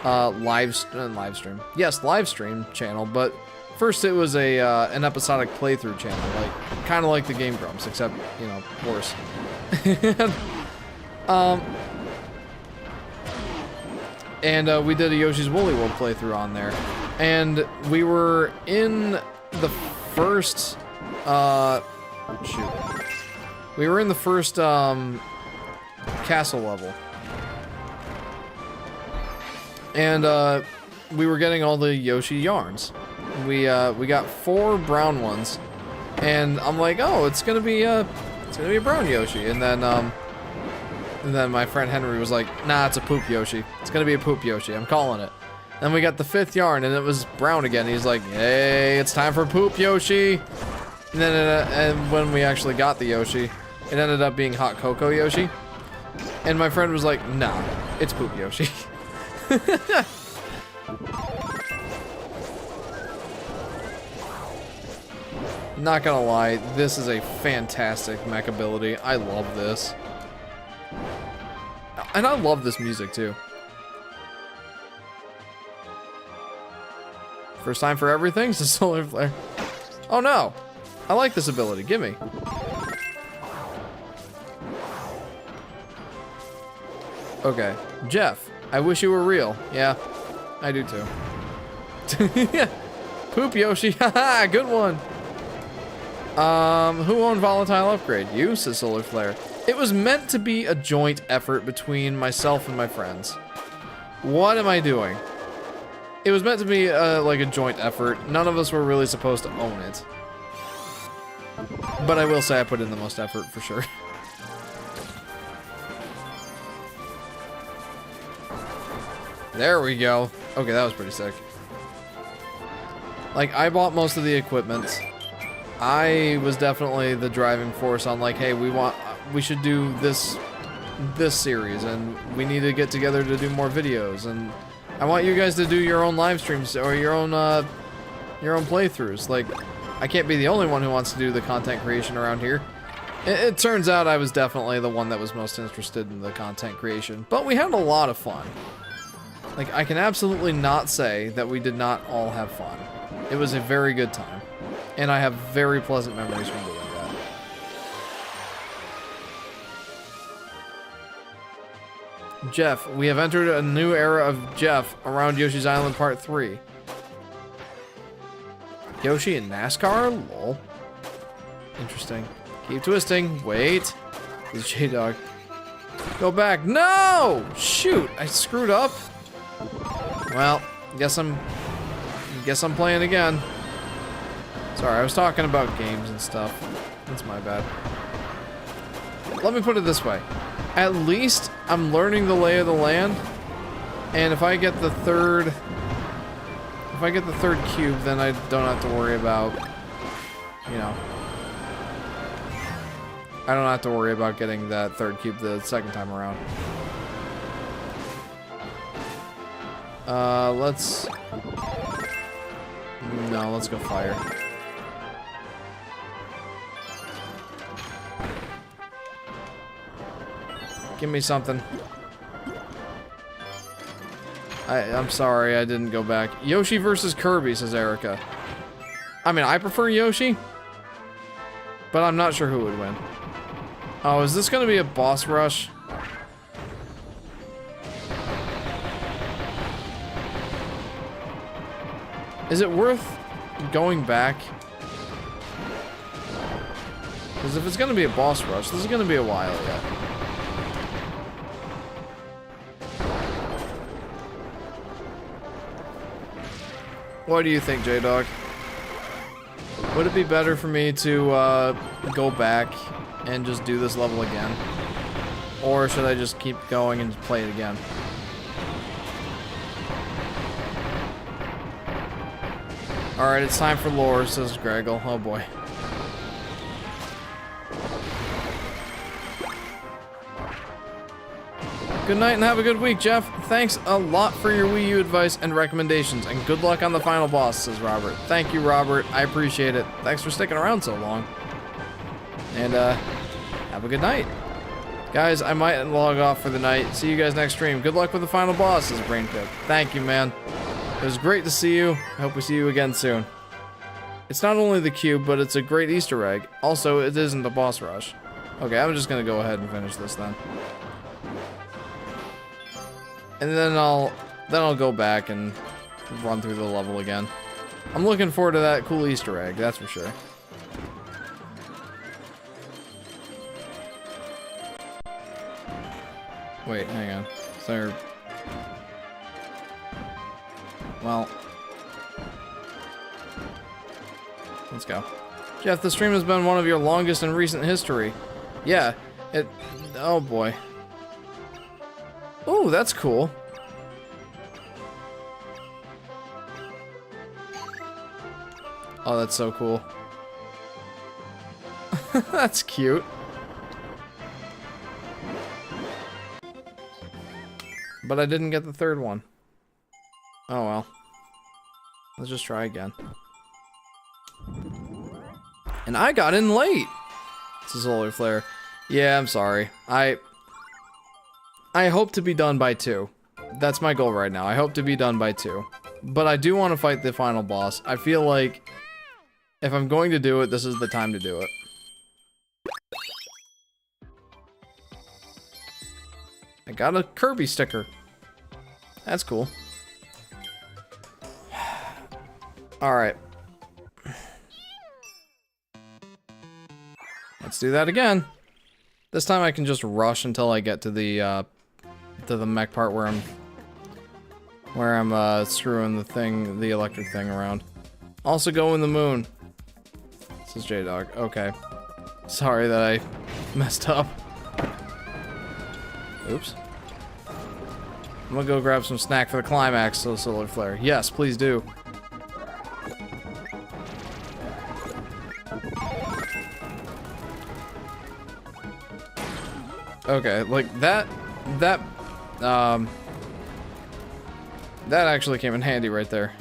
livestream. Yes, livestream channel, but first it was an episodic playthrough channel, like kind of like the Game Grumps, except, you know, worse. And we did a Yoshi's Woolly World playthrough on there. And we were in the first, shoot. We were in the first, castle level. And, we were getting all the Yoshi yarns. We got 4 brown ones. And I'm like, oh, it's gonna be a brown Yoshi. And then my friend Henry was like, nah, it's a poop Yoshi. It's gonna be a poop Yoshi. I'm calling it. Then we got the 5th yarn, and it was brown again. He's like, hey, it's time for poop Yoshi. And then and when we actually got the Yoshi, it ended up being hot cocoa Yoshi. And my friend was like, nah, it's poop Yoshi. Not gonna lie, this is a fantastic mech ability. I love this. And I love this music too. First time for everything, says Solar Flare. Oh no! I like this ability, gimme. Okay, Jeff, I wish you were real. Yeah, I do too. Poop Yoshi, haha, good one. Who owned Volatile Upgrade? You, says Solar Flare. It was meant to be a joint effort between myself and my friends. What am I doing? It was meant to be like a joint effort. None of us were really supposed to own it. But I will say I put in the most effort for sure. There we go. Okay, that was pretty sick. Like, I bought most of the equipment. I was definitely the driving force on like, hey, we should do this series, and we need to get together to do more videos, and I want you guys to do your own live streams or your own playthroughs. Like, I can't be the only one who wants to do the content creation around here. It turns out I was definitely the one that was most interested in the content creation, but we had a lot of fun. Like, I can absolutely not say that we did not all have fun. It was a very good time, and I have very pleasant memories from doing that. Jeff, we have entered a new era of Jeff around Yoshi's Island Part 3. Yoshi in NASCAR? Lol. Interesting. Keep twisting. Wait. This is J-Dog. Go back. No! Shoot! I screwed up. Well, guess I'm playing again. Sorry, I was talking about games and stuff. That's my bad. Let me put it this way. At least I'm learning the lay of the land, and if I get the third cube, then I don't have to worry about, you know, I don't have to worry about getting that third cube the second time around. Let's go fire. Give me something. I'm sorry, I didn't go back. Yoshi versus Kirby, says Erica. I mean, I prefer Yoshi, but I'm not sure who would win. Oh, is this gonna be a boss rush? Is it worth going back? Because if it's gonna be a boss rush, this is gonna be a while yet. What do you think, J-Dog? Would it be better for me to go back and just do this level again? Or should I just keep going and play it again? Alright, it's time for lore, says Greggle. Oh boy. Good night and have a good week, Jeff. Thanks a lot for your Wii U advice and recommendations, and good luck on the final boss, says Robert. Thank you, Robert. I appreciate it. Thanks for sticking around so long. And, have a good night. Guys, I might log off for the night. See you guys next stream. Good luck with the final boss, says Brainpip. Thank you, man. It was great to see you. I hope we see you again soon. It's not only the cube, but it's a great Easter egg. Also, it isn't a boss rush. Okay, I'm just gonna go ahead and finish this then. And then I'll go back and run through the level again. I'm looking forward to that cool Easter egg, that's for sure. Wait, hang on. Is there... Well... Let's go. Jeff, the stream has been one of your longest in recent history. Yeah, it... Oh boy. Oh, that's cool. Oh, that's so cool. That's cute. But I didn't get the third one. Oh well. Let's just try again. And I got in late! It's a solar flare. Yeah, I'm sorry. I hope to be done by 2. That's my goal right now. I hope to be done by 2. But I do want to fight the final boss. I feel like if I'm going to do it, this is the time to do it. I got a Kirby sticker. That's cool. Alright. Let's do that again. This time I can just rush until I get to the mech part where I'm screwing the electric thing around. Also go in the moon. This is J-Dog. Okay. Sorry that I messed up. Oops. I'm gonna go grab some snack for the climax, so solar flare. Yes, please do. Okay, like that actually came in handy right there.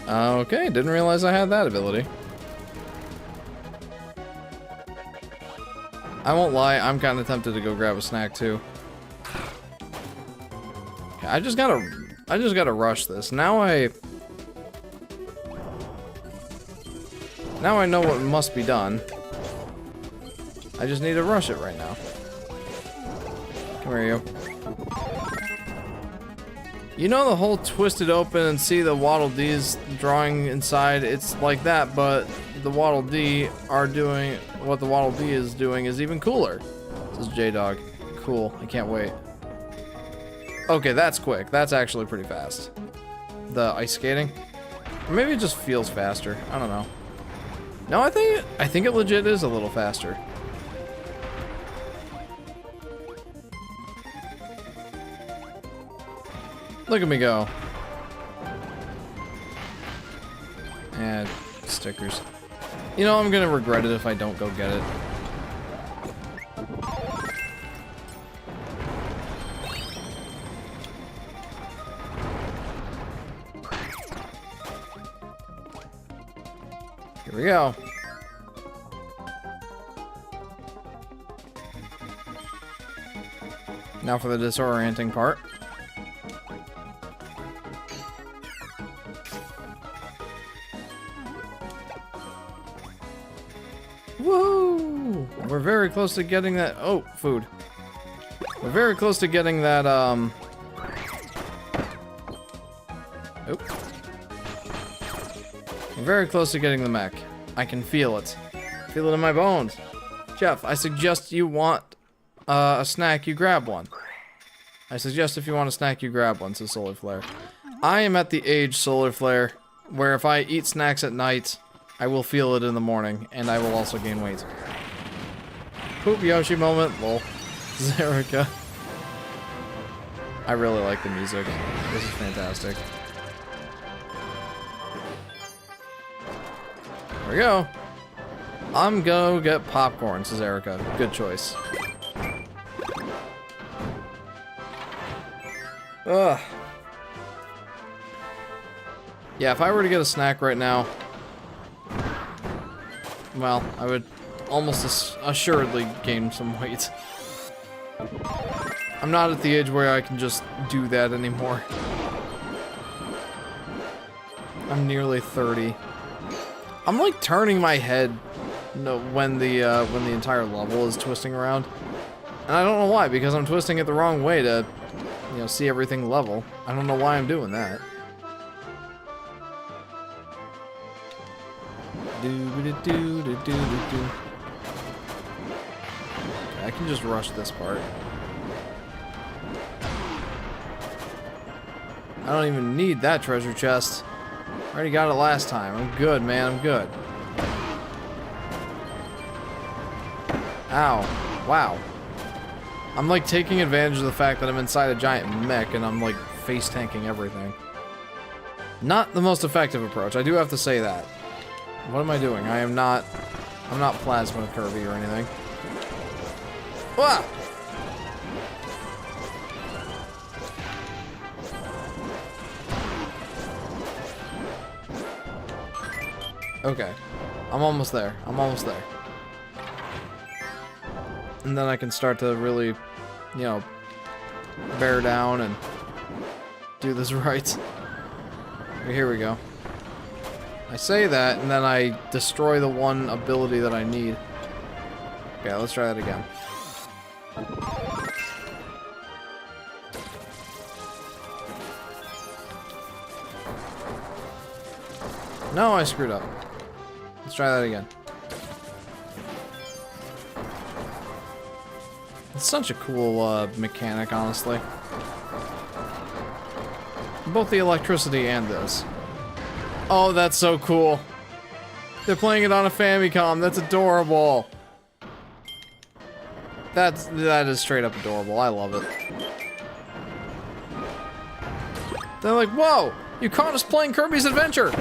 Okay, didn't realize I had that ability. I won't lie, I'm kind of tempted to go grab a snack too. Okay, I just gotta rush this. Now I know what must be done. I just need to rush it right now. Come here, you. You know the whole twist it open and see the Waddle Dees drawing inside? It's like that, but the Waddle Dee are doing what the Waddle Dee is doing is even cooler. This is J-Dog. Cool. I can't wait. Okay, that's quick. That's actually pretty fast. The ice skating. Or maybe it just feels faster. I don't know. No, I think it legit is a little faster. Look at me go. And stickers. You know, I'm gonna regret it if I don't go get it. Here we go. Now for the disorienting part. Woo! We're very close to getting that. Oh, food. We're very close to getting that, Oh. We're very close to getting the mech. I can feel it. Feel it in my bones. Jeff, I suggest you want a snack, you grab one. I suggest if you want a snack, you grab one, says Solar Flare. I am at the age, Solar Flare, where if I eat snacks at night, I will feel it in the morning, and I will also gain weight. Poop Yoshi moment, lol. Zerica. I really like the music. This is fantastic. There we go. I'm gonna get popcorn, says Erica. Good choice. Ugh. Yeah, if I were to get a snack right now, well, I would almost assuredly gain some weight. I'm not at the age where I can just do that anymore. I'm nearly 30. I'm like turning my head when the entire level is twisting around. And I don't know why, because I'm twisting it the wrong way to, you know, see everything level. I don't know why I'm doing that. Okay, I can just rush this part. I don't even need that treasure chest. I already got it last time. I'm good, man. I'm good. Ow. Wow. I'm like taking advantage of the fact that I'm inside a giant mech and I'm like face tanking everything. Not the most effective approach. I do have to say that. What am I doing? I'm not Plasma Kirby or anything. Wah! Okay. I'm almost there. I'm almost there. And then I can start to really, you know, bear down and do this right. Here we go. I say that, and then I destroy the one ability that I need. Okay, let's try that again. No, I screwed up. Let's try that again. It's such a cool mechanic, honestly. Both the electricity and this. Oh, that's so cool. They're playing it on a Famicom. That's adorable. That is straight up adorable. I love it. They're like, whoa! You caught us playing Kirby's Adventure!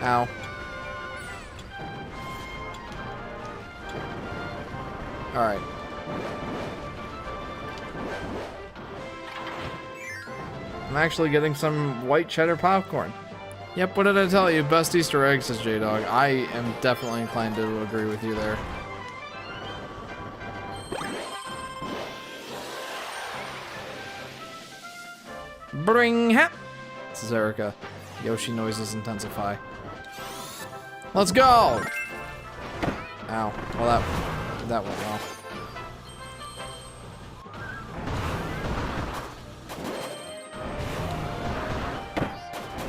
Ow. Alright. I'm actually getting some white cheddar popcorn. Yep, what did I tell you? Best Easter egg, says J-Dog. I am definitely inclined to agree with you there. Bring hap! Says Erica. Yoshi noises intensify. Let's go! Ow. Well, that went well.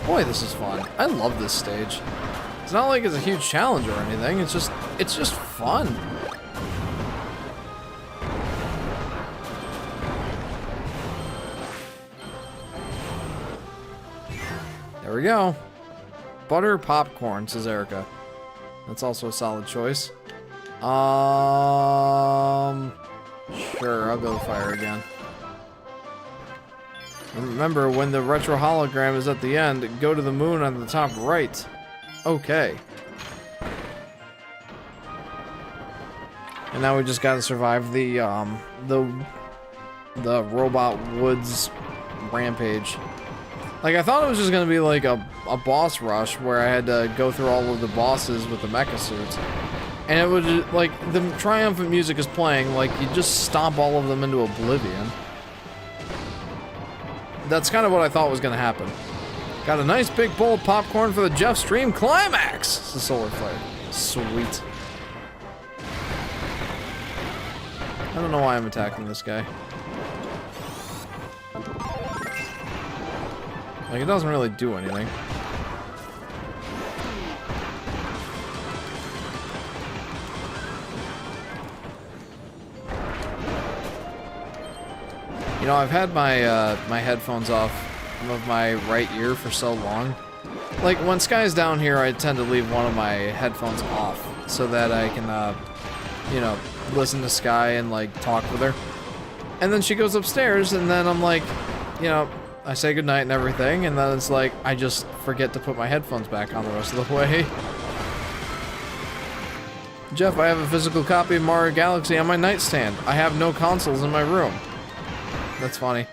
Boy, this is fun. I love this stage. It's not like it's a huge challenge or anything. It's just fun. There we go. Butter popcorn, says Erica. That's also a solid choice. Sure, I'll go with fire again. Remember, when the retro hologram is at the end, go to the moon on the top right. Okay. And now we just gotta survive the Robot Woods rampage. Like, I thought it was just gonna be like a a boss rush where I had to go through all of the bosses with the mecha suits. And it would, like, the triumphant music is playing, like, you just stomp all of them into oblivion. That's kind of what I thought was gonna happen. Got a nice big bowl of popcorn for the Jeff Stream climax! It's the solar flare. Sweet. I don't know why I'm attacking this guy. Like, it doesn't really do anything. You know, I've had my my headphones off of my right ear for so long. Like, when Sky's down here, I tend to leave one of my headphones off so that I can, you know, listen to Sky and, like, talk with her. And then she goes upstairs, and then I'm like, you know, I say goodnight and everything, and then it's like, I just forget to put my headphones back on the rest of the way. Jeff, I have a physical copy of Mario Galaxy on my nightstand. I have no consoles in my room. That's funny.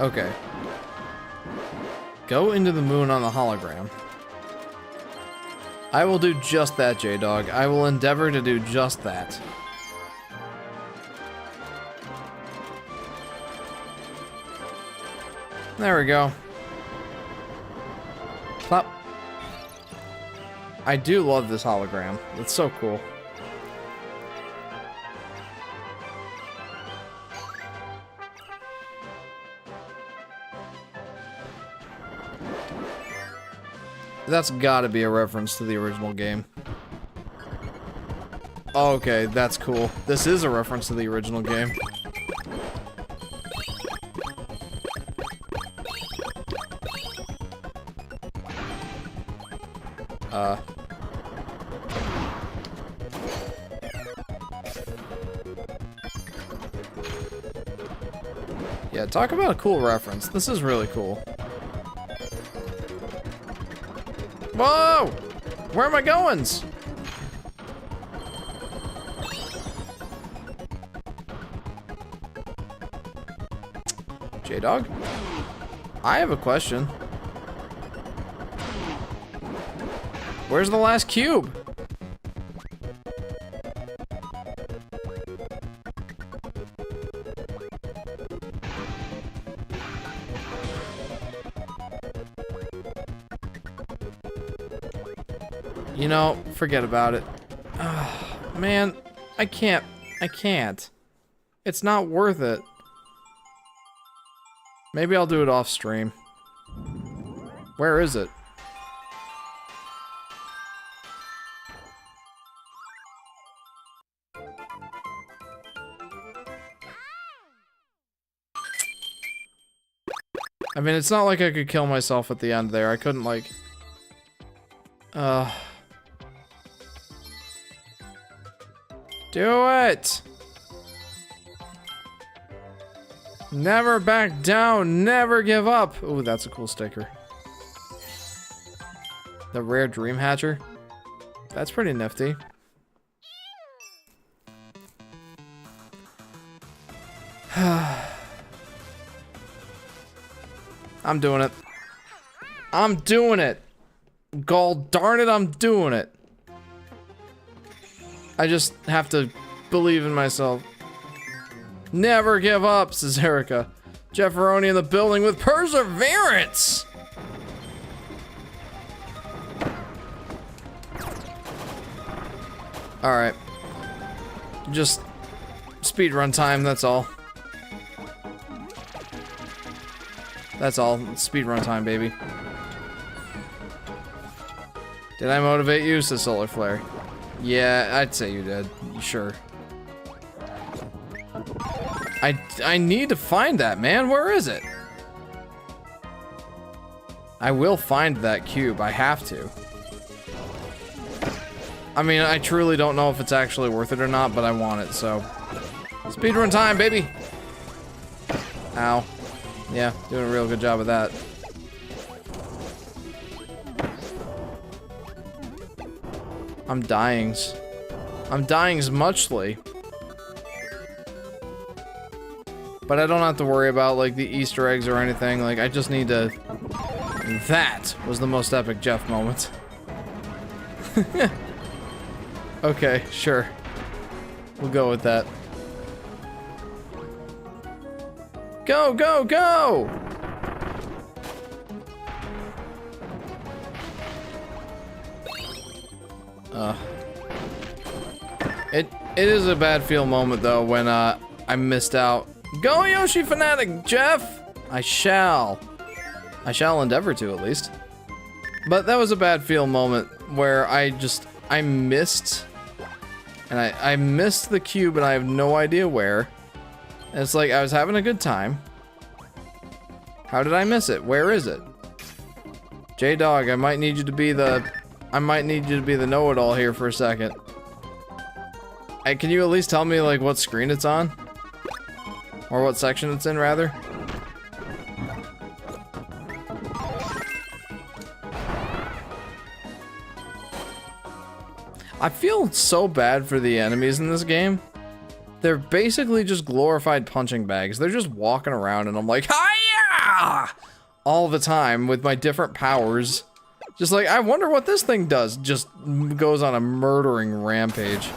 Okay. Go into the moon on the hologram. I will do just that, J-Dog. I will endeavor to do just that. There we go. Plop. I do love this hologram. It's so cool. That's gotta be a reference to the original game. Okay, that's cool. This is a reference to the original game. Yeah, talk about a cool reference. This is really cool. Whoa! Where are my goings? J-Dog? I have a question. Where's the last cube? You know, forget about it. Man, I can't. It's not worth it. Maybe I'll do it off stream. Where is it? I mean, it's not like I could kill myself at the end there. I couldn't, like... Do it! Never back down, never give up! Ooh, that's a cool sticker. The rare dream hatcher? That's pretty nifty. I'm doing it. I'm doing it! God darn it, I'm doing it! I just have to believe in myself. Never give up, says Erica. Jefferoni in the building with perseverance! Alright. Just speedrun time, that's all. That's all. Speedrun time, baby. Did I motivate you, says Solar Flare? Yeah, I'd say you did. Sure. I need to find that, man. Where is it? I will find that cube. I have to. I mean, I truly don't know if it's actually worth it or not, but I want it, so. Speedrun time, baby! Ow. Yeah, doing a real good job of that. I'm dyings. I'm dyings muchly. But I don't have to worry about, like, the Easter eggs or anything. Like, I just need to... That was the most epic Jeff moment. Okay, sure. We'll go with that. Go, go, go! It is a bad feel moment though when I missed out. Go Yoshi Fanatic, Jeff! I shall endeavor to at least. But that was a bad feel moment where I missed, and I missed the cube and I have no idea where. And it's like I was having a good time. How did I miss it? Where is it? J-Dog, I might need you to be the know-it-all here for a second. Can you at least tell me, like, what screen it's on? Or what section it's in, rather? I feel so bad for the enemies in this game. They're basically just glorified punching bags. They're just walking around and I'm like, hiya! All the time with my different powers. Just like, I wonder what this thing does. Just goes on a murdering rampage.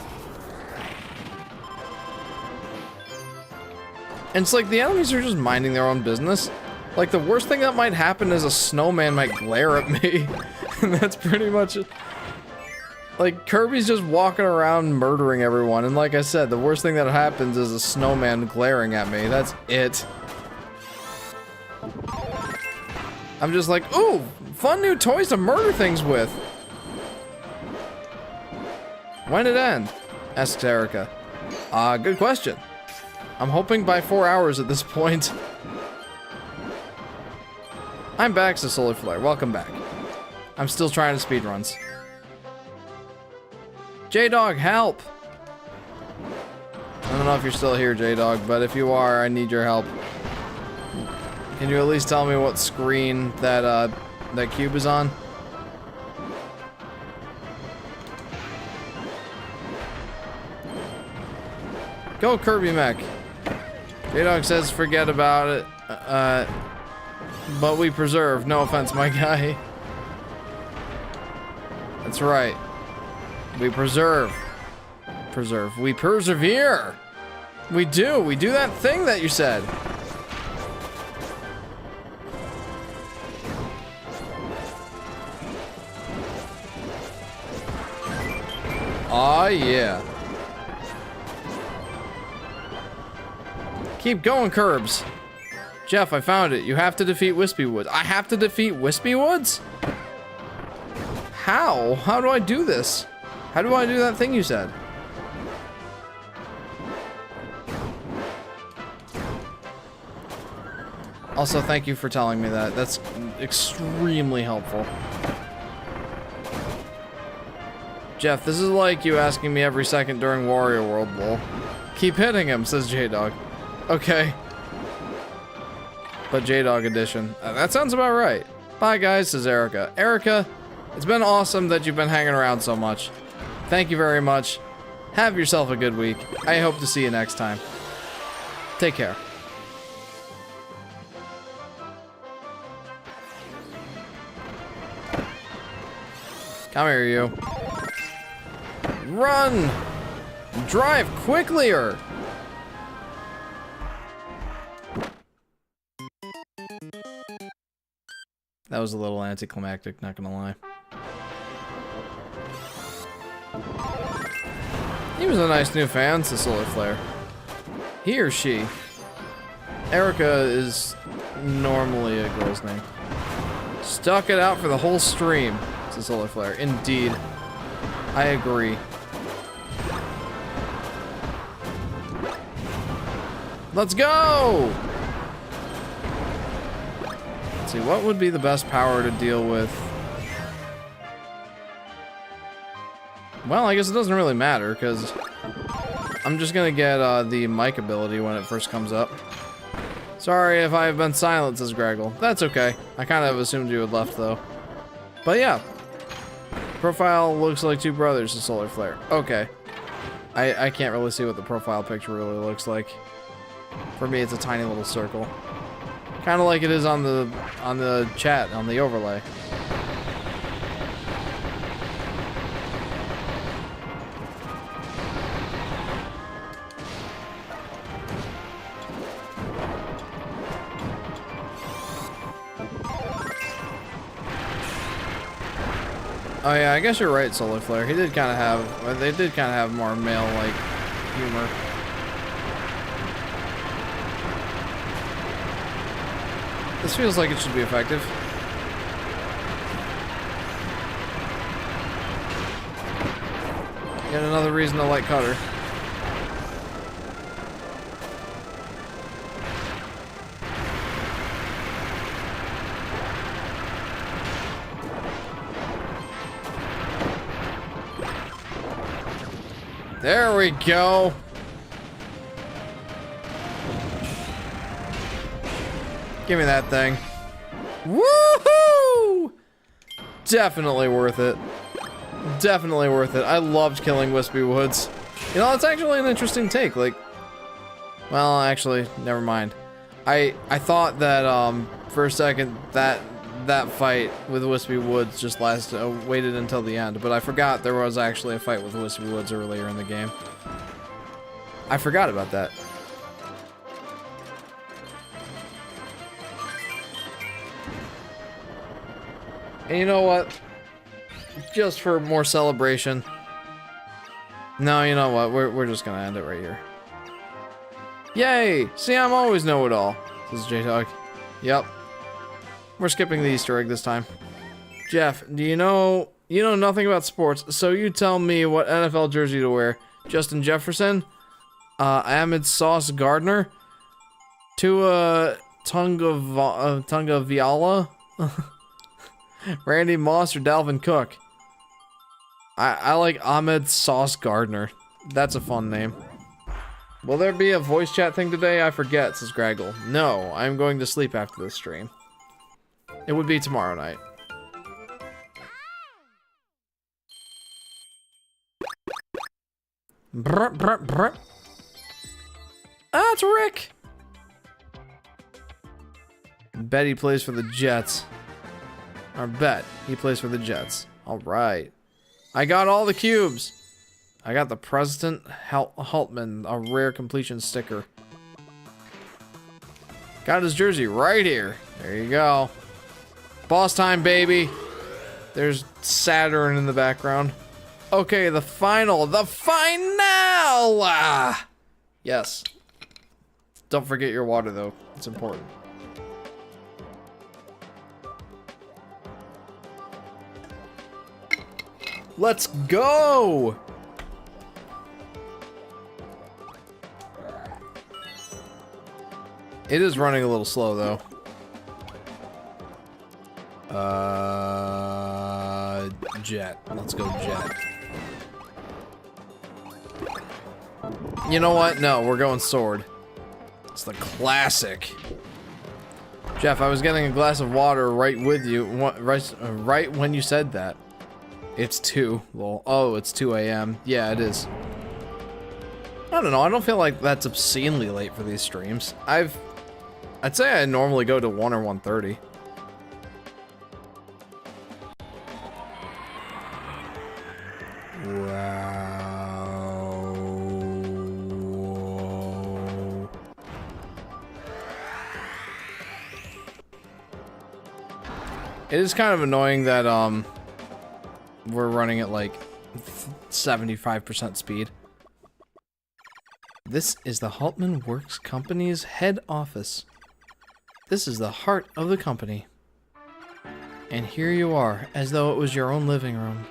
And it's like the enemies are just minding their own business. Like the worst thing that might happen is a snowman might glare at me. And that's pretty much it. Like Kirby's just walking around murdering everyone. And like I said, the worst thing that happens is a snowman glaring at me. That's it. I'm just like, ooh, fun new toys to murder things with. When did it end? Asks Erica. Good question. I'm hoping by 4 hours at this point. I'm back, says Solar Flare. Welcome back. I'm still trying to speedruns. J-Dog, help! I don't know if you're still here, J-Dog, but if you are, I need your help. Can you at least tell me what screen that that cube is on? Go Kirby Mech. J-Dog says forget about it, but we preserve. No offense, my guy. That's right. We preserve. We persevere. We do that thing that you said. Aw, yeah. Keep going, Curbs. Jeff, I found it. You have to defeat Wispy Woods. I have to defeat Wispy Woods? How? How do I do this? How do I do that thing you said? Also, thank you for telling me that. That's extremely helpful. Jeff, this is like you asking me every second during Wario World, lol. Keep hitting him, says J-Dog. Okay. But J-Dog edition. That sounds about right. Bye, guys, says Erica. Erica, it's been awesome that you've been hanging around so much. Thank you very much. Have yourself a good week. I hope to see you next time. Take care. Come here, you. Run! Drive quicklier! That was a little anticlimactic, not gonna lie. He was a nice new fan, says Solar Flare. He or she? Erica is normally a girl's name. Stuck it out for the whole stream, says Solar Flare. Indeed. I agree. Let's go! Let's see, what would be the best power to deal with? Well, I guess it doesn't really matter, because I'm just gonna get the mic ability when it first comes up. Sorry if I've been silent, says Graggle. That's okay. I kind of assumed you had left, though. But yeah. Profile looks like two brothers, says Solar Flare. Okay. I can't really see what the profile picture really looks like. For me, it's a tiny little circle. Kind of like it is on the chat, on the overlay. Oh yeah, I guess you're right, Solar Flare. He did kind of have, they did kind of have more male-like humor. This feels like it should be effective. Yet another reason to like Cutter. There we go. Give me that thing. Woohoo! Definitely worth it. Definitely worth it. I loved killing Wispy Woods. You know, it's actually an interesting take. Like, well, actually, never mind. I thought that for a second that fight with Wispy Woods just waited until the end, but I forgot there was actually a fight with Wispy Woods earlier in the game. I forgot about that. And you know what? Just for more celebration. No, you know what? We're just gonna end it right here. Yay! See, I'm always know-it-all, says J-Dog. Yep. We're skipping the Easter egg this time. Jeff, do you know nothing about sports, so you tell me what NFL jersey to wear. Justin Jefferson? Ahmed Sauce Gardner? Tua Tagovailoa? Randy Moss or Dalvin Cook? I like Ahmed Sauce Gardner. That's a fun name. Will there be a voice chat thing today? I forget, says Graggle. No, I'm going to sleep after this stream. It would be tomorrow night. Brr, brr, brr. Ah, it's Rick! Bet he plays for the Jets. Or bet he plays for the Jets. Alright. I got all the cubes. I got the President Haltman, a rare completion sticker. Got his jersey right here. There you go. Boss time, baby. There's Saturn in the background. Okay, the final. Ah! Yes. Don't forget your water, though. It's important. Let's go! It is running a little slow, though. Jet. Let's go Jet. You know what? No, we're going Sword. It's the classic. Jeff, I was getting a glass of water right with you, right when you said that. It's 2. Well, oh, it's 2 a.m. Yeah, it is. I don't know. I don't feel like that's obscenely late for these streams. I'd say I normally go to 1 or 1:30. Wow. It is kind of annoying that we're running at like 75% speed. This is the Haltman Works Company's head office. This is the heart of the company. And here you are, as though it was your own living room.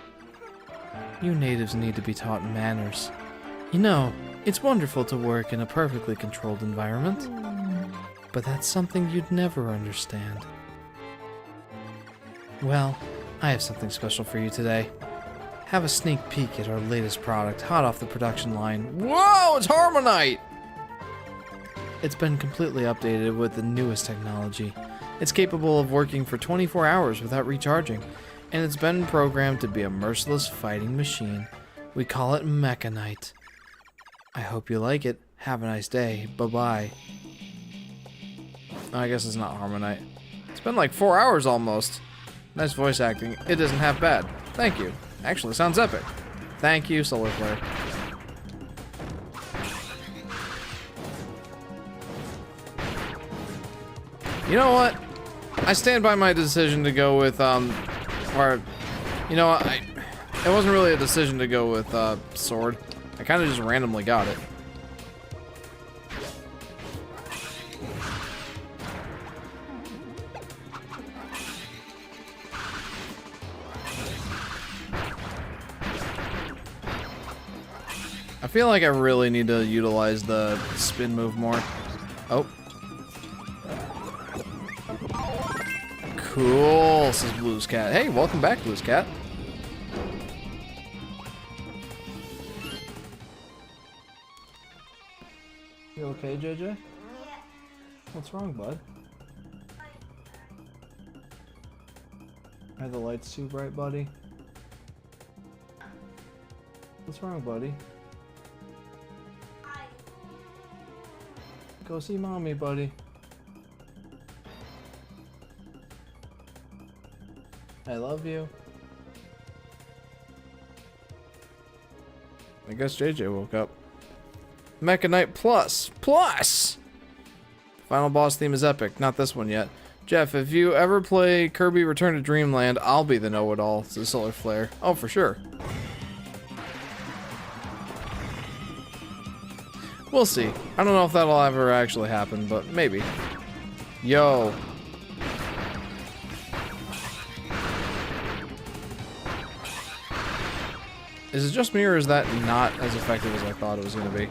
You natives need to be taught manners. You know, it's wonderful to work in a perfectly controlled environment. But that's something you'd never understand. Well, I have something special for you today. Have a sneak peek at our latest product, hot off the production line. Whoa, it's Harmonite! It's been completely updated with the newest technology. It's capable of working for 24 hours without recharging, and it's been programmed to be a merciless fighting machine. We call it Mechanite. I hope you like it. Have a nice day. Bye-bye. I guess it's not Harmonite. It's been like 4 hours almost. Nice voice acting. It isn't half bad. Thank you. Actually, sounds epic. Thank you, Solar Flare. You know what? I stand by my decision to go with, or, you know, it wasn't really a decision to go with, Sword. I kind of just randomly got it. I feel like I really need to utilize the spin move more. Oh. Cool, says Blue's Cat. Hey, welcome back, Blue's Cat. You okay, JJ? Yeah. What's wrong, bud? Are the lights too bright, buddy? What's wrong, buddy? Go see mommy, buddy. I love you. I guess JJ woke up. Mecha Knight Plus! Plus! Final boss theme is epic. Not this one yet. Jeff, if you ever play Kirby Return to Dreamland, I'll be the know-it-all. It's a Solar Flare. Oh, for sure. We'll see. I don't know if that'll ever actually happen, but maybe. Yo. Is it just me, or is that not as effective as I thought it was going to be?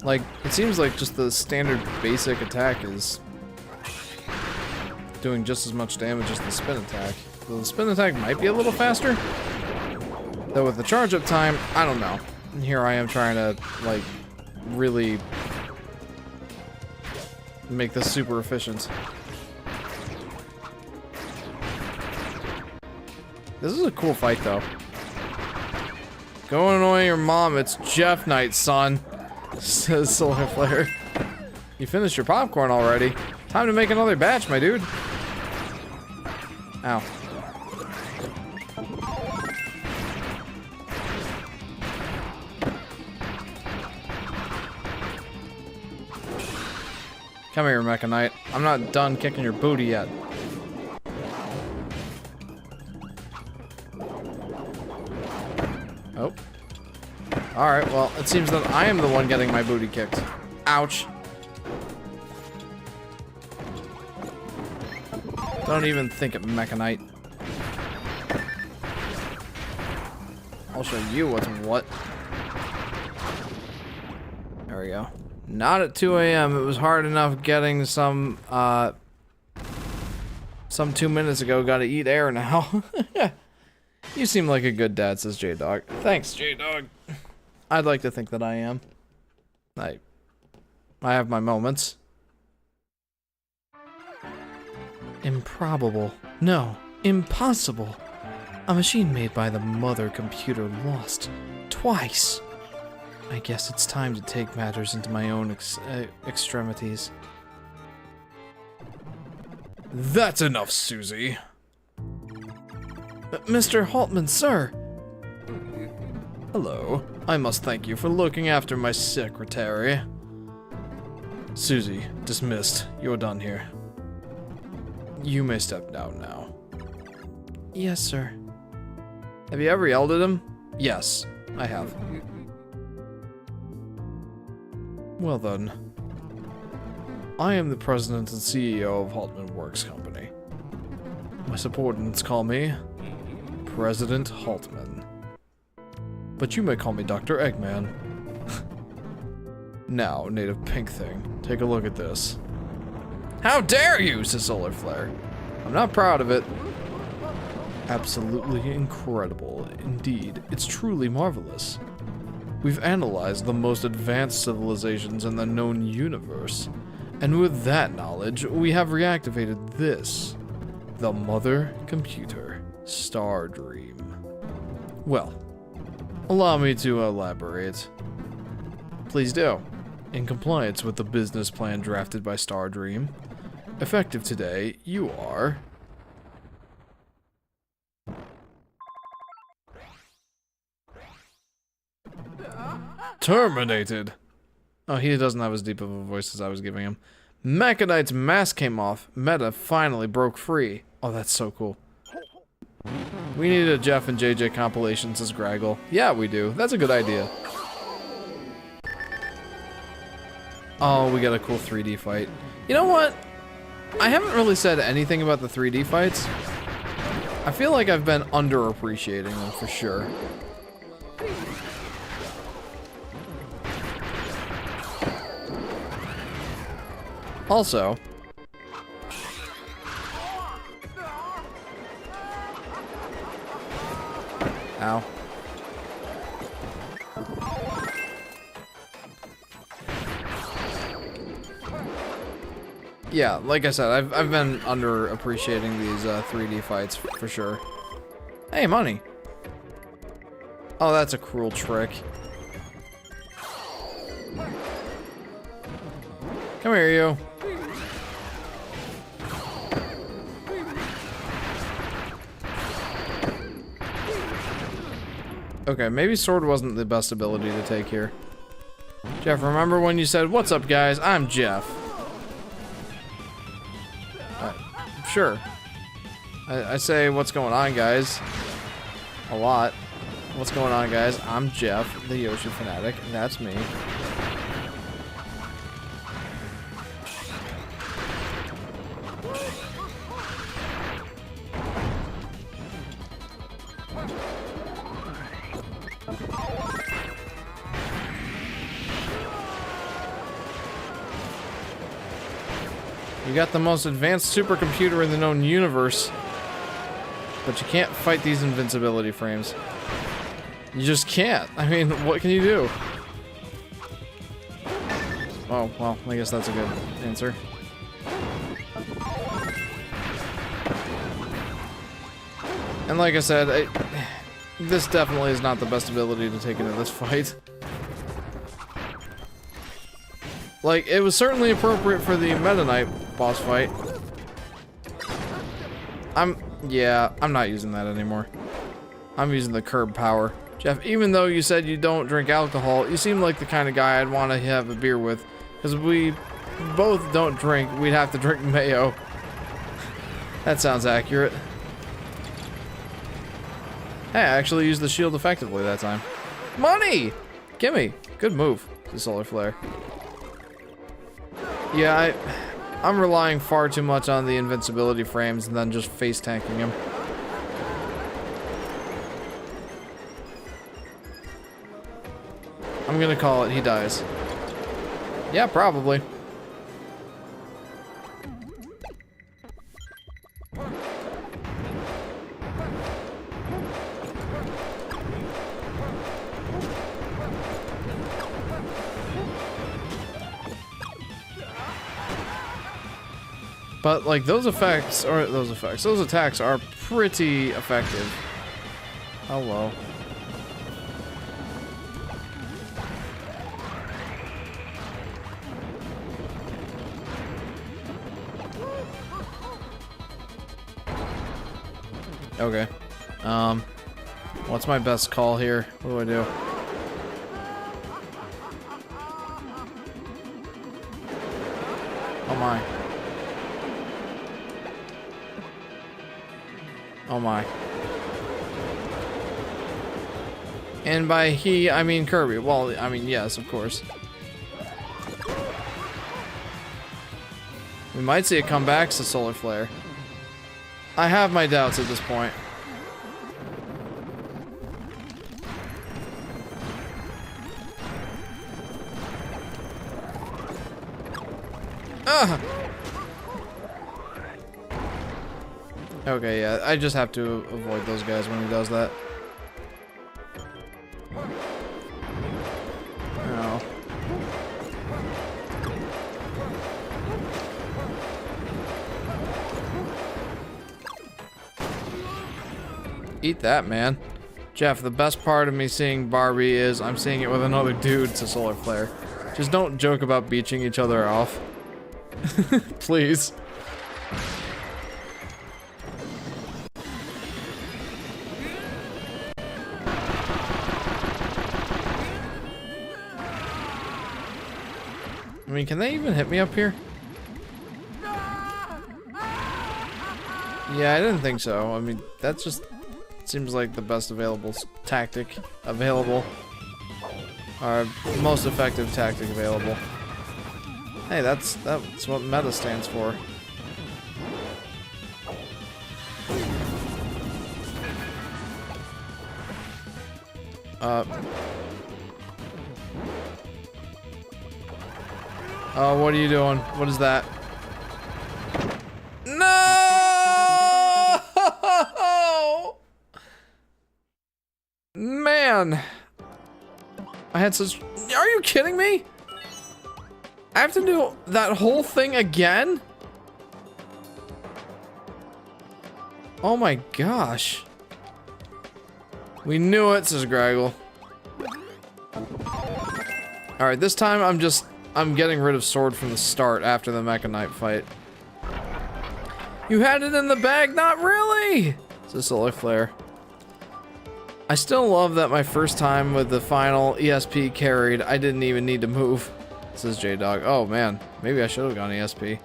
Like, it seems like just the standard basic attack is doing just as much damage as the spin attack. So the spin attack might be a little faster. Though with the charge up time, I don't know. And here I am trying to, like, really make this super efficient. This is a cool fight, though. Go annoy your mom, it's Jeff Night, son, says Solar Flare. You finished your popcorn already. Time to make another batch, my dude. Ow. Come here, Mecha Knight. I'm not done kicking your booty yet. Oh. Alright, well, it seems that I am the one getting my booty kicked. Ouch. Don't even think it, Mecha Knight. I'll show you what's what. There we go. Not at 2 a.m. It was hard enough getting some 2 minutes ago. Gotta eat air now. You seem like a good dad, says J-Dog. Thanks, J-Dog. I'd like to think that I am. I have my moments. Improbable. No, impossible. A machine made by the mother computer lost. Twice. I guess it's time to take matters into my own extremities. That's enough, Susie. Mr. Haltman, sir. Hello. I must thank you for looking after my secretary. Susie, dismissed. You're done here. You may step down now. Yes, sir. Have you ever yelled at him? Yes, I have. Well then, I am the president and CEO of Haltman Works Company. My subordinates call me President Haltman. But you may call me Dr. Eggman. Now, native pink thing, take a look at this. How dare you, says Solar Flare. I'm not proud of it. Absolutely incredible. Indeed, it's truly marvelous. We've analyzed the most advanced civilizations in the known universe, and with that knowledge, we have reactivated this, the mother computer, Star Dream. Well, Allow me to elaborate. Please do. In compliance with the business plan drafted by Stardream, effective today, you are... terminated. Oh, he doesn't have as deep of a voice as I was giving him. Mechanites' mask came off. Meta finally broke free. Oh, that's so cool. We need a Jeff and JJ compilation, says Graggle. Yeah, we do. That's a good idea. Oh, we got a cool 3D fight. You know what? I haven't really said anything about the 3D fights. I feel like I've been underappreciating them for sure. Also, ow. Yeah, like I said, I've been underappreciating these 3D fights for sure. Hey, money. Oh, that's a cruel trick. Come here, you. Okay, maybe sword wasn't the best ability to take here. Jeff, remember when you said, "What's up, guys? I'm Jeff." Sure. I say, "What's going on, guys?" a lot. What's going on, guys? I'm Jeff, the Yoshi Fanatic, and that's me. You got the most advanced supercomputer in the known universe, but you can't fight these invincibility frames. You just can't. I mean, what can you do? Oh, well, I guess that's a good answer. And like I said, this definitely is not the best ability to take into this fight. Like, it was certainly appropriate for the Meta Knight boss fight. I'm not using that anymore. I'm using the curb power. Jeff, even though you said you don't drink alcohol, you seem like the kind of guy I'd want to have a beer with. Because we both don't drink, we'd have to drink mayo. That sounds accurate. Hey, I actually used the shield effectively that time. Money! Gimme! Good move, the solar flare. Yeah, I'm relying far too much on the invincibility frames and then just face tanking him. I'm gonna call it, he dies. Yeah, probably. But, like, those attacks are pretty effective. Hello. Okay. What's my best call here? What do I do? Oh my. Oh my. And by he, I mean Kirby. Well, I mean, yes, of course. We might see a comeback to Solar Flare. I have my doubts at this point. Ugh! Okay, yeah, I just have to avoid those guys when he does that. Oh. Eat that, man. Jeff, the best part of me seeing Barbie is I'm seeing it with another dude. It's a solar flare. Just don't joke about beaching each other off. Please. I mean, can they even hit me up here? Yeah, I didn't think so. I mean, that just seems like the best available tactic available. Or most effective tactic available. Hey, that's what meta stands for. Oh, what are you doing? What is that? No! Man. I had such... Are you kidding me? I have to do that whole thing again? Oh my gosh. We knew it, says Graggle. Alright, this time I'm getting rid of Sword from the start after the Mecha Knight fight. You had it in the bag? Not really! It's a solar flare. I still love that my first time with the final ESP carried, I didn't even need to move. Says J-Dog. Oh man, maybe I should have gone ESP.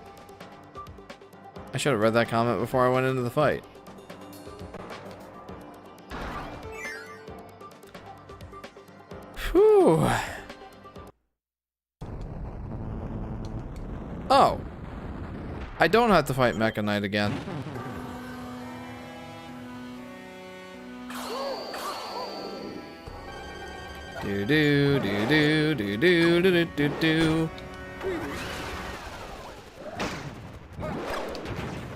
I should have read that comment before I went into the fight. Whew. Oh. I don't have to fight Mecha Knight again. Do do do do do do do do do.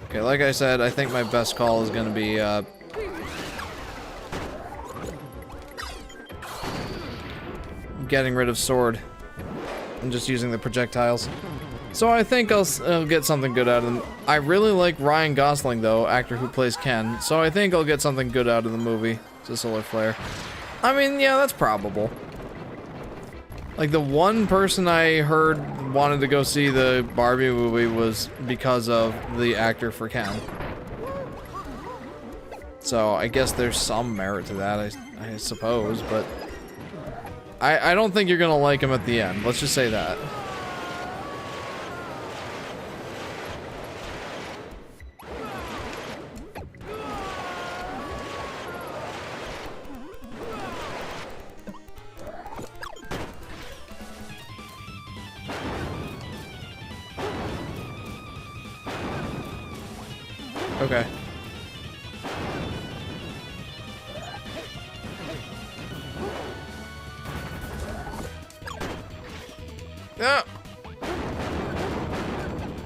Okay, like I said, I think my best call is gonna be getting rid of Sword and just using the projectiles. So I think I'll get something good out of them. I really like Ryan Gosling though, actor who plays Ken. So I think I'll get something good out of the movie. It's a solar flare. I mean, yeah, that's probable. Like, the one person I heard wanted to go see the Barbie movie was because of the actor for Ken. So, I guess there's some merit to that, I suppose, but... I don't think you're gonna like him at the end, let's just say that. Okay. Ah!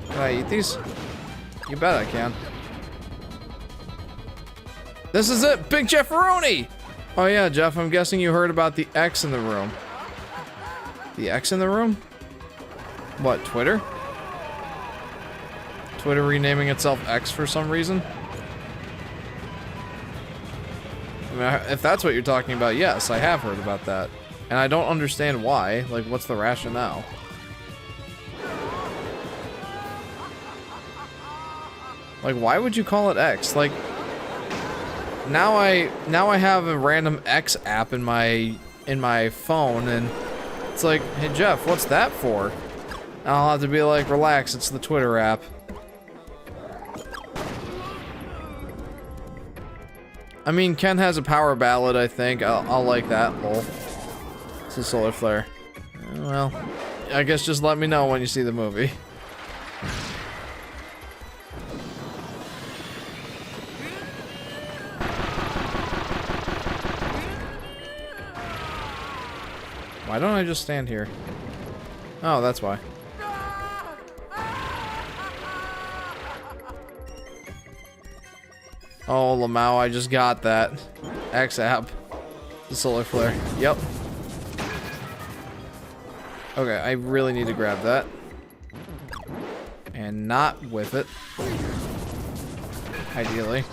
Can I eat these? You bet I can. This is it! Big Jefferoni! Oh yeah, Jeff, I'm guessing you heard about the X in the room. The X in the room? What, Twitter? Twitter renaming itself X for some reason? I mean, if that's what you're talking about, yes, I have heard about that. And I don't understand why. Like, what's the rationale? Like, why would you call it X? Like, now I have a random X app in my phone, and it's like, hey Jeff, what's that for? And I'll have to be like, relax, it's the Twitter app. I mean, Ken has a power ballad, I think. I'll like that. Lol. It's a solar flare. Well, I guess just let me know when you see the movie. Why don't I just stand here? Oh, that's why. Oh, Lamau, I just got that. X app. The solar flare. Yep. Okay, I really need to grab that. And not whip it. Ideally.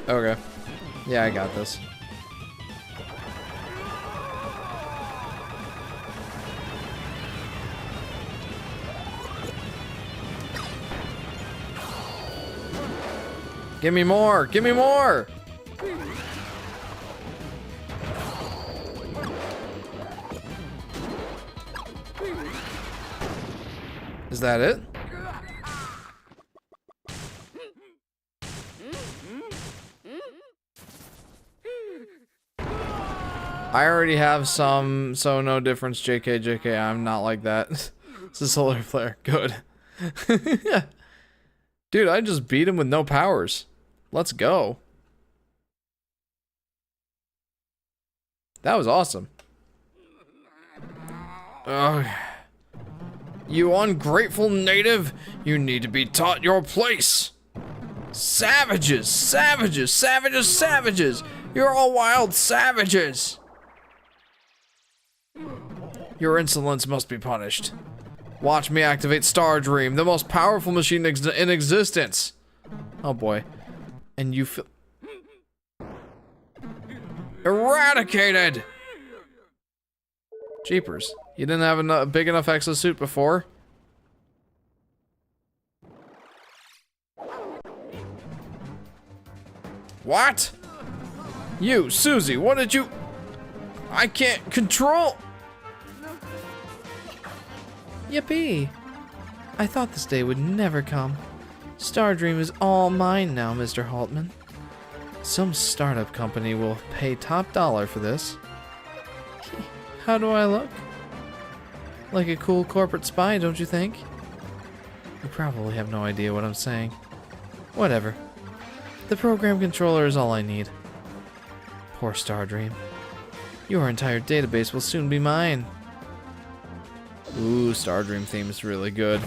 Okay. Yeah, I got this. Give me more! Give me more! Is that it? I already have some, so no difference. JK, JK, I'm not like that. It's a solar flare. Good. Dude, I just beat him with no powers. Let's go. That was awesome. Ugh. You ungrateful native, you need to be taught your place. Savages, savages, savages, savages. You're all wild savages. Your insolence must be punished. Watch me activate Star Dream, the most powerful machine in existence. Oh boy. And you feel... eradicated! Jeepers. You didn't have a big enough exosuit before? What? You, Susie, what did you... I can't control... Yippee! I thought this day would never come. Stardream is all mine now, Mr. Haltman. Some startup company will pay top dollar for this. How do I look? Like a cool corporate spy, don't you think? You probably have no idea what I'm saying. Whatever. The program controller is all I need. Poor Stardream. Your entire database will soon be mine. Ooh, Stardream theme is really good.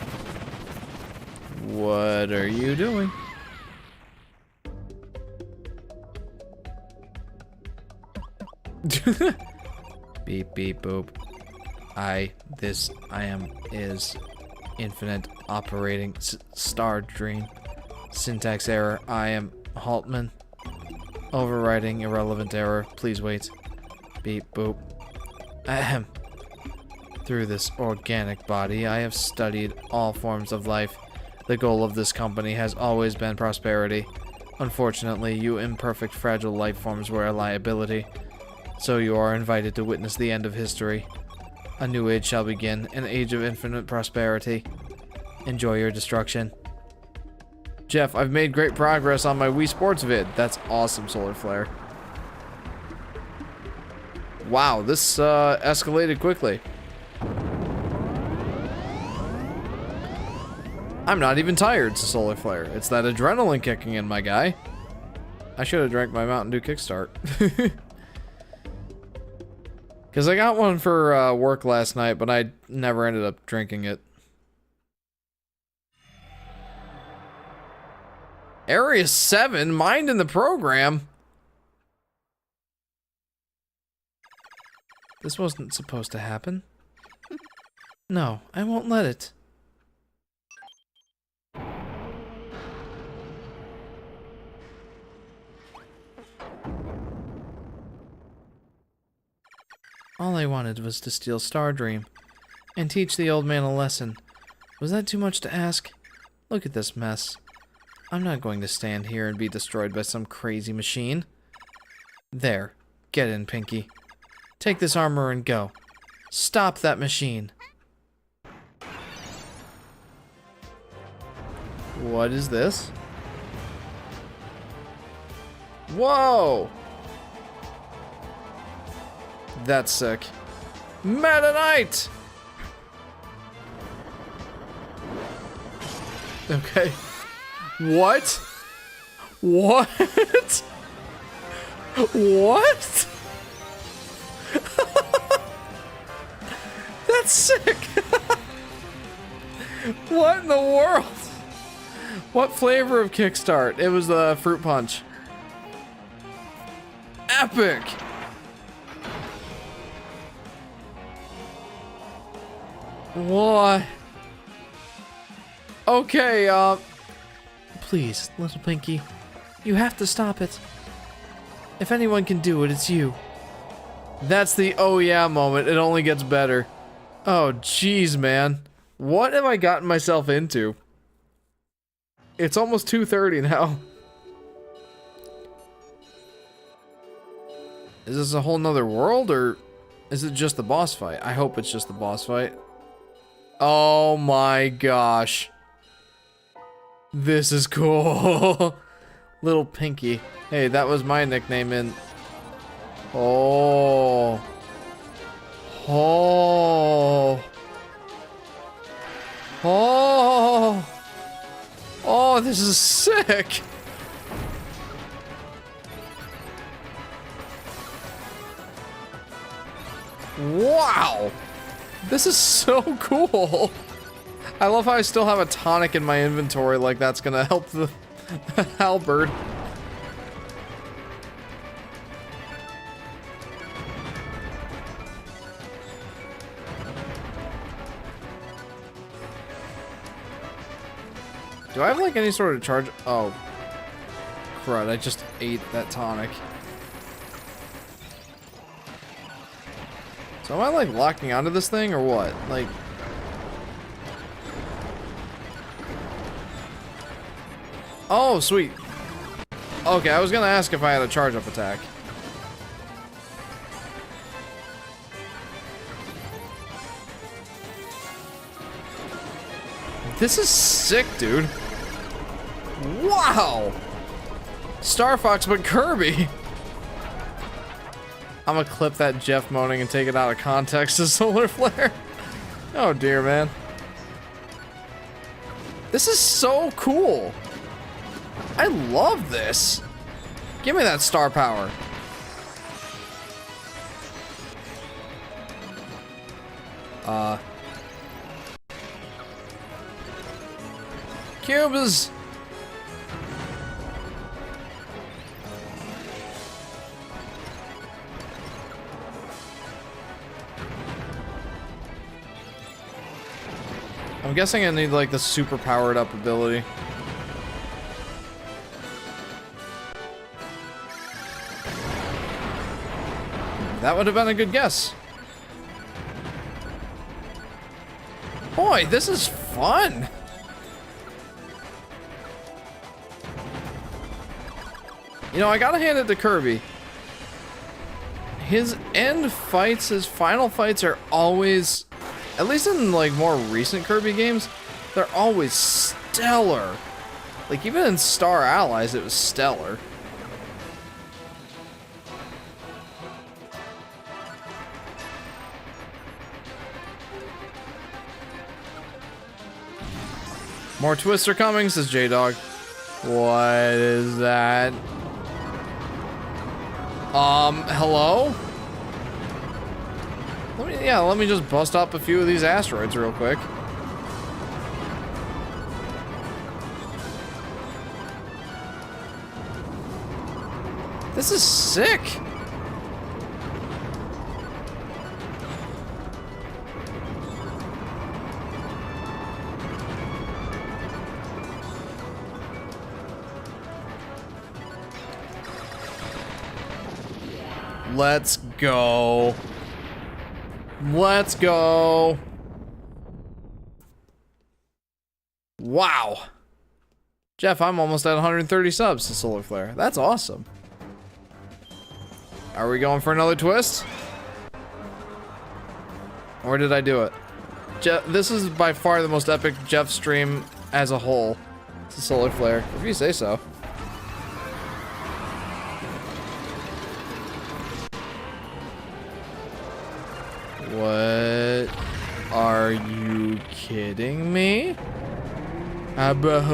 What are you doing? Beep beep boop. I am is infinite operating Stardream. Syntax error. I am Haltman. Overriding irrelevant error. Please wait. Beep boop. Ahem. Through this organic body, I have studied all forms of life. The goal of this company has always been prosperity. Unfortunately, you imperfect, fragile life forms were a liability. So you are invited to witness the end of history. A new age shall begin, an age of infinite prosperity. Enjoy your destruction. Jeff, I've made great progress on my Wii Sports vid. That's awesome, Solar Flare. Wow, this escalated quickly. I'm not even tired, Solar Flare. It's that adrenaline kicking in, my guy. I should have drank my Mountain Dew Kickstart. Because I got one for work last night, but I never ended up drinking it. Area 7, mind in the program. This wasn't supposed to happen. No, I won't let it. All I wanted was to steal Stardream and teach the old man a lesson. Was that too much to ask? Look at this mess. I'm not going to stand here and be destroyed by some crazy machine. There. Get in, Pinky. Take this armor and go. Stop that machine. What is this? Whoa! That's sick. Meta Knight! Okay. What? What? What? That's sick! What in the world? What flavor of Kickstart? It was the fruit punch. Epic! What? Okay, please, little Pinky, You have to stop it. If anyone can do it, it's you. That's the oh yeah moment. It only gets better. Oh jeez, man. What have I gotten myself into? It's almost 2:30 now. Is this a whole nother world, or is it just the boss fight? I hope it's just the boss fight. Oh my gosh. This is cool. Little Pinky. Hey, that was my nickname in... Oh. Oh. Oh. Oh, this is sick. Wow. This is so cool. I love how I still have a tonic in my inventory, like that's gonna help the halberd. Do I have like any sort of charge? Oh. Crud, I just ate that tonic. So am I like locking onto this thing or what? Like... Oh, sweet. Okay, I was gonna ask if I had a charge up attack. This is sick, dude. Wow! Star Fox, but Kirby! I'm gonna clip that Jeff moaning and take it out of context as solar flare. Oh dear, man. This is so cool. I love this. Give me that star power. Cubes. I'm guessing I need like the super powered up ability. That would have been a good guess. Boy, this is fun. You know, I gotta hand it to Kirby. His end fights, his final fights are always, at least in like more recent Kirby games, they're always stellar. Like even in Star Allies, it was stellar. More twists are coming, says J-Dog. What is that? Hello? Let me just bust up a few of these asteroids real quick. This is sick. Let's go. Let's go. Wow. Jeff, I'm almost at 130 subs to Solar Flare. That's awesome. Are we going for another twist? Or did I do it? This is by far the most epic Jeff stream as a whole. It's a Solar Flare, if you say so. What? Are you kidding me? I'm just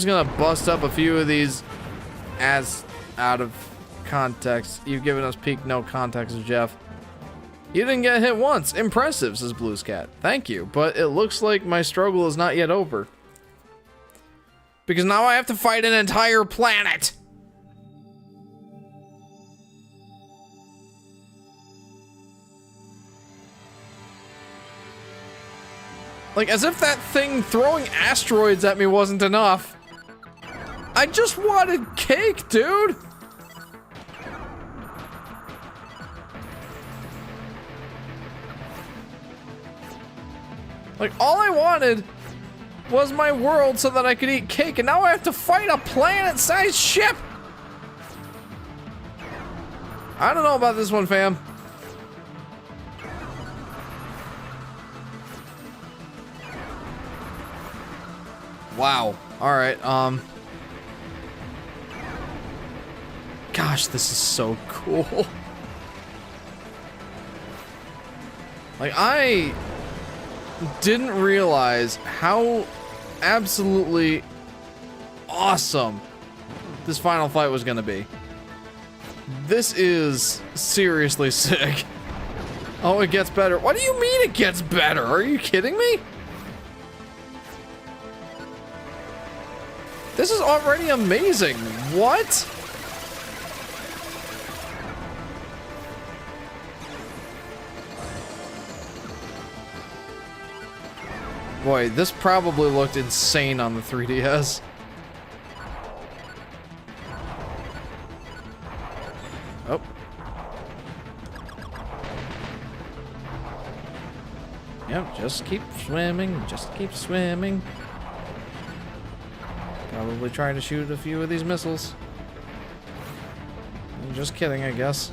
gonna bust up a few of these as out of context. You've given us peak no context, Jeff. You didn't get hit once. Impressive, says Blues Cat. Thank you, but it looks like my struggle is not yet over. Because now I have to fight an entire planet. Like, as if that thing throwing asteroids at me wasn't enough. I just wanted cake, dude! Like, all I wanted was my world so that I could eat cake, and now I have to fight a planet-sized ship! I don't know about this one, fam. Wow. Alright, gosh, this is so cool. Like, I didn't realize how absolutely awesome this final fight was gonna be. This is seriously sick. Oh, it gets better. What do you mean it gets better? Are you kidding me? This is already amazing. What? Boy, this probably looked insane on the 3DS. Oh. Yep, just keep swimming, just keep swimming. Probably trying to shoot a few of these missiles. I'm just kidding, I guess.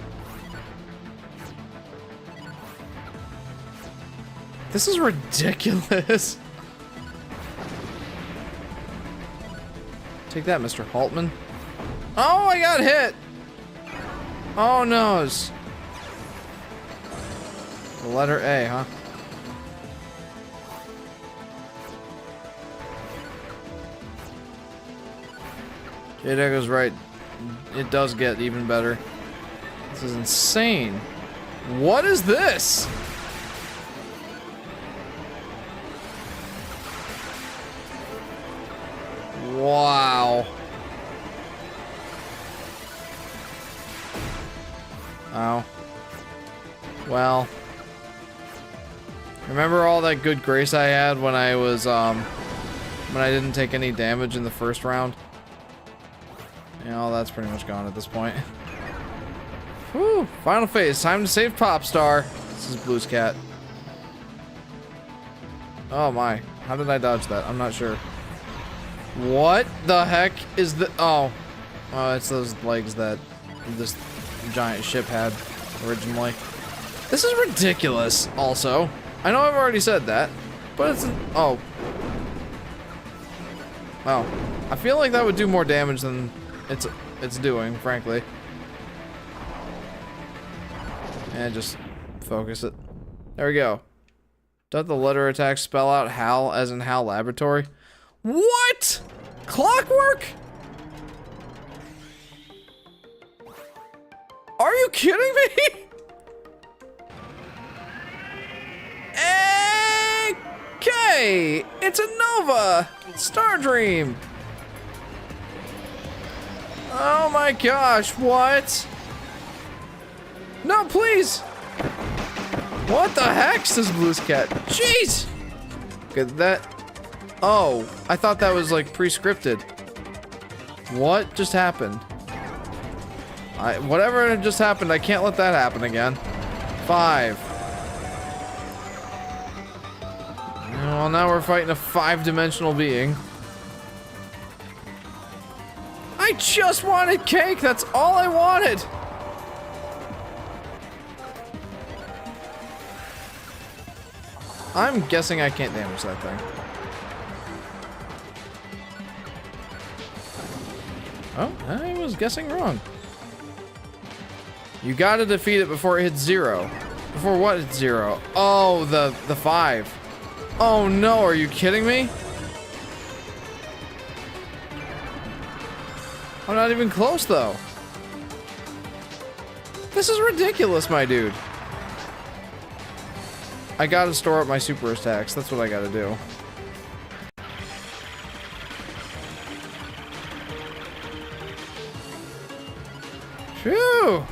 This is ridiculous. Take that, Mr. Haltman. Oh, I got hit. Oh, noes. The letter A, huh? Jade Echo's right. It does get even better. This is insane. What is this? Wow. Oh. Well. Remember all that good grace I had when I was, when I didn't take any damage in the first round? You know, that's pretty much gone at this point. Whew. Final phase. Time to save Popstar. This is Blue's cat. Oh my. How did I dodge that? I'm not sure. What the heck is the... Oh. Oh, it's those legs that this giant ship had originally. This is ridiculous, also. I know I've already said that, but it's... Oh. Oh. I feel like that would do more damage than it's doing, frankly. And just focus it. There we go. Does the letter attack spell out HAL as in HAL Laboratory? What? Clockwork? Are you kidding me? Okay, it's a Nova Star Dream. Oh my gosh, what? No, please. What the heck, says Blue's cat? Jeez. Okay, that. Oh, I thought that was like pre-scripted. What just happened? Whatever just happened, I can't let that happen again. 5. Well, now we're fighting a 5-dimensional being. I just wanted cake, that's all I wanted. I'm guessing I can't damage that thing. Oh, I was guessing wrong. You gotta defeat it before it hits 0. Before what hits 0? Oh, the 5. Oh no, are you kidding me? I'm not even close though. This is ridiculous, my dude. I gotta store up my super attacks. That's what I gotta do. Phew!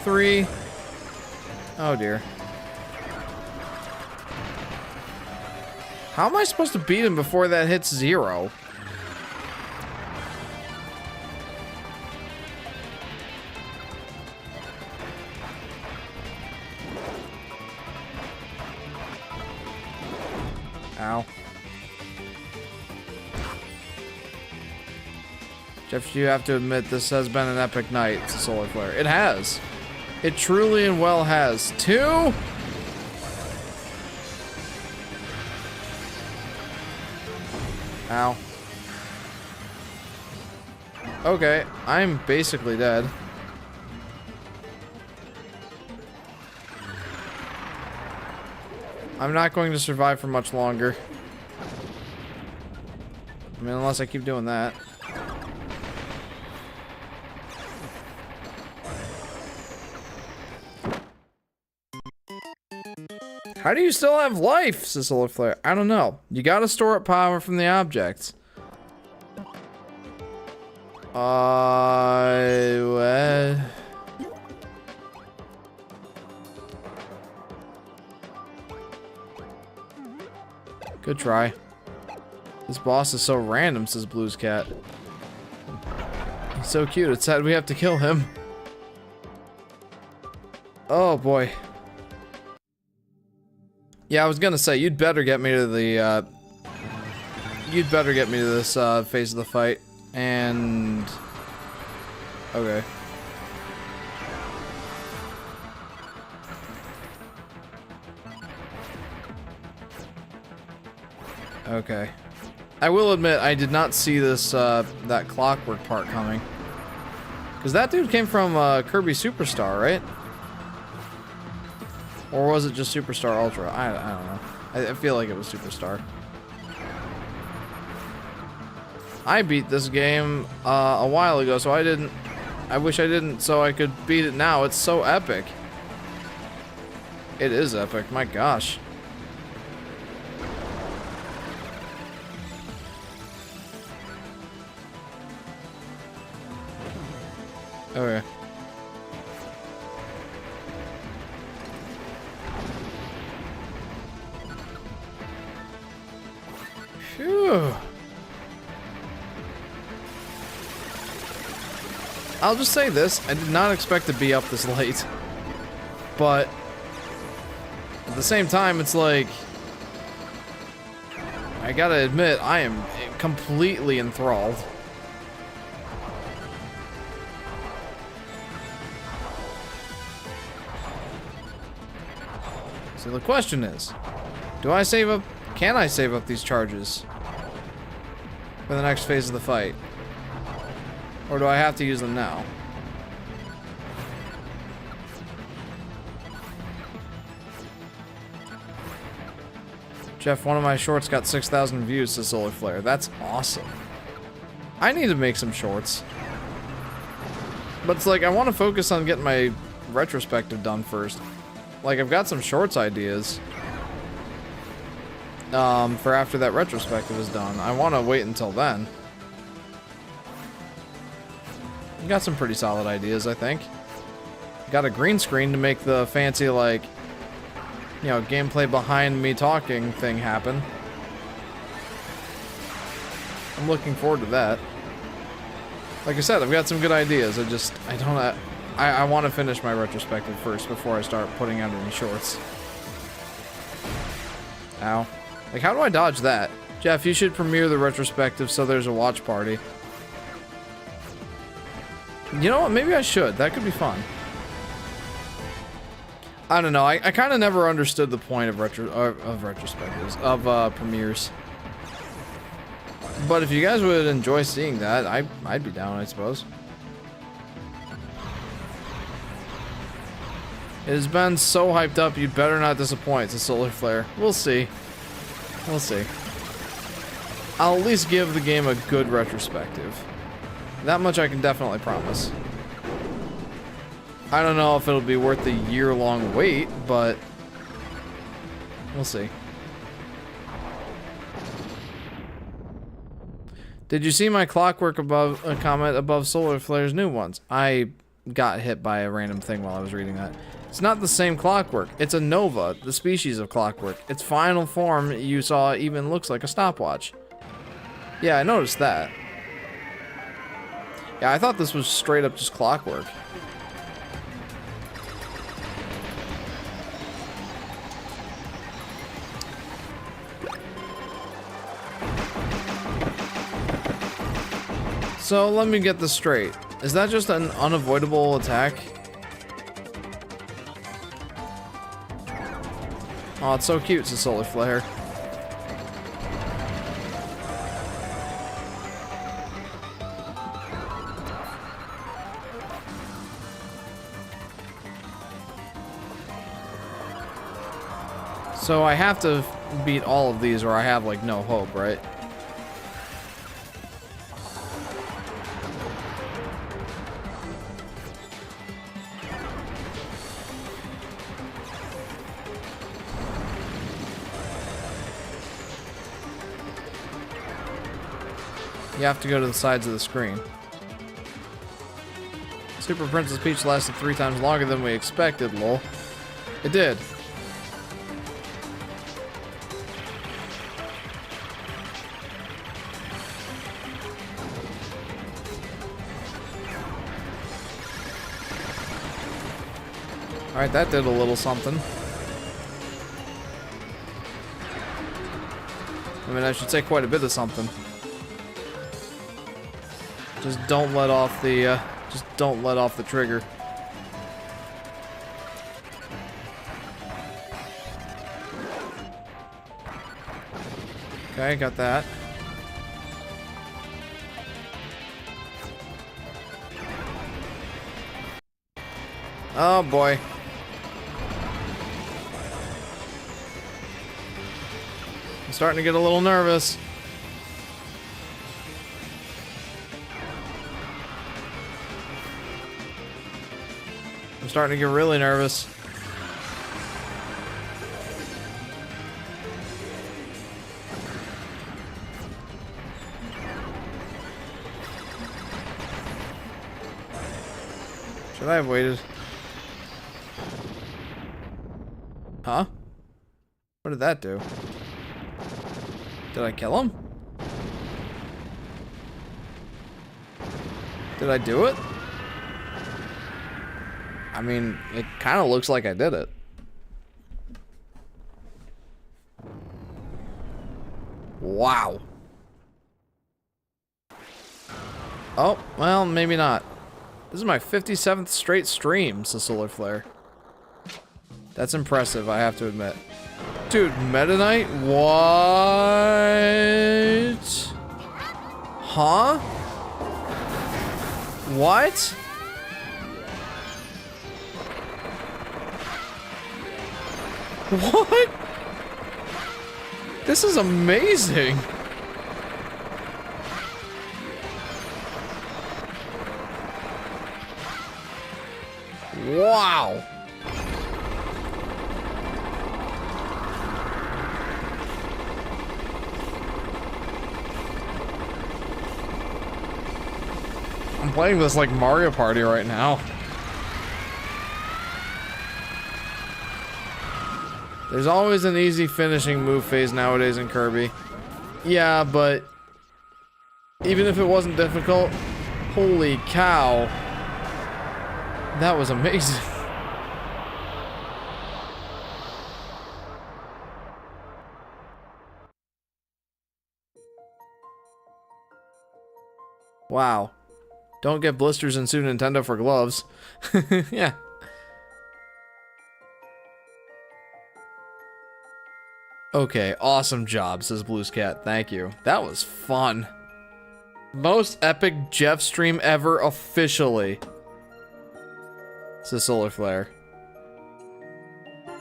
3. Oh dear. How am I supposed to beat him before that hits 0? Ow. Jeff, you have to admit this has been an epic night, it's a solar flare. It has. It truly and well has. 2? Ow. Okay, I'm basically dead. I'm not going to survive for much longer. I mean, unless I keep doing that. How do you still have life, says Solar Flare? I don't know. You gotta store up power from the objects. Good try. This boss is so random, says Blue's Cat. He's so cute, it's sad we have to kill him. Oh boy. Yeah, I was gonna say, you'd better get me to the, you'd better get me to this, phase of the fight. And... okay. Okay. I will admit, I did not see this, that clockwork part coming. Because that dude came from, Kirby Superstar, right? Or was it just Superstar Ultra? I don't know. I feel like it was Superstar. I beat this game a while ago, so I didn't... I wish I didn't, so I could beat it now. It's so epic. It is epic, my gosh. Okay. Phew. I'll just say this, I did not expect to be up this late. But at the same time, it's like, I gotta admit, I am completely enthralled. So the question is, do I save up, can I save up these charges for the next phase of the fight? Or do I have to use them now? Jeff, one of my shorts got 6,000 views to Solar Flare. That's awesome. I need to make some shorts. But it's like, I want to focus on getting my retrospective done first. Like, I've got some shorts ideas. For after that retrospective is done. I want to wait until then. Got some pretty solid ideas, I think. Got a green screen to make the fancy, like, you know, gameplay behind me talking thing happen. I'm looking forward to that. Like I said, I've got some good ideas. I want to finish my retrospective first before I start putting out any shorts. Ow. Like, how do I dodge that? Jeff, you should premiere the retrospective so there's a watch party. You know what? Maybe I should. That could be fun. I don't know. I kind of never understood the point of retrospectives, of premieres. But if you guys would enjoy seeing that, I'd be down, I suppose. It has been so hyped up, you better not disappoint, says Solar Flare. We'll see. We'll see. I'll at least give the game a good retrospective. That much I can definitely promise. I don't know if it'll be worth the year-long wait, but we'll see. Did you see my clockwork above comment above Solar Flare's new ones? I got hit by a random thing while I was reading that. It's not the same clockwork. It's a nova, the species of clockwork. Its final form you saw even looks like a stopwatch. Yeah, I noticed that. Yeah, I thought this was straight up just clockwork. So let me get this straight. Is that just an unavoidable attack? Oh, it's so cute, it's a solar flare. So I have to beat all of these or I have like no hope, right? You have to go to the sides of the screen. Super Princess Peach lasted 3 times longer than we expected, lol. It did. Alright, that did a little something. I mean, I should say quite a bit of something. Just don't let off the, trigger. Okay, got that. Oh boy. I'm starting to get a little nervous. I'm starting to get really nervous. Should I have waited? Huh? What did that do? Did I kill him? Did I do it? I mean, it kind of looks like I did it. Wow. Oh, well, maybe not. This is my 57th straight stream, says Solar Flare. That's impressive, I have to admit. Dude, Meta Knight? What? Huh? What? What? This is amazing. Wow. I'm playing this like Mario Party right now. There's always an easy finishing move phase nowadays in Kirby. Yeah, but even if it wasn't difficult, holy cow. That was amazing. Wow. Don't get blisters and sue Nintendo for gloves. Yeah. Okay, awesome job, says Blues Cat. Thank you. That was fun. Most epic Jeff stream ever officially. Says Solar Flare.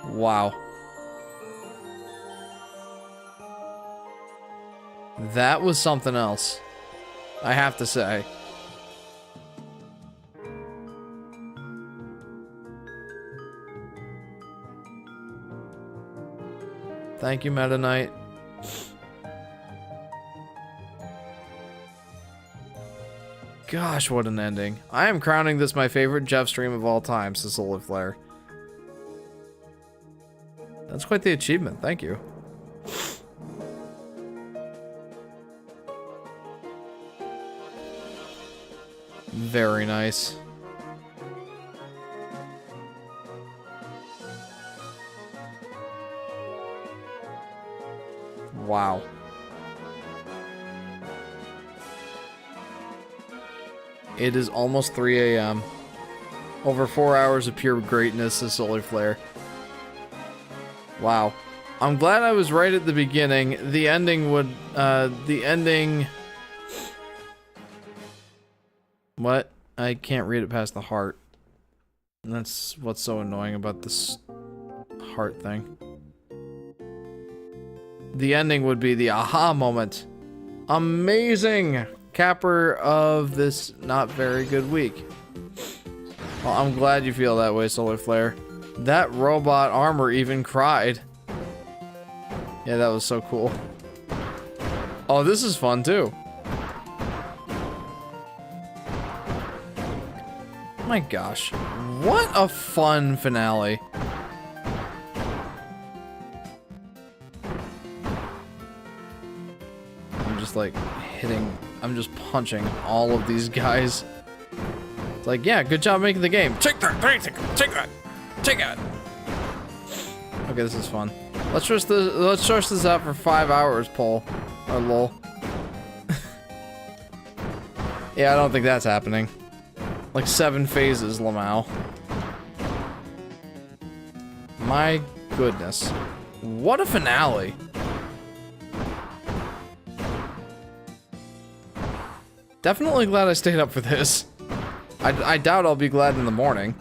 Wow. That was something else, I have to say. Thank you, Meta Knight. gosh, what an ending. I am crowning this my favorite Jeff stream of all time, says Solar Flare. That's quite the achievement, thank you. Very nice. Wow. It is almost 3 a.m. Over 4 hours of pure greatness is Solar Flare. Wow. I'm glad I was right at the beginning. The ending would, What? I can't read it past the heart. And that's what's so annoying about this heart thing. The ending would be the aha moment. Amazing capper of this not very good week. Well, I'm glad you feel that way, Solar Flare. That robot armor even cried. Yeah, that was so cool. Oh, this is fun too. My gosh. What a fun finale. I'm just like I'm just punching all of these guys. It's like, yeah, good job making the game. Take that, take that. Okay, this is fun. Let's trust this out for 5 hours, Paul. Or lol. Yeah, I don't think that's happening. Like 7 phases, Lamau. My goodness. What a finale. Definitely glad I stayed up for this. I doubt I'll be glad in the morning.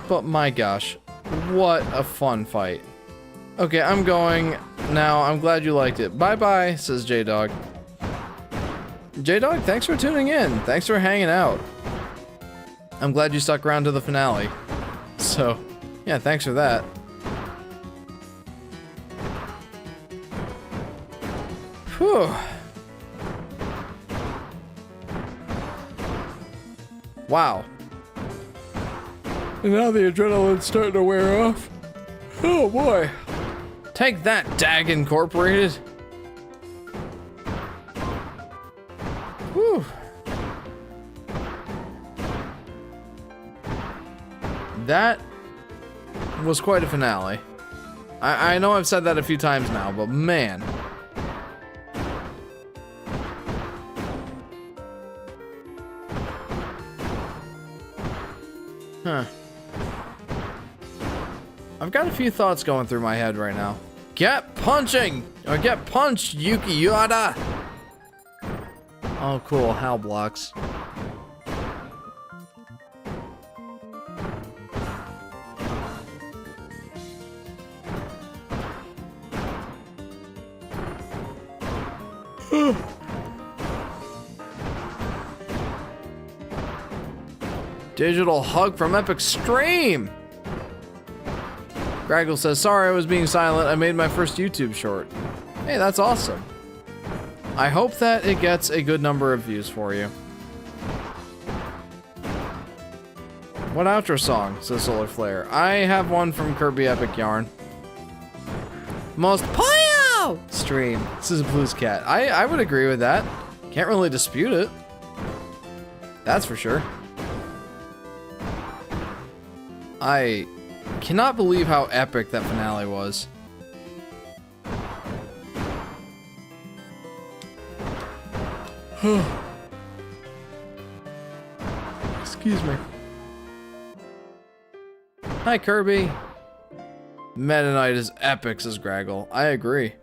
But my gosh, what a fun fight. Okay, I'm going now. I'm glad you liked it. Bye-bye, says J-Dog. J-Dog, thanks for tuning in. Thanks for hanging out. I'm glad you stuck around to the finale. So, yeah, thanks for that. Whew. Wow. And now the adrenaline's starting to wear off. Oh boy. Take that, DAG Incorporated. Whew. That was quite a finale. I know I've said that a few times now, but man. Huh. I've got a few thoughts going through my head right now. Get punching! Or get punched, Yuki Yada! Oh, cool. Hal blocks. Digital hug from Epic Stream! Graggle says, sorry I was being silent, I made my first YouTube short. Hey, that's awesome. I hope that it gets a good number of views for you. What outro song, says Solar Flare? I have one from Kirby Epic Yarn. Most Poyo stream, says Blues Cat. I would agree with that. Can't really dispute it. That's for sure. I cannot believe how epic that finale was. Excuse me. Hi, Kirby. Meta Knight is epic, says Graggle. I agree.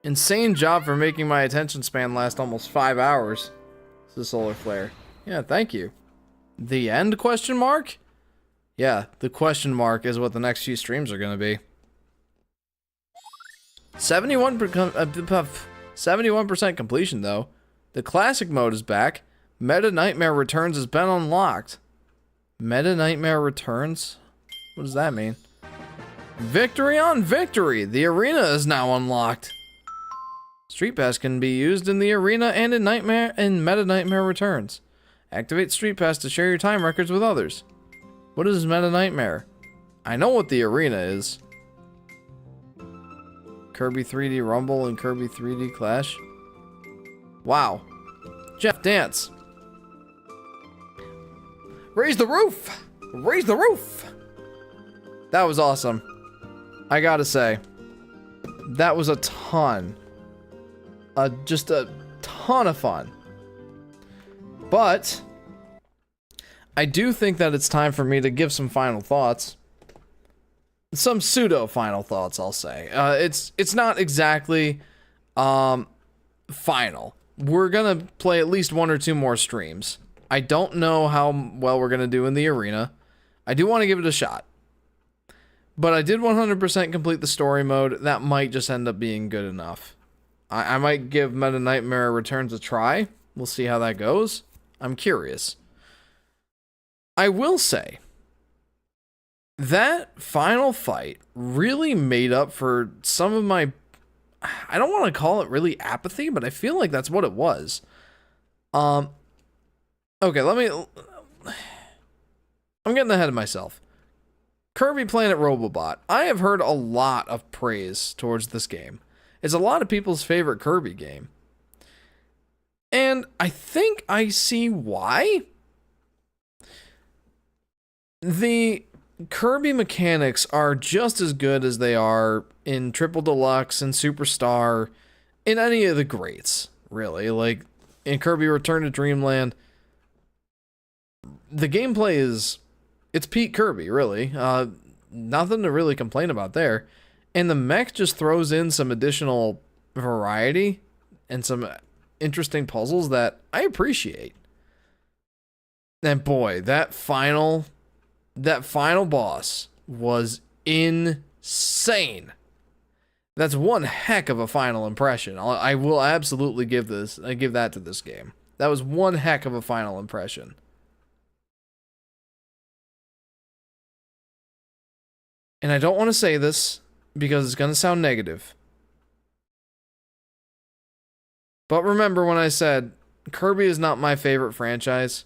Insane job for making my attention span last almost 5 hours, says Solar Flare. Yeah, thank you. The end, question mark? Yeah, the question mark is what the next few streams are going to be. 71% completion, though. The classic mode is back. Meta Nightmare Returns has been unlocked. Meta Nightmare Returns? What does that mean? Victory on victory! The arena is now unlocked. Street Pass can be used in the arena and in Meta Nightmare Returns. Activate Street Pass to share your time records with others. What is Meta Nightmare? I know what the arena is. Kirby 3D Rumble and Kirby 3D Clash. Wow. Jeff, dance. Raise the roof! Raise the roof! That was awesome. I gotta say, that was a ton. Just a ton of fun. But I do think that it's time for me to give some final thoughts. Some pseudo final thoughts, I'll say. It's not exactly final. We're gonna play at least 1 or 2 more streams. I don't know how well we're gonna do in the arena. I do want to give it a shot. But I did 100% complete the story mode. That might just end up being good enough. I might give Meta Nightmare Returns a try. We'll see how that goes. I'm curious. I will say, that final fight really made up for some of my... I don't want to call it really apathy, but I feel like that's what it was. Okay, I'm getting ahead of myself. Kirby Planet Robobot. I have heard a lot of praise towards this game. It's a lot of people's favorite Kirby game. And I think I see why. The Kirby mechanics are just as good as they are in Triple Deluxe and Superstar, in any of the greats, really. Like, in Kirby Return to Dreamland, the gameplay is... it's peak Kirby, really. Nothing to really complain about there. And the mech just throws in some additional variety and some interesting puzzles that I appreciate. And boy, that final boss was insane. That's one heck of a final impression. I will absolutely give that to this game. That was one heck of a final impression. And I don't want to say this because it's going to sound negative. But remember when I said Kirby is not my favorite franchise?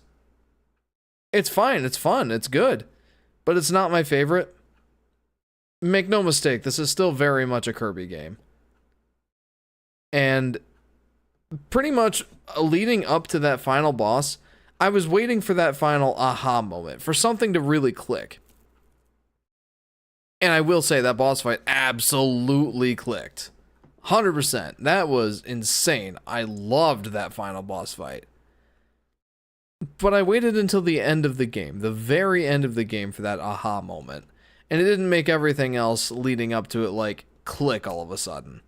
It's fine, it's fun, it's good. But it's not my favorite. Make no mistake, this is still very much a Kirby game. And pretty much leading up to that final boss, I was waiting for that final aha moment, for something to really click. And I will say that boss fight absolutely clicked. 100%. That was insane. I loved that final boss fight. But I waited until the end of the game, the very end of the game, for that aha moment. And it didn't make everything else leading up to it, like, click all of a sudden.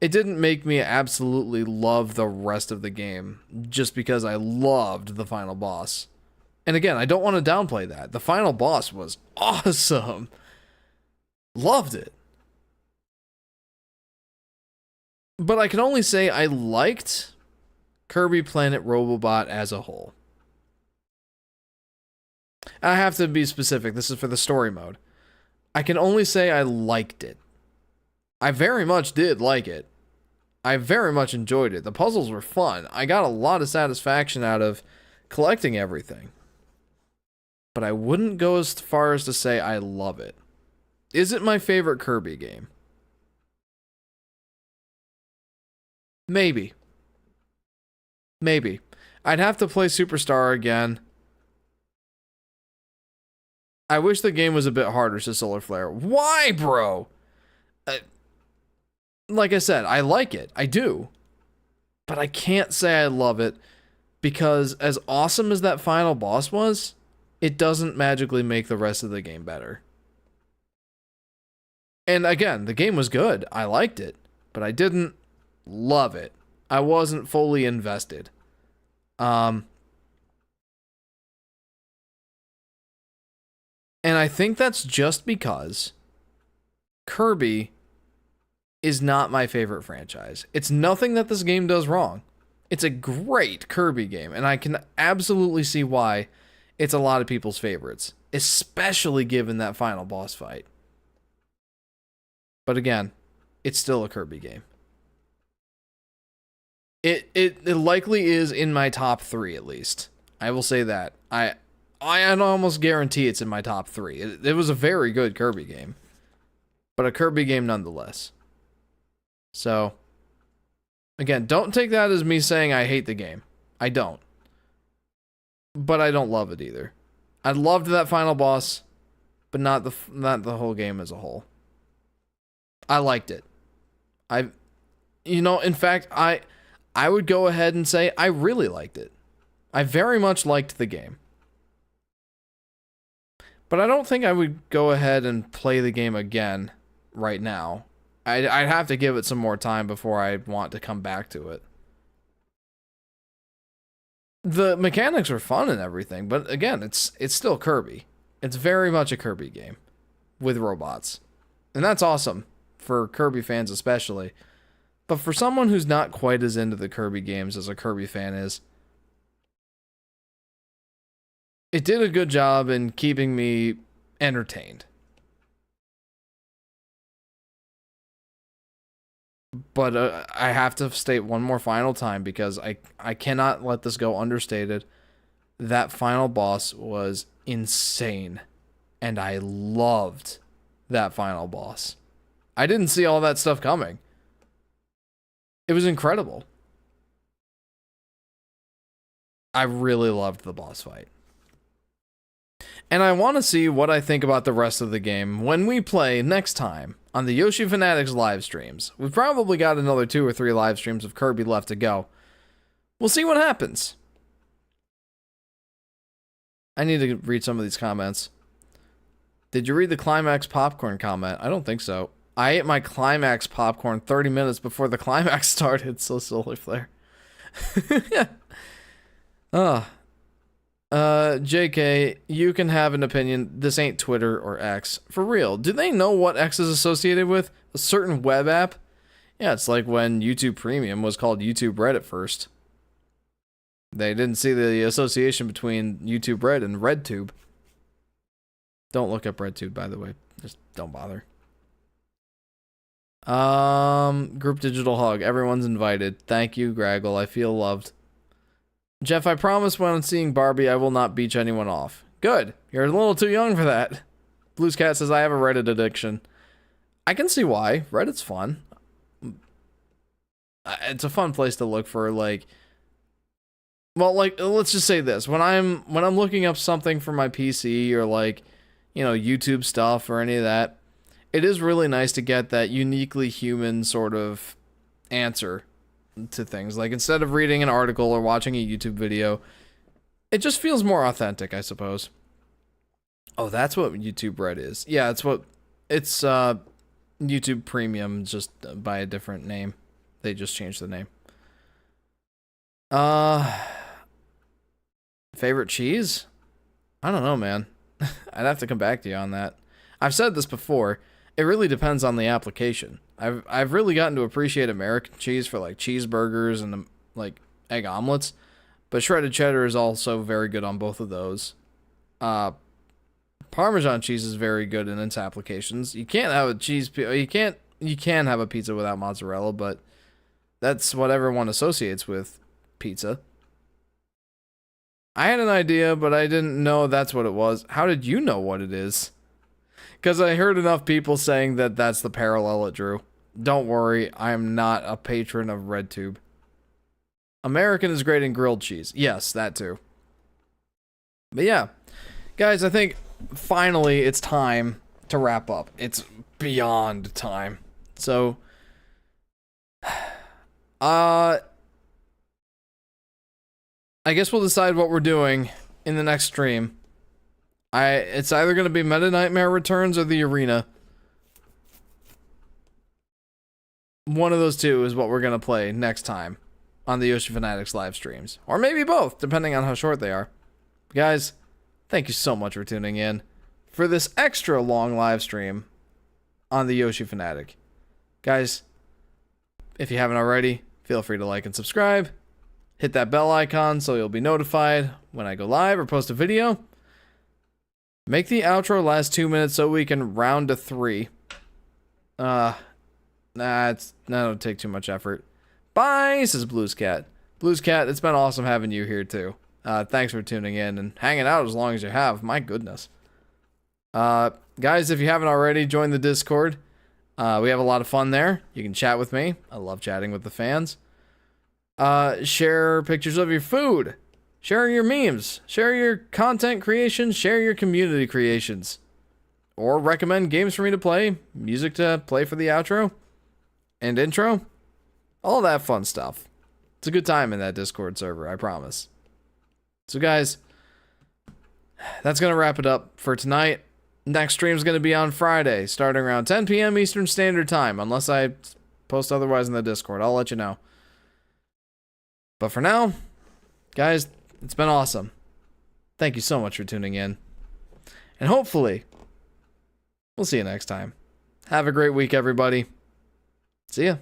It didn't make me absolutely love the rest of the game just because I loved the final boss. And again, I don't want to downplay that. The final boss was awesome. Loved it. But I can only say I liked Kirby Planet Robobot as a whole. I have to be specific. This is for the story mode. I can only say I liked it. I very much did like it. I very much enjoyed it. The puzzles were fun. I got a lot of satisfaction out of collecting everything. But I wouldn't go as far as to say I love it. Is it my favorite Kirby game? Maybe. Maybe. I'd have to play Superstar again. I wish the game was a bit harder, says Solar Flare. Why, bro? Like I said, I like it. I do. But I can't say I love it because as awesome as that final boss was, it doesn't magically make the rest of the game better. And again, the game was good. I liked it, but I didn't love it. I wasn't fully invested. And I think that's just because Kirby is not my favorite franchise. It's nothing that this game does wrong. It's a great Kirby game, and I can absolutely see why it's a lot of people's favorites, especially given that final boss fight. But again, it's still a Kirby game. It likely is in my top 3 at least. I will say that. I almost guarantee it's in my top 3. It was a very good Kirby game, but a Kirby game nonetheless. So, again, don't take that as me saying I hate the game. I don't. But I don't love it either. I loved that final boss, but not the whole game as a whole. I liked it. In fact, I would go ahead and say I really liked it. I very much liked the game. But I don't think I would go ahead and play the game again right now. I'd have to give it some more time before I want to come back to it. The mechanics are fun and everything, but again, it's still Kirby. It's very much a Kirby game with robots. And that's awesome for Kirby fans especially. But for someone who's not quite as into the Kirby games as a Kirby fan is, it did a good job in keeping me entertained. But I have to state one more final time because I cannot let this go understated. That final boss was insane. And I loved that final boss. I didn't see all that stuff coming. It was incredible. I really loved the boss fight. And I want to see what I think about the rest of the game when we play next time on the Yoshi Fanatic's live streams. We've probably got another 2 or 3 live streams of Kirby left to go. We'll see what happens. I need to read some of these comments. Did you read the Climax Popcorn comment? I don't think so. I ate my Climax popcorn 30 minutes before the climax started, so Solar Flare. Yeah. JK, you can have an opinion. This ain't Twitter or X. For real, do they know what X is associated with? A certain web app? Yeah, it's like when YouTube Premium was called YouTube Red at first. They didn't see the association between YouTube Red and RedTube. Don't look up RedTube, by the way. Just don't bother. Group digital hug. Everyone's invited. Thank you, Graggle. I feel loved. Jeff, I promise when I'm seeing Barbie, I will not beach anyone off. Good. You're a little too young for that. Blues Cat says, I have a Reddit addiction. I can see why. Reddit's fun. It's a fun place to look for, like... Well, like, let's just say this. When I'm looking up something for my PC or, like, YouTube stuff or any of that, it is really nice to get that uniquely human sort of answer to things. Like, instead of reading an article or watching a YouTube video, it just feels more authentic, I suppose. Oh, that's what YouTube Red is. Yeah, it's YouTube Premium, just by a different name. They just changed the name. Favorite cheese? I don't know, man. I'd have to come back to you on that. I've said this before. It really depends on the application. I've really gotten to appreciate American cheese for like cheeseburgers and like egg omelets, but shredded cheddar is also very good on both of those. Parmesan cheese is very good in its applications. You can't have a cheese. You can have a pizza without mozzarella, but that's what everyone associates with pizza. I had an idea, but I didn't know that's what it was. How did you know what it is? Because I heard enough people saying that that's the parallel it drew. Don't worry, I am not a patron of RedTube. American is great in grilled cheese. Yes, that too. But yeah, guys, I think finally it's time to wrap up. It's beyond time. So, I guess we'll decide what we're doing in the next stream. It's either going to be Meta Nightmare Returns or the Arena. One of those two is what we're going to play next time on the Yoshi Fanatics live streams. Or maybe both, depending on how short they are. Guys, thank you so much for tuning in for this extra long live stream on the Yoshi Fanatic. Guys, if you haven't already, feel free to like and subscribe. Hit that bell icon so you'll be notified when I go live or post a video. Make the outro last 2 minutes so we can round to 3. That'll take too much effort. Bye, says Blues Cat. Blues Cat, it's been awesome having you here too. Thanks for tuning in and hanging out as long as you have. My goodness. Guys, if you haven't already, join the Discord. We have a lot of fun there. You can chat with me. I love chatting with the fans. Share pictures of your food. Share your memes. Share your content creations. Share your community creations. Or recommend games for me to play. Music to play for the outro. And intro. All that fun stuff. It's a good time in that Discord server, I promise. So guys, that's going to wrap it up for tonight. Next stream is going to be on Friday, starting around 10 p.m. Eastern Standard Time, unless I post otherwise in the Discord. I'll let you know. But for now, guys, it's been awesome. Thank you so much for tuning in. And hopefully, we'll see you next time. Have a great week, everybody. See ya.